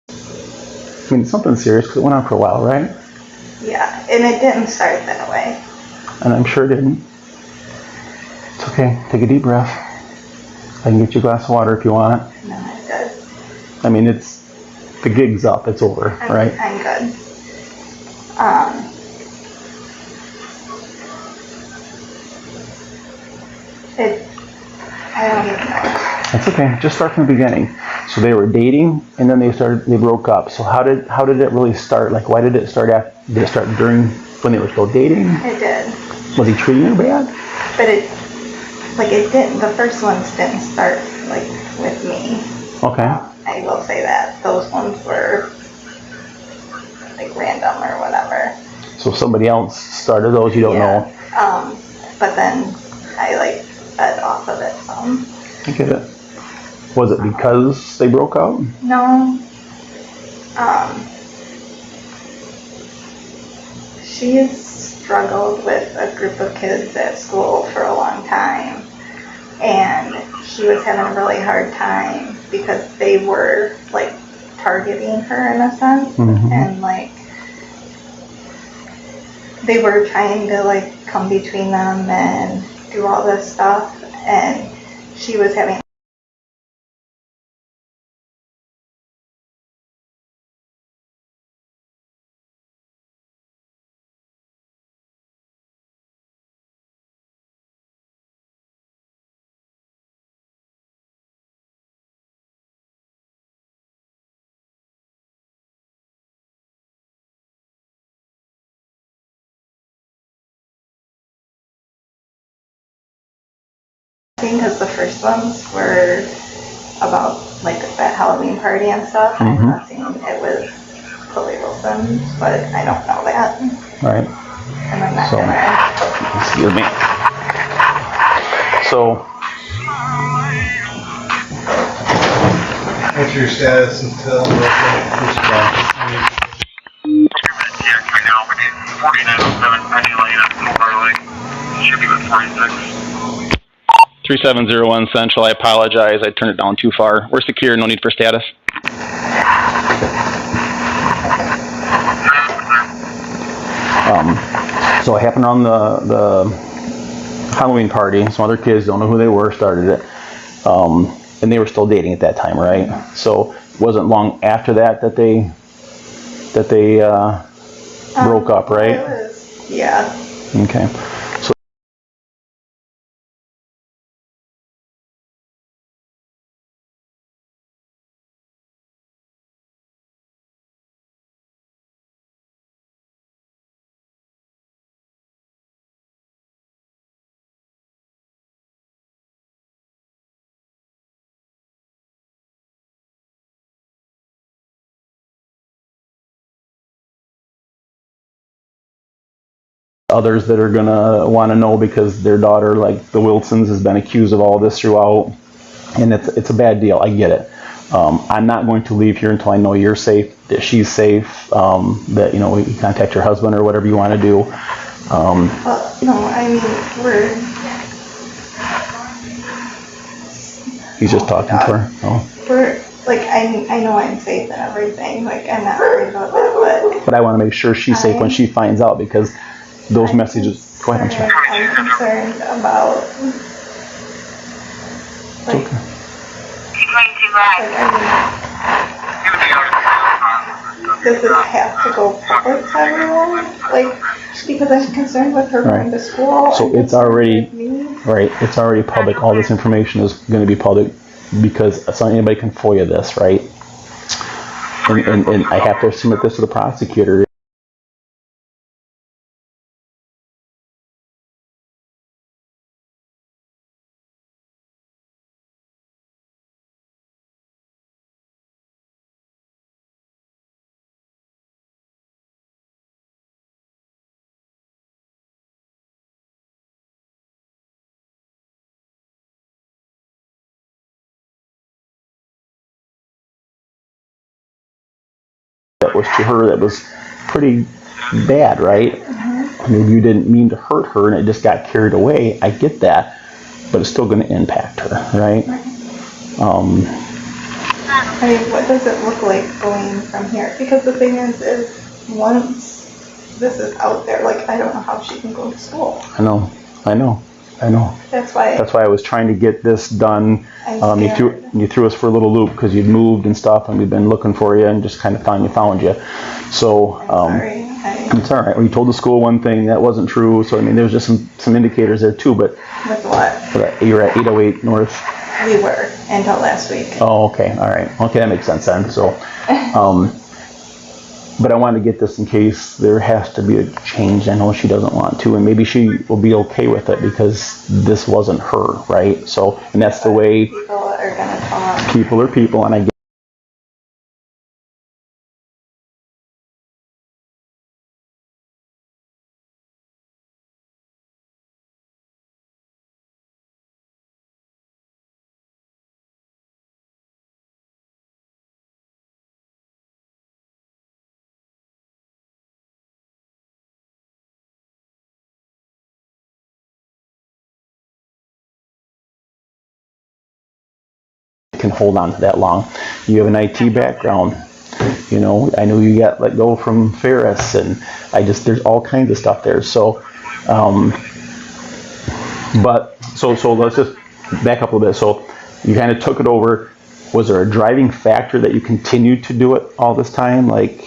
I mean, it's something serious because it went on for a while, right? Yeah, and it didn't start that way. And I'm sure it didn't. It's okay. Take a deep breath. I can get you a glass of water if you want it. No, I'm good. I mean, the gig's up. It's over, right? I'm good. I don't even know. That's okay. Just start from the beginning. So they were dating, and then they broke up. So how did it really start? Like, why did it start did it start during when they were still dating? It did. Was he treating her bad? But it didn't. The first ones didn't start like with me. Okay. I will say that those ones were like random or whatever. So somebody else started those, you don't know. But then I like fed off of it some. I get it. Was it because they broke up? No. She's struggled with a group of kids at school for a long time. And she was having a really hard time because they were like targeting her in a sense. Mm-hmm. And like they were trying to like come between them and do all this stuff. And she was having Because the first ones were about like that Halloween party and stuff. I'm not saying it was Chloe Wilson, but I don't know that. Right. And I'm not So, gonna. excuse me. So, What's your status until response? Right now, we need 4907 Penny Lane at Vulgar Lake. Should be with 46. 3701 Central, I apologize. I turned it down too far. We're secure, no need for status. so it happened on the Halloween party. Some other kids, don't know who they were, started it. And they were still dating at that time, right? So it wasn't long after that they broke up, right? It was, yeah. Okay. So others that are gonna want to know because their daughter, like the Wilsons, has been accused of all this throughout, and it's a bad deal. I get it. I'm not going to leave here until I know you're safe, that she's safe, that you contact your husband or whatever you want to do. Well, no, I mean He's just talking to her. Oh. we're like I know I'm safe and everything. Like I'm not worried about that, But I want to make sure she's safe when she finds out, because those messages. Go ahead, I'm sorry. I'm concerned about like. Okay. Does this have to go public to everyone? Like, because I'm concerned with her going to school. So it's already, right, it's already public. All this information is going to be public because anybody can FOIA this, right? And I have to submit this to the prosecutor. That was to her, that was pretty bad, right? Maybe you didn't mean to hurt her and it just got carried away. I get that, but it's still going to impact her, right? I mean, what does it look like going from here? Because the thing is once this is out there, like, I don't know how she can go to school. I know. That's why I was trying to get this done. I'm You threw us for a little loop because you'd moved and stuff, and we've been looking for you and just kind of found you. So I'm sorry. it's all right. Well, you told the school one thing that wasn't true. So I mean, there's just some indicators there too. But With what? you're at 808 North. We were until last week. Oh, okay. All right. Okay, that makes sense then. So, but I wanted to get this in case there has to be a change. I know she doesn't want to, and maybe she will be okay with it because this wasn't her, right? So, and that's the way People are gonna talk. people are people, and I get can hold on to that long. You have an IT background. I know you got let go from Ferris, and there's all kinds of stuff there. So, so let's just back up a little bit. So you kind of took it over. Was there a driving factor that you continued to do it all this time? Like,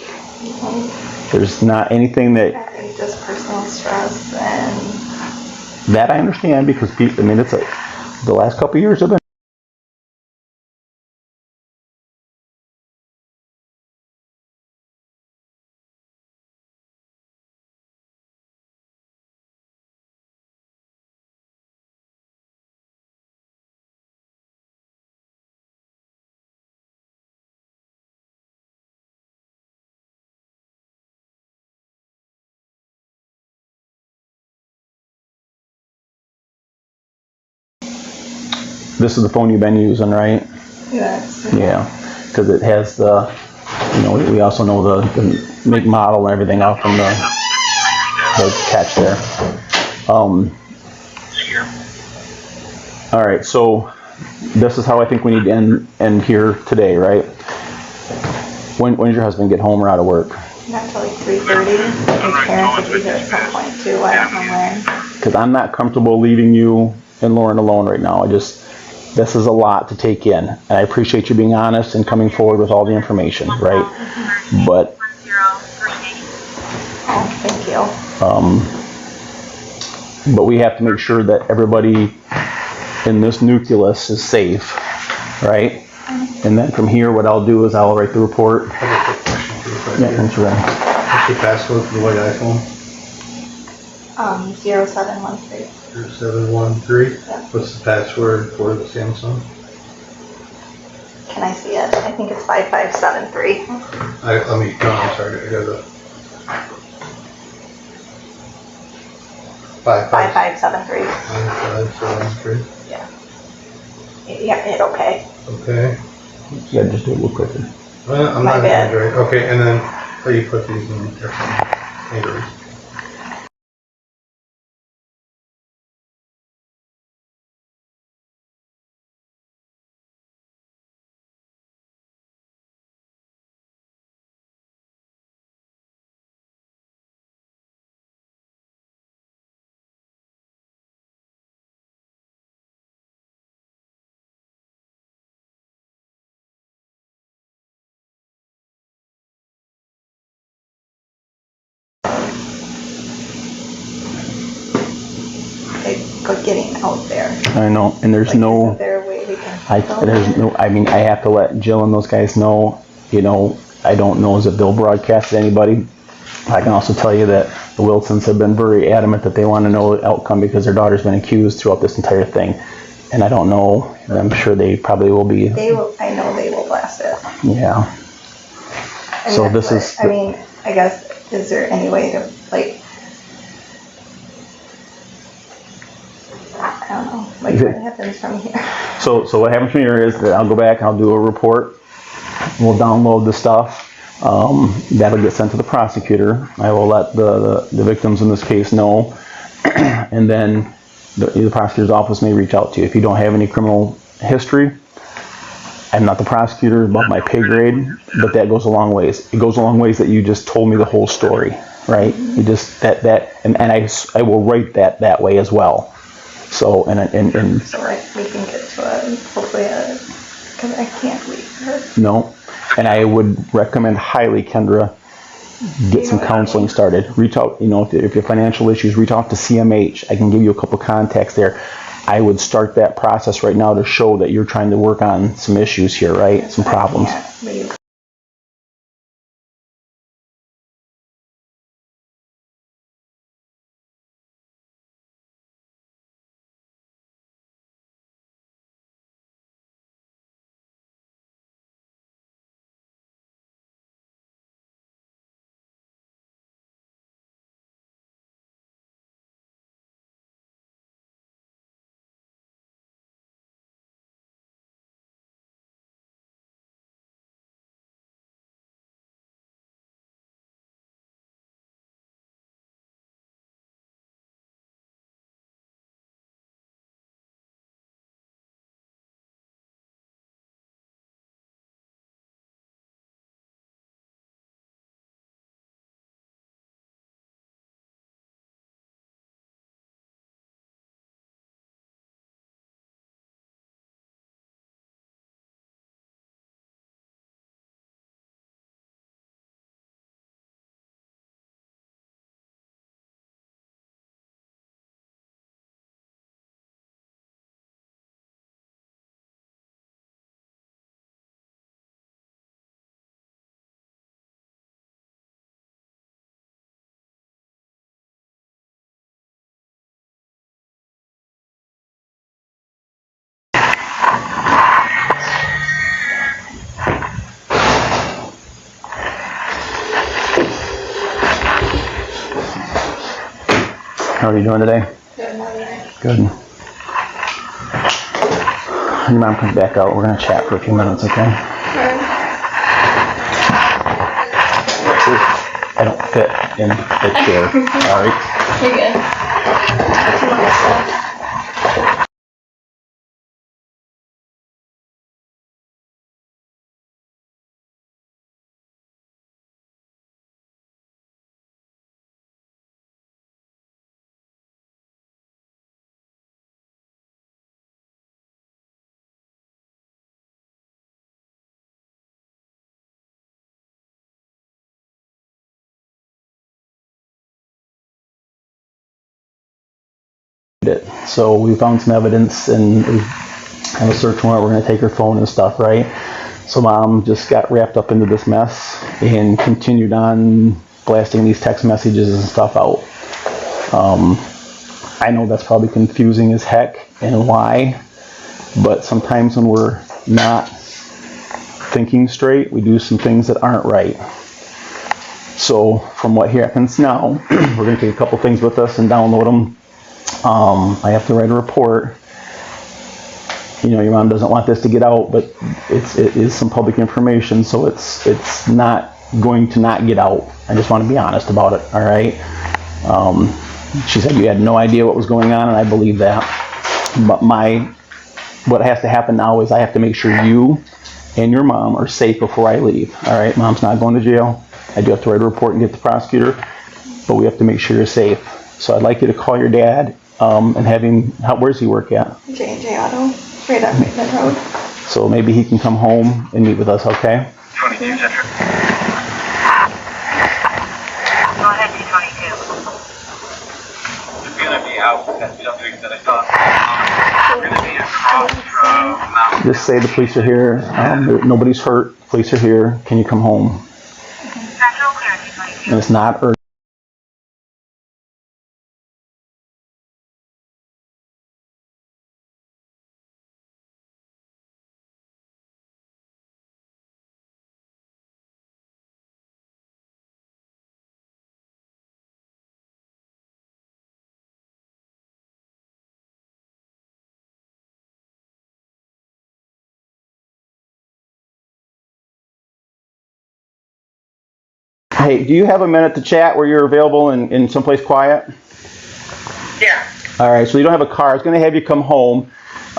there's not anything that. I think just personal stress and. That I understand because people. I mean, the last couple of years have been. This is the phone you've been using, right? Yes. Yeah, because it has the, we also know the make, model, and everything out from the catch there. All right, so this is how I think we need to end here today, right? When does your husband get home or out of work? Not till like 3:30. His parents will be here at some point too. I don't know when. Because I'm not comfortable leaving you and Lauren alone right now. This is a lot to take in, and I appreciate you being honest and coming forward with all the information, right? But thank you. But we have to make sure that everybody in this nucleus is safe, right? And then from here, what I'll do is I'll write the report. I have a quick question for you. Yeah, that's right. What's your passcode for the white iPhone? 0713. 0713. Yeah. What's the password for the Samsung? Can I see it? I think it's 5573. I'm sorry. I got it. 5573. 5573. Yeah. Yeah, hit okay. Okay. Yeah, just do it real quickly. I'm My not bad. Android. Okay, and then how you put these in different Androids? Getting out there. I know, and there's Like, no. isn't there a way we can I have to let Jill and those guys know, I don't know if they'll broadcast to anybody. I can also tell you that the Wilsons have been very adamant that they want to know the outcome because their daughter's been accused throughout this entire thing. And I don't know, and I'm sure they probably will be. I know they will blast it. Yeah. And So that's this what- is. I guess, is there any way to, I don't know, what happens from here? So what happens from here is that I'll go back and I'll do a report. We'll download the stuff. That'll get sent to the prosecutor. I will let the victims in this case know. And then the prosecutor's office may reach out to you. If you don't have any criminal history, I'm not the prosecutor, above my pay grade, but that goes a long ways. It goes a long ways that you just told me the whole story, right? You just, and I will write that way as well. So, and So we can get to hopefully because I can't leave her. No, and I would recommend highly, Kendra, get some counseling started. Reach out, if you have financial issues, reach out to CMH. I can give you a couple contacts there. I would start that process right now to show that you're trying to work on some issues here, right? Some problems. I can't leave. How are you doing today? Good morning. Good. Your mom comes back out. We're going to chat for a few minutes, okay? I don't fit in the chair. All right. You're good. That's some other stuff. It. So we found some evidence and we have a search warrant. We're going to take her phone and stuff, right? So mom just got wrapped up into this mess and continued on blasting these text messages and stuff out. I know that's probably confusing as heck and why, but sometimes when we're not thinking straight, we do some things that aren't right. So from what happens now, we're going to take a couple things with us and download them. I have to write a report. You know, your mom doesn't want this to get out, but it is some public information, so it's not going to not get out. I just want to be honest about it, all right? She said you had no idea what was going on, and I believe that. But what has to happen now is I have to make sure you and your mom are safe before I leave, all right? Mom's not going to jail. I do have to write a report and get the prosecutor, but we have to make sure you're safe. So I'd like you to call your dad and have him, where's he work at? J&J Auto, right on Maitland Road. So maybe he can come home and meet with us, okay? 22 Central. Go ahead, 222. It's gonna be out because we don't do that. I thought we're gonna be across from Mountain. Just say the police are here. Nobody's hurt. Police are here. Can you come home? Central clear, 222. And it's not urgent. Hey, do you have a minute to chat where you're available in someplace quiet? Yeah. All right, so you don't have a car. I was going to have you come home.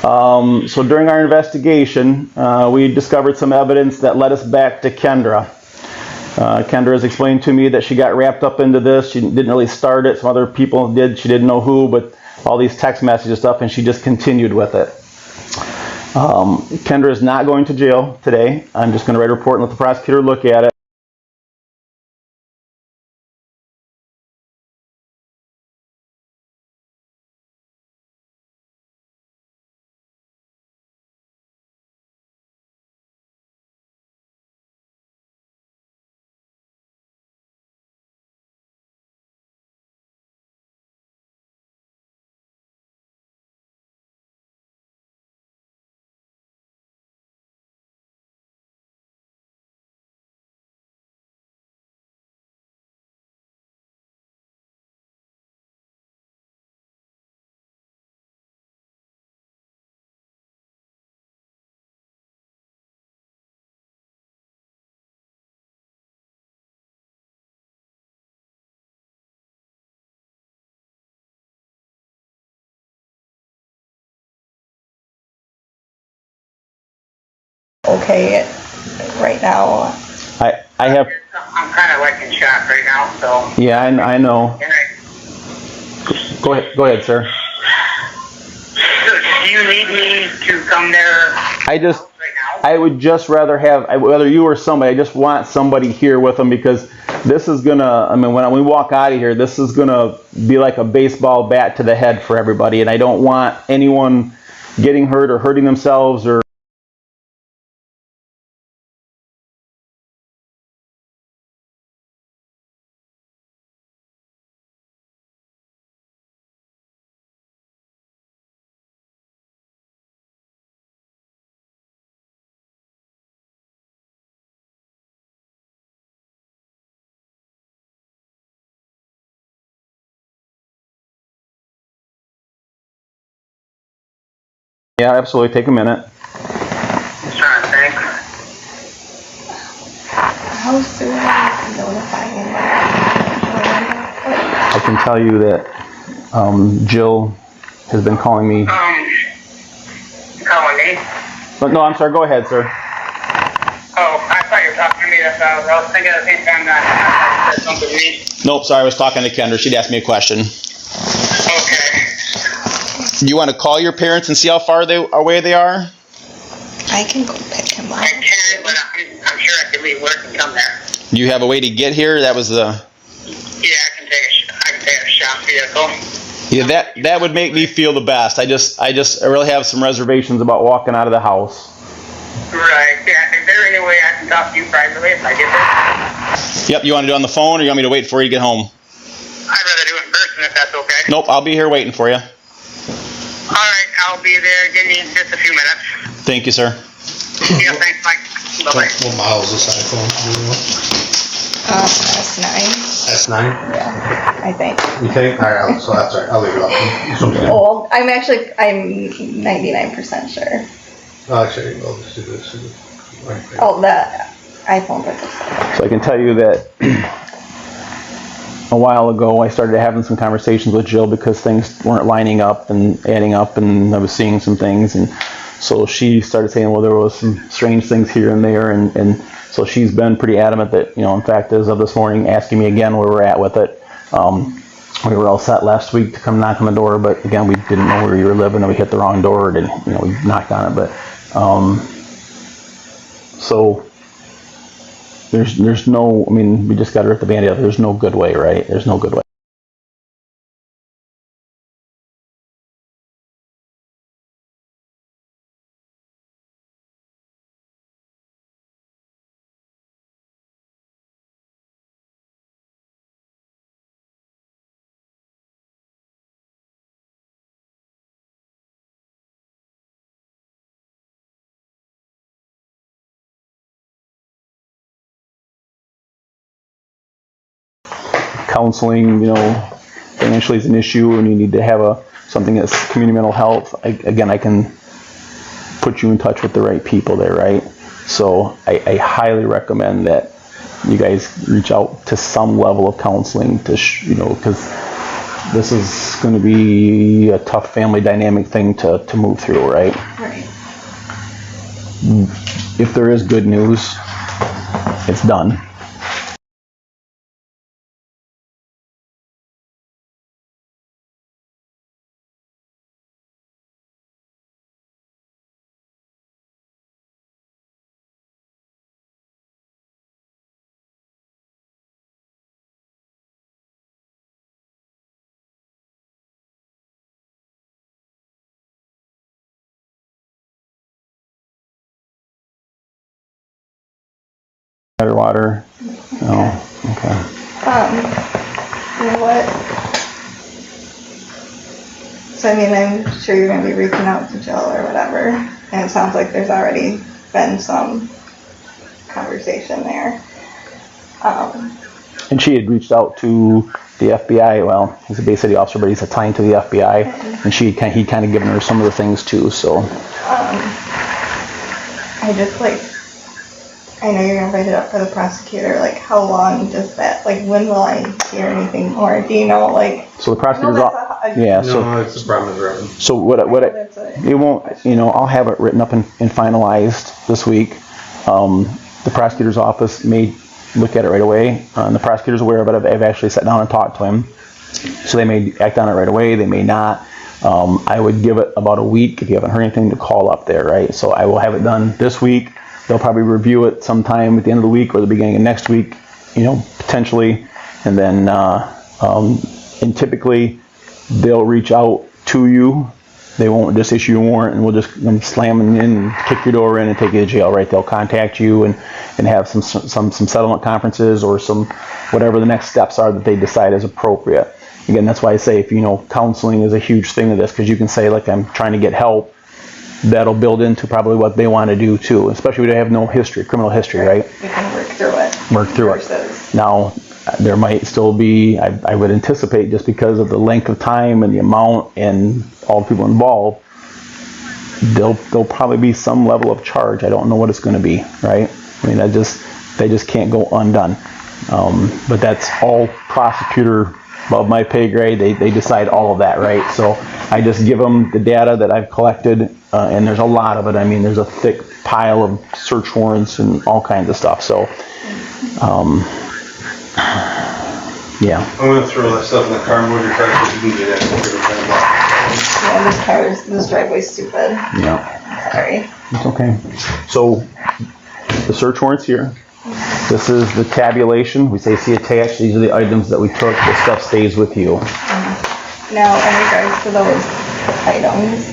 So during our investigation, we discovered some evidence that led us back to Kendra. Kendra has explained to me that she got wrapped up into this. She didn't really start it. Some other people did. She didn't know who, but all these text messages stuff, and she just continued with it. Kendra is not going to jail today. I'm just going to write a report and let the prosecutor look at it. Okay, right now. I have. I'm kind of like in shock right now, so. Yeah, I know. Can I, Go ahead, sir. so do you need me to come there right now? I would just rather have, whether you or somebody, I just want somebody here with them because this is gonna, I mean, when we walk out of here, this is gonna be like a baseball bat to the head for everybody, and I don't want anyone getting hurt or hurting themselves or. Yeah, absolutely. Take a minute. How soon are you notifying them? I can tell you that Jill has been calling me. Calling me? No, I'm sorry. Go ahead, sir. Oh, I thought you were talking to me. That's I was thinking at the same time that I said something to me. Nope, sorry, I was talking to Kendra. She'd asked me a question. Okay. You want to call your parents and see how far away they are? I can go pick him up. I can, but I'm sure I can leave work and come there. Do you have a way to get here? That was the... Yeah, I can take a shop vehicle. Yeah, that would make me feel the best. I really have some Reservations about walking out of the house. Right. Yeah. Is there any way I can talk to you privately if I get there? Yep, you want to do it on the phone or you want me to wait for you to get home? I'd rather do it in person if that's okay. Nope, I'll be here waiting for you. Alright, I'll be there. Give me just a few minutes. Thank you, sir. Yeah, thanks, Mike. Bye-bye. What model is this iPhone? S9. S9? Yeah, I think. You think? Alright, so that's alright. I'll leave it up. Well, I'm 99% sure. Oh, actually, I'll just do this. Oh, the iPhone was So I can tell you that a while ago I started having some conversations with Jill because things weren't lining up and adding up, and I was seeing some things, and so she started saying, well, there was some strange things here and there, and so she's been pretty adamant that, in fact, as of this morning, asking me again where we're at with it. We were all set last week to come knock on the door, but again, we didn't know where you were living, and we hit the wrong door, and we knocked on it, but so there's no, we just got to rip the Band-Aid off. There's no good way, right? There's no good way. Counseling, financially is an issue, and you need to have something that's community mental health. I can put you in touch with the right people there, right? So I highly recommend that you guys reach out to some level of counseling to, because this is going to be a tough family dynamic thing to move through, right? Right. If there is good news, it's done. Better water. Oh, okay. What? So I'm sure you're going to be reaching out to Jill or whatever, and it sounds like there's already been some conversation there. And she had reached out to the FBI. Well, he's a Bay City officer, but he's assigned to the FBI, and he kind of given her some of the things too. So. I know you're going to write it up for the prosecutor. How long does that, when will I hear anything more? Do you know, So the prosecutor's office. Yeah. So. No, it's the problem is Reverend. So it won't. I'll have it written up and finalized this week. The prosecutor's office may look at it right away, and the prosecutor's aware of it. I've actually sat down and talked to him, so they may act on it right away. They may not. I would give it about a week if you haven't heard anything to call up there, right? So I will have it done this week. They'll probably review it sometime at the end of the week or the beginning of next week, potentially. And then, and typically they'll reach out to you. They won't just issue a warrant and we'll just slam them in and kick your door in and take you to jail, right? They'll contact you and have some settlement conferences or some, whatever the next steps are that they decide is appropriate. Again, that's why I say, counseling is a huge thing of this, because you can say, I'm trying to get help. That'll build into probably what they want to do too, especially if they have no criminal history, right? You can work through it. Versus. Now, there might still be, I would anticipate, just because of the length of time and the amount and all the people involved, there'll probably be some level of charge. I don't know what it's going to be, right? They just can't go undone. But that's all prosecutor above my pay grade. They decide all of that, right? So I just give them the data that I've collected, and there's a lot of it. I mean, there's a thick pile of search warrants and all kinds of stuff. So, yeah. I'm gonna throw that stuff in the car and move your car because you can do that. Yeah, this driveway's stupid. Yeah. Sorry. It's okay. So the search warrant's here. This is the tabulation. We say see attached. These are the items that we took. The stuff stays with you. Now, in regards to those items,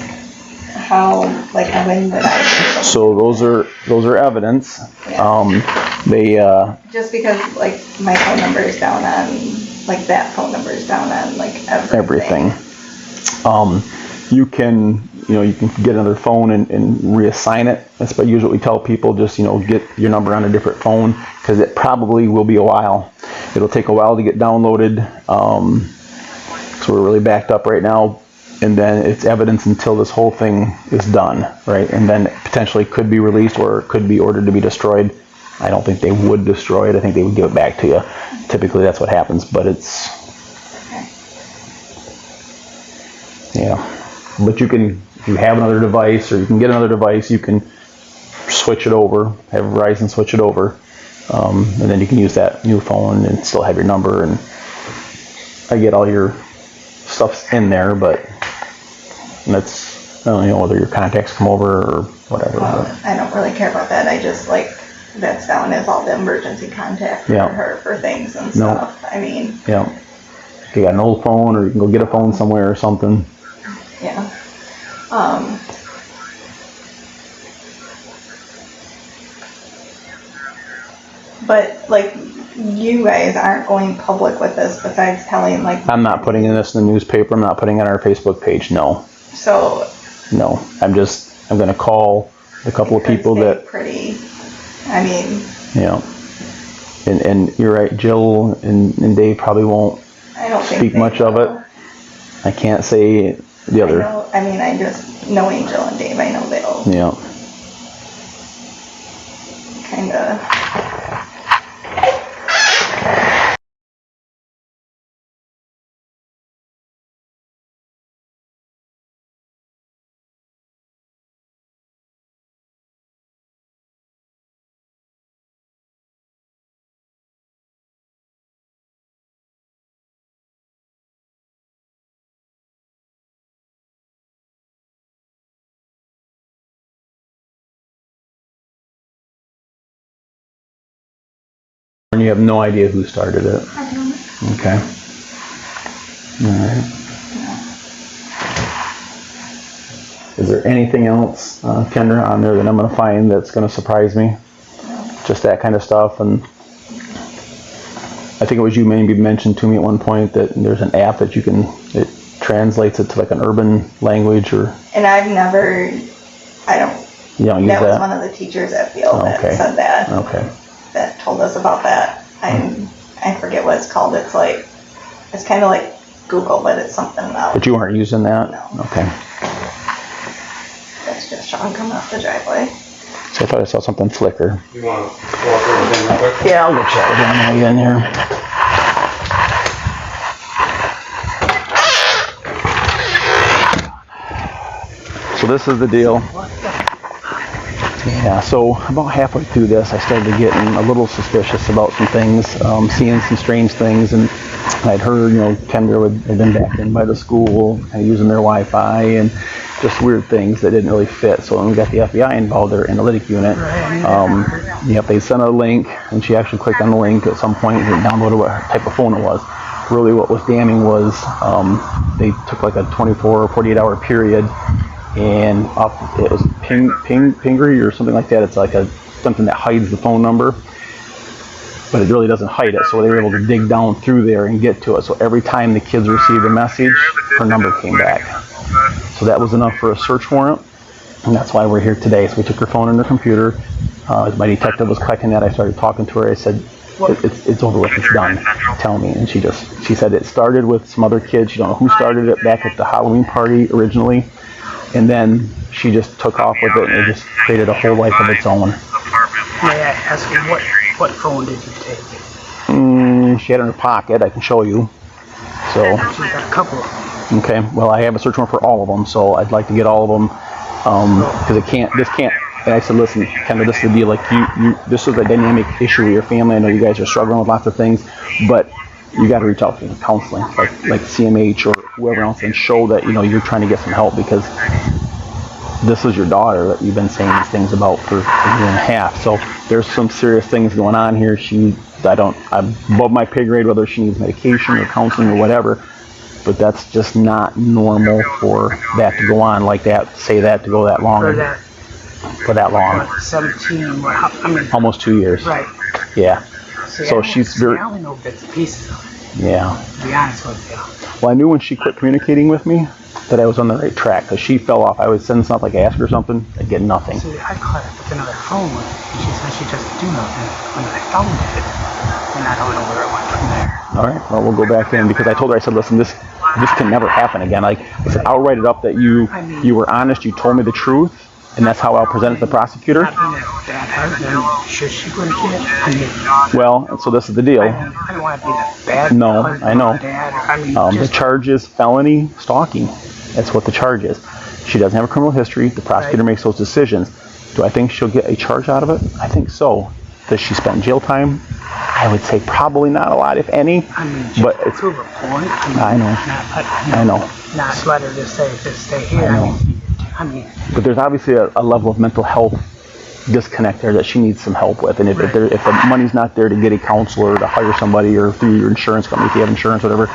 how, like, when would I? So those are evidence. Yeah. They Just because, like, my phone number is down on, like, that phone number is down on, like, everything. You can get another phone and reassign it. That's usually what we tell people. Just get your number on a different phone because it probably will be a while. It'll take a while to get downloaded. So we're really backed up right now. And then it's evidence until this whole thing is done, right? And then it potentially could be released or could be ordered to be destroyed. I don't think they would destroy it. I think they would give it back to you. Typically that's what happens, but it's, yeah. But you can, if you have another device or you can get another device, you can switch it over, have Verizon switch it over. And then you can use that new phone and still have your number. And I get all your stuff's in there, but that's, I don't know whether your contacts come over or whatever. I don't really care about that. I just, like, that's down as all the emergency contact for her for things and stuff. I mean. Yeah. If you got an old phone or you can go get a phone somewhere or something. Yeah. But, like, you guys aren't going public with this besides telling, like... I'm not putting this in the newspaper. I'm not putting it on our Facebook page. No. So... No. I'm going to call a couple of people that... pretty... I mean... Yeah. And you're right. Jill and Dave probably won't speak much of it. I can't say the other... I just... Knowing Jill and Dave, I know they'll... Yeah. Kind of... And you have no idea who started it. I don't. Okay. All right. Is there anything else, Kendra, on there that I'm going to find that's going to surprise me? Just that kind of stuff. And I think it was you maybe mentioned to me at one point that there's an app that it translates it to like an urban language or... And I've never, I don't... You don't use that? That was one of the teachers at Field that said that. Okay. That told us about that. I forget what it's called. It's like, it's kind of like Google, but it's something else. But you weren't using that? No. Okay. That's just Sean coming up the driveway. So I thought I saw something flicker. You want to walk over with him real quick? Yeah, I'll go chat with him when I get in here. So this is the deal. Yeah, so about halfway through this, I started getting a little suspicious about some things, seeing some strange things, and I'd heard, Kendra had been back in by the school, kind of using their Wi-Fi, and just weird things that didn't really fit. So when we got the FBI involved, their analytic unit, they sent a link, and she actually clicked on the link at some point and downloaded what type of phone it was. Really what was damning was they took like a 24 or 48 hour period, and it was Pingree or something like that. It's like something that hides the phone number, but it really doesn't hide it. So they were able to dig down through there and get to it. So every time the kids received a message, her number came back. So that was enough for a search warrant, and that's why we're here today. So we took her phone and her computer. As my detective was collecting that, I started talking to her. I said, it's over with, it's done. Tell me. And she said it started with some other kids. She don't know who started it back at the Halloween party originally. And then she just took off with it, and it just created a whole life of its own. May I ask you, what What phone did you take? She had it in her pocket. I can show you. So. She's got a couple of them. Okay. Well, I have a search warrant for all of them, so I'd like to get all of them. Because this can't. And I said, listen, Kendra, this would be like this is a dynamic issue with your family. I know you guys are struggling with lots of things, but you got to reach out for counseling, like CMH or whoever else, and show that you're trying to get some help, because this is your daughter that you've been saying these things about for a year and a half. So there's some serious things going on here. I'm above my pay grade whether she needs medication or counseling or whatever, but that's just not normal for that to go on like that. Say that to go that long. For that long. 17. Almost 2 years. Right. Yeah. So she's very. I only know bits and pieces of it. Yeah. To be honest with you. Well, I knew when she quit communicating with me that I was on the right track, because she fell off. I would send stuff like ask her something, I'd get nothing. See, I caught up with another phone, and she said she doesn't do nothing. When I found it, and I don't know where it went from there. All right. Well, we'll go back in, because I told her, I said, listen, this can never happen again. Like I said, I'll write it up that you were honest, you told me the truth, and that's how I'll present it to the prosecutor. Should she go to jail? Well, and so this is the deal. I don't want to be the bad No, husband I know. or dad. The charge is felony stalking. That's what the charge is. She doesn't have a criminal history. The prosecutor makes those decisions. Do I think she'll get a charge out of it? I think so. Does she spend jail time? I would say probably not a lot, if any. But it's. Prove a point. I know. I know. Not let her just stay here. I know. But there's obviously a level of mental health disconnect there that she needs some help with. And if the money's not there to get a counselor, to hire somebody, or through your insurance company, if you have insurance, whatever.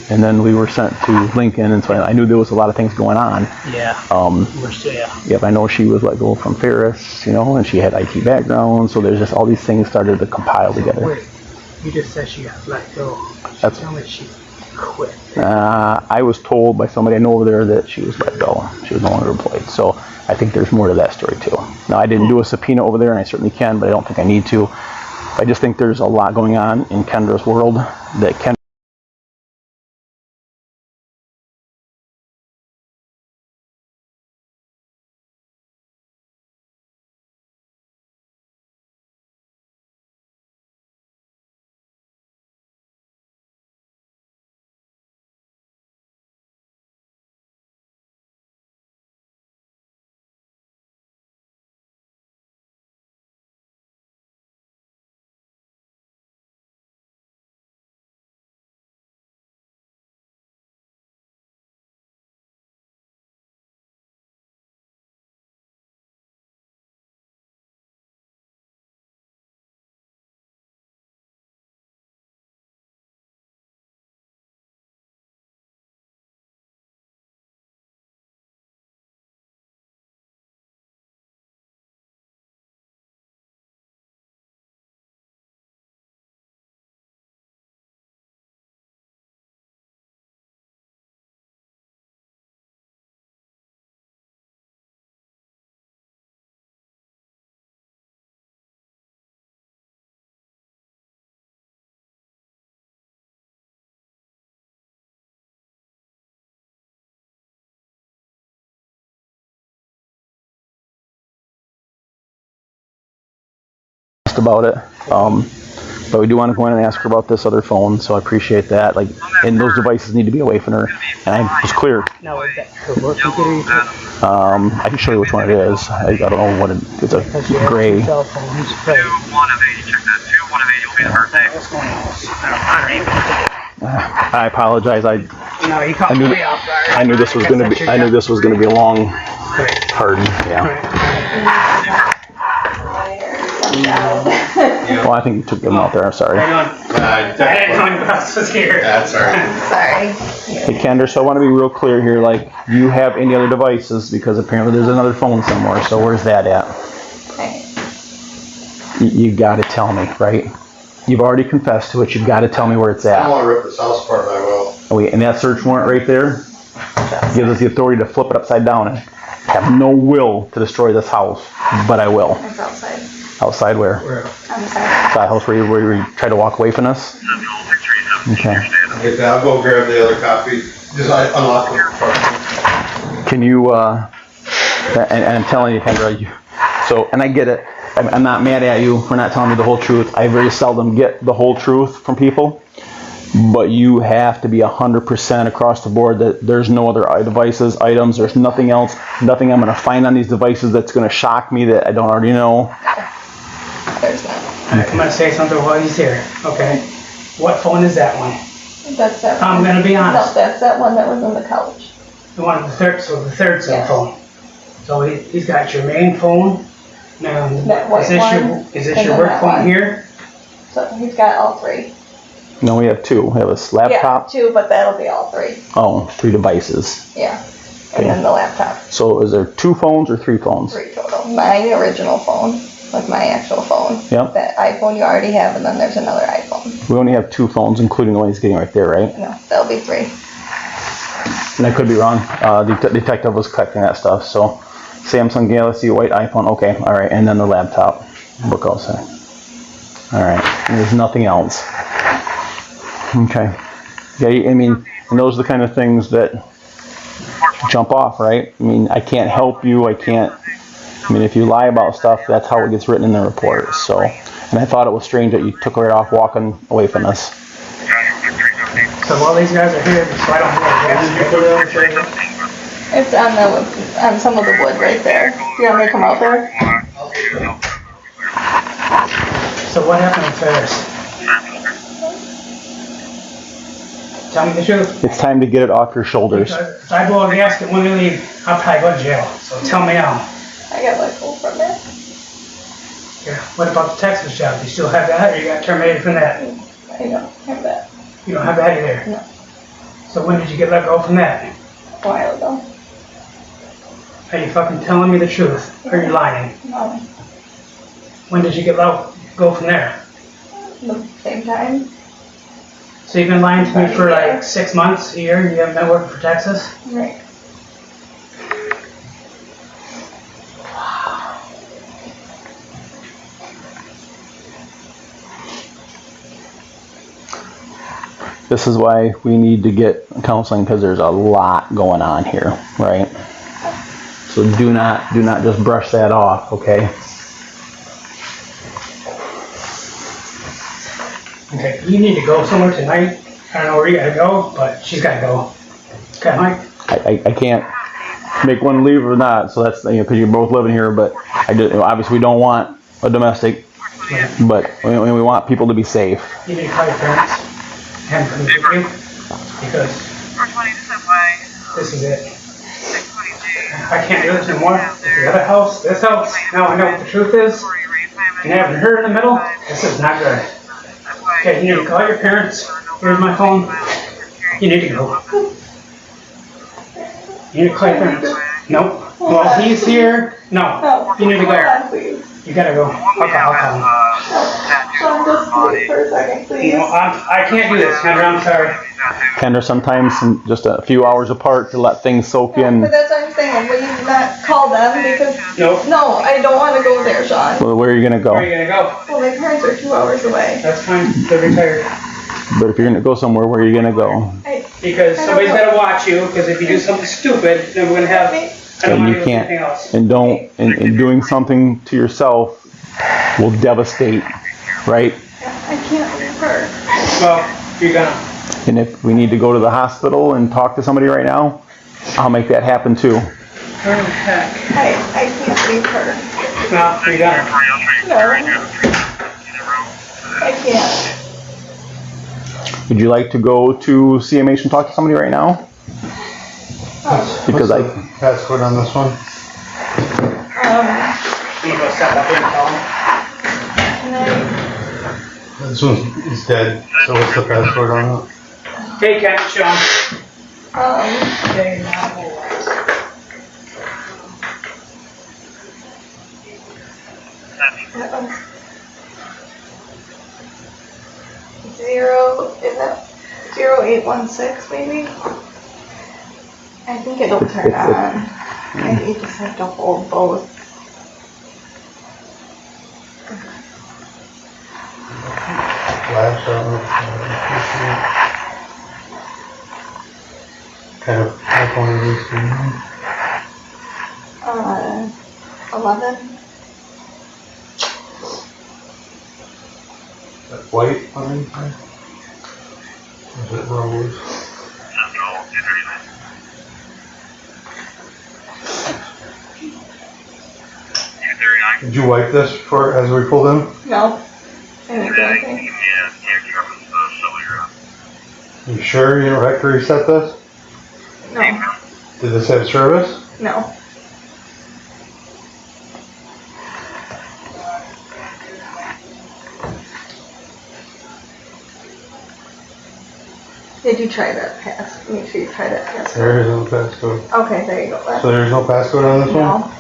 And then we were sent to Lincoln, and so I knew there was a lot of things going on. Yeah. Yep, I know she was let go from Ferris, and she had IT background, so there's just all these things started to compile together. Wait, you just said she got let go. Tell me she quit. I was told by somebody I know over there that she was let go. She was no longer employed. So I think there's more to that story too. Now, I didn't do a subpoena over there, and I certainly can, but I don't think I need to. I just think there's a lot going on in Kendra's world that Kendra honest about it. But we do want to go in and ask her about this other phone, so I appreciate that. Like, and those devices need to be away from her. And I was clear. Now, is that her work computer you took? I can show you which one it is. I don't know what it's a gray. Cell phones. Right. 2-1 of 8. Check that. 2-1 of 8. You'll be the birthday. What's going on? I don't even I apologize. No, you caught me off guard. I knew this was gonna be. I knew this was gonna be a long, hard. Yeah. Well, I think you took them out there. I'm sorry. I didn't know anybody else was here. That's all right. Sorry. Hey, Kendra, so I want to be real clear here. Like, do you have any other devices? Because apparently there's another phone somewhere. So where's that at? Okay. You got to tell me, right? You've already confessed to it. You've got to tell me where it's I at. don't want to rip this house apart, but I will. Oh, and that search warrant right there gives us the authority to flip it upside down and have no will to destroy this house, but I will. It's outside. Outside where? On the side. Side house where you try to walk away from us? Okay. Get that. I'll go grab the other copy. Just unlock it. Can you, and I'm telling you, Kendra, and I get it. I'm not mad at you for not telling me the whole truth. I very seldom get the whole truth from people. But you have to be 100% across the board that there's no other devices, items, there's nothing else, nothing I'm going to find on these devices that's going to shock me that I don't already know. There's not. I'm going to say something while he's here, okay? What phone is that one? That's that one. I'm going to be honest. No, that's that one that was on the couch. The one, the third cell Yes. phone. So he's got your main phone. Now, That white one, is this and your then work that phone one. here? So he's got all three. No, we have two. We have a laptop. Yeah, two, but that'll be all three. Oh, 3 devices. Yeah. And then the laptop. So is there 2 phones or 3 phones? 3 total. My original phone, like my actual phone. Yep. That iPhone you already have, and then there's another iPhone. We only have 2 phones, including the one he's getting right there, right? No, that'll be 3. And I could be wrong. The detective was collecting that stuff. So Samsung Galaxy, white iPhone. Okay, all right. And then the laptop. Book outside. All right. And there's nothing else. Okay. Yeah, I mean, and those are the kind of things that jump off, right? I mean, I can't help you. I mean, if you lie about stuff, that's how it gets written in the report. So, and I thought it was strange that you took right off walking away from us. So while these guys are here, so I don't have It's on some of the wood right there. You want me to come out there? So what happened with Ferris? Tell me the truth. It's time to get it off your shoulders. If I blow a gasket when we leave, I'll probably go to jail. So tell me now. I got let go from it. Yeah. What about the Texas job? You still have that, or you got terminated from that? I don't have that. You don't have that either? No. So when did you get let go from that? A while ago. Are you fucking telling me the truth? Or are you lying? No. When did you get let go from there? The same time. So you've been lying to me for like 6 months, a year, and you haven't been working for Texas? Right. This is why we need to get counseling, because there's a lot going on here, right? So do not just brush that off, okay? Okay, you need to go somewhere tonight. I don't know where you gotta go, but she's gotta go. Okay, Mike? I can't make one leave or not, so that's, because you're both living here, but obviously we don't want a domestic, but we want people to be safe. You need to call your parents. Have them come with you. Because this is it. I can't do this anymore. The other house, this house, now I know what the truth is. And having her in the middle, this is not good. Okay, you need to call your parents. Here's my phone. You need to go. You need to call your parents. Nope. Well, he's here. No. You need to Hold go. on, please. You gotta go. I'll call him. Sean, just wait for a second, please. No, I can't do this, Kendra. I'm sorry. Kendra, sometimes just a few hours apart to let things soak in. But that's what I'm saying. Will you not call them? Because Nope. no, I don't want to go there, Sean. Well, where are you gonna Where are you go? gonna go? Well, my parents are 2 hours away. That's fine. They're retired. But if you're gonna go somewhere, where are you gonna go? Because somebody's gotta watch you, because if you do something stupid, then we're gonna have, I don't And want you to do anything can't, else. and doing something to yourself will devastate, right? I can't leave her. Well, you're gonna. And if we need to go to the hospital and talk to somebody right now, I'll make that happen too. Oh, heck. I can't leave her. No, you're gonna. No. I can't. Would you like to go to CMH and talk to somebody right now? Because What's the passcode on this one? You go step up here and tell him. This one is dead. So what's the passcode on it? Hey, Ken, show him. Okay. 0816 maybe? I think it'll turn on. You just have to hold both. Flash on it. Kind of iPhone it is. 11? That white on inside? Or is it rose? Did you wipe this for as we pulled in? No. I didn't do anything. You sure you don't have to reset this? No. Did this have service? No. Did you try that pass? Make sure you try that passcode. There is no passcode. Okay, there you go. So there's no passcode on this one? No.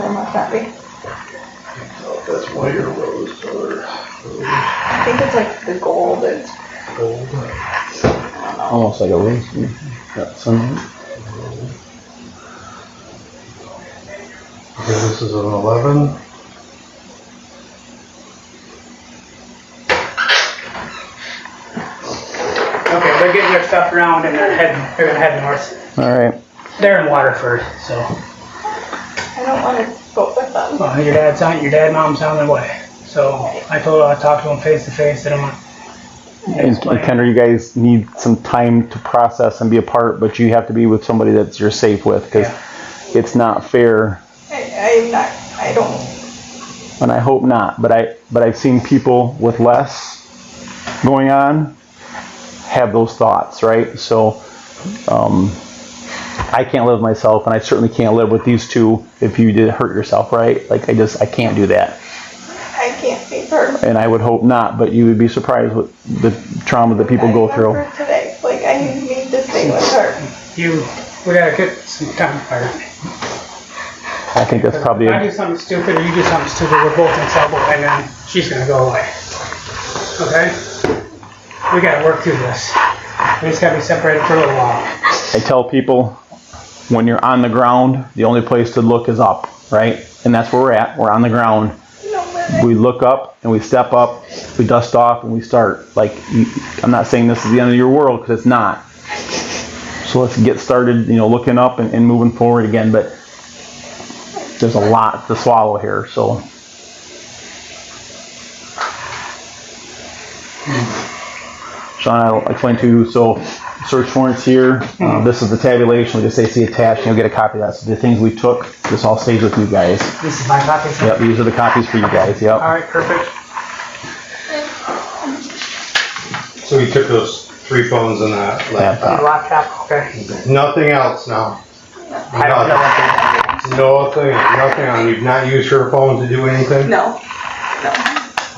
There must not be. Oh, that's white or rose color. I think it's like the gold. It's Gold. Almost like a rose. Got some. Okay, this is an 11. Okay, they're getting their stuff around and they're gonna head north. All right. They're in Waterford, so. I don't want to go with them. Well, your mom's on their way. So I told her I'd talk to them face to face. They don't want. And Kendra, you guys need some time to process and be apart, but you have to be with somebody that you're safe with, because it's not fair. I don't. And I hope not, but I've seen people with less going on have those thoughts, right? So I can't live with myself, and I certainly can't live with these two if you did hurt yourself, right? Like I can't do that. I can't be her. And I would hope not, but you would be surprised with the trauma that people go through. Today, like I need to stay with her. We gotta get some time apart. I think that's probably I do something stupid or you do something stupid, we're both in trouble and then she's gonna go away. Okay? We gotta work through this. We just gotta be separated for a little while. I tell people, when you're on the ground, the only place to look is up, right? And that's where we're at. We're on the ground. We look up and we step up, we dust off and we start. Like, I'm not saying this is the end of your world, because it's not. So let's get started, looking up and moving forward again. But there's a lot to swallow here, so. Sean, I'll explain to you. So, search warrants here. This is the tabulation. We just say see attached, and you'll get a copy of that. So the things we took, this all stays with you guys. This is my copy? Yep, these are the copies for you guys. Yep. Alright, perfect. So we took those 3 phones and that laptop. Laptop, okay. Nothing else now. I don't know what Nothing on. You've not used her phone to do anything? No.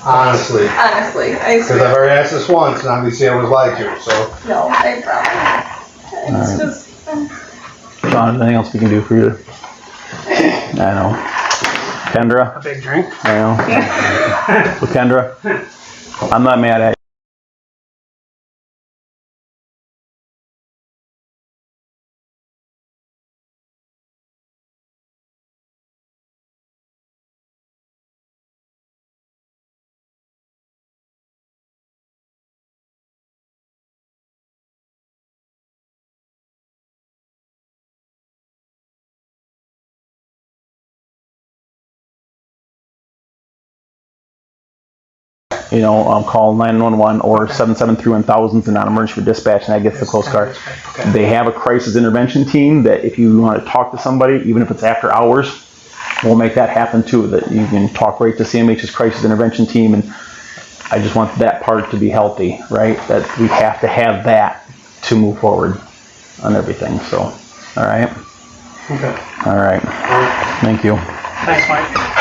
Honestly. I Because I've swear. already asked this once, and obviously I was lied to, so. No, I promise. It's just. Sean, anything else we can do for you? I know. Kendra? a big drink. I know. So Kendra, I'm not mad at you. call 911 or 773-1000 and non-emergency for dispatch, and that gets the Coast Guard. They have a crisis intervention team that if you want to talk to somebody, even if it's after hours, we'll make that happen too, that you can talk right to CMH's crisis intervention team. And I just want that part to be healthy, right? That we have to have that to move forward on everything. So, all right. Okay. All right. Thank you. Thanks, Mike.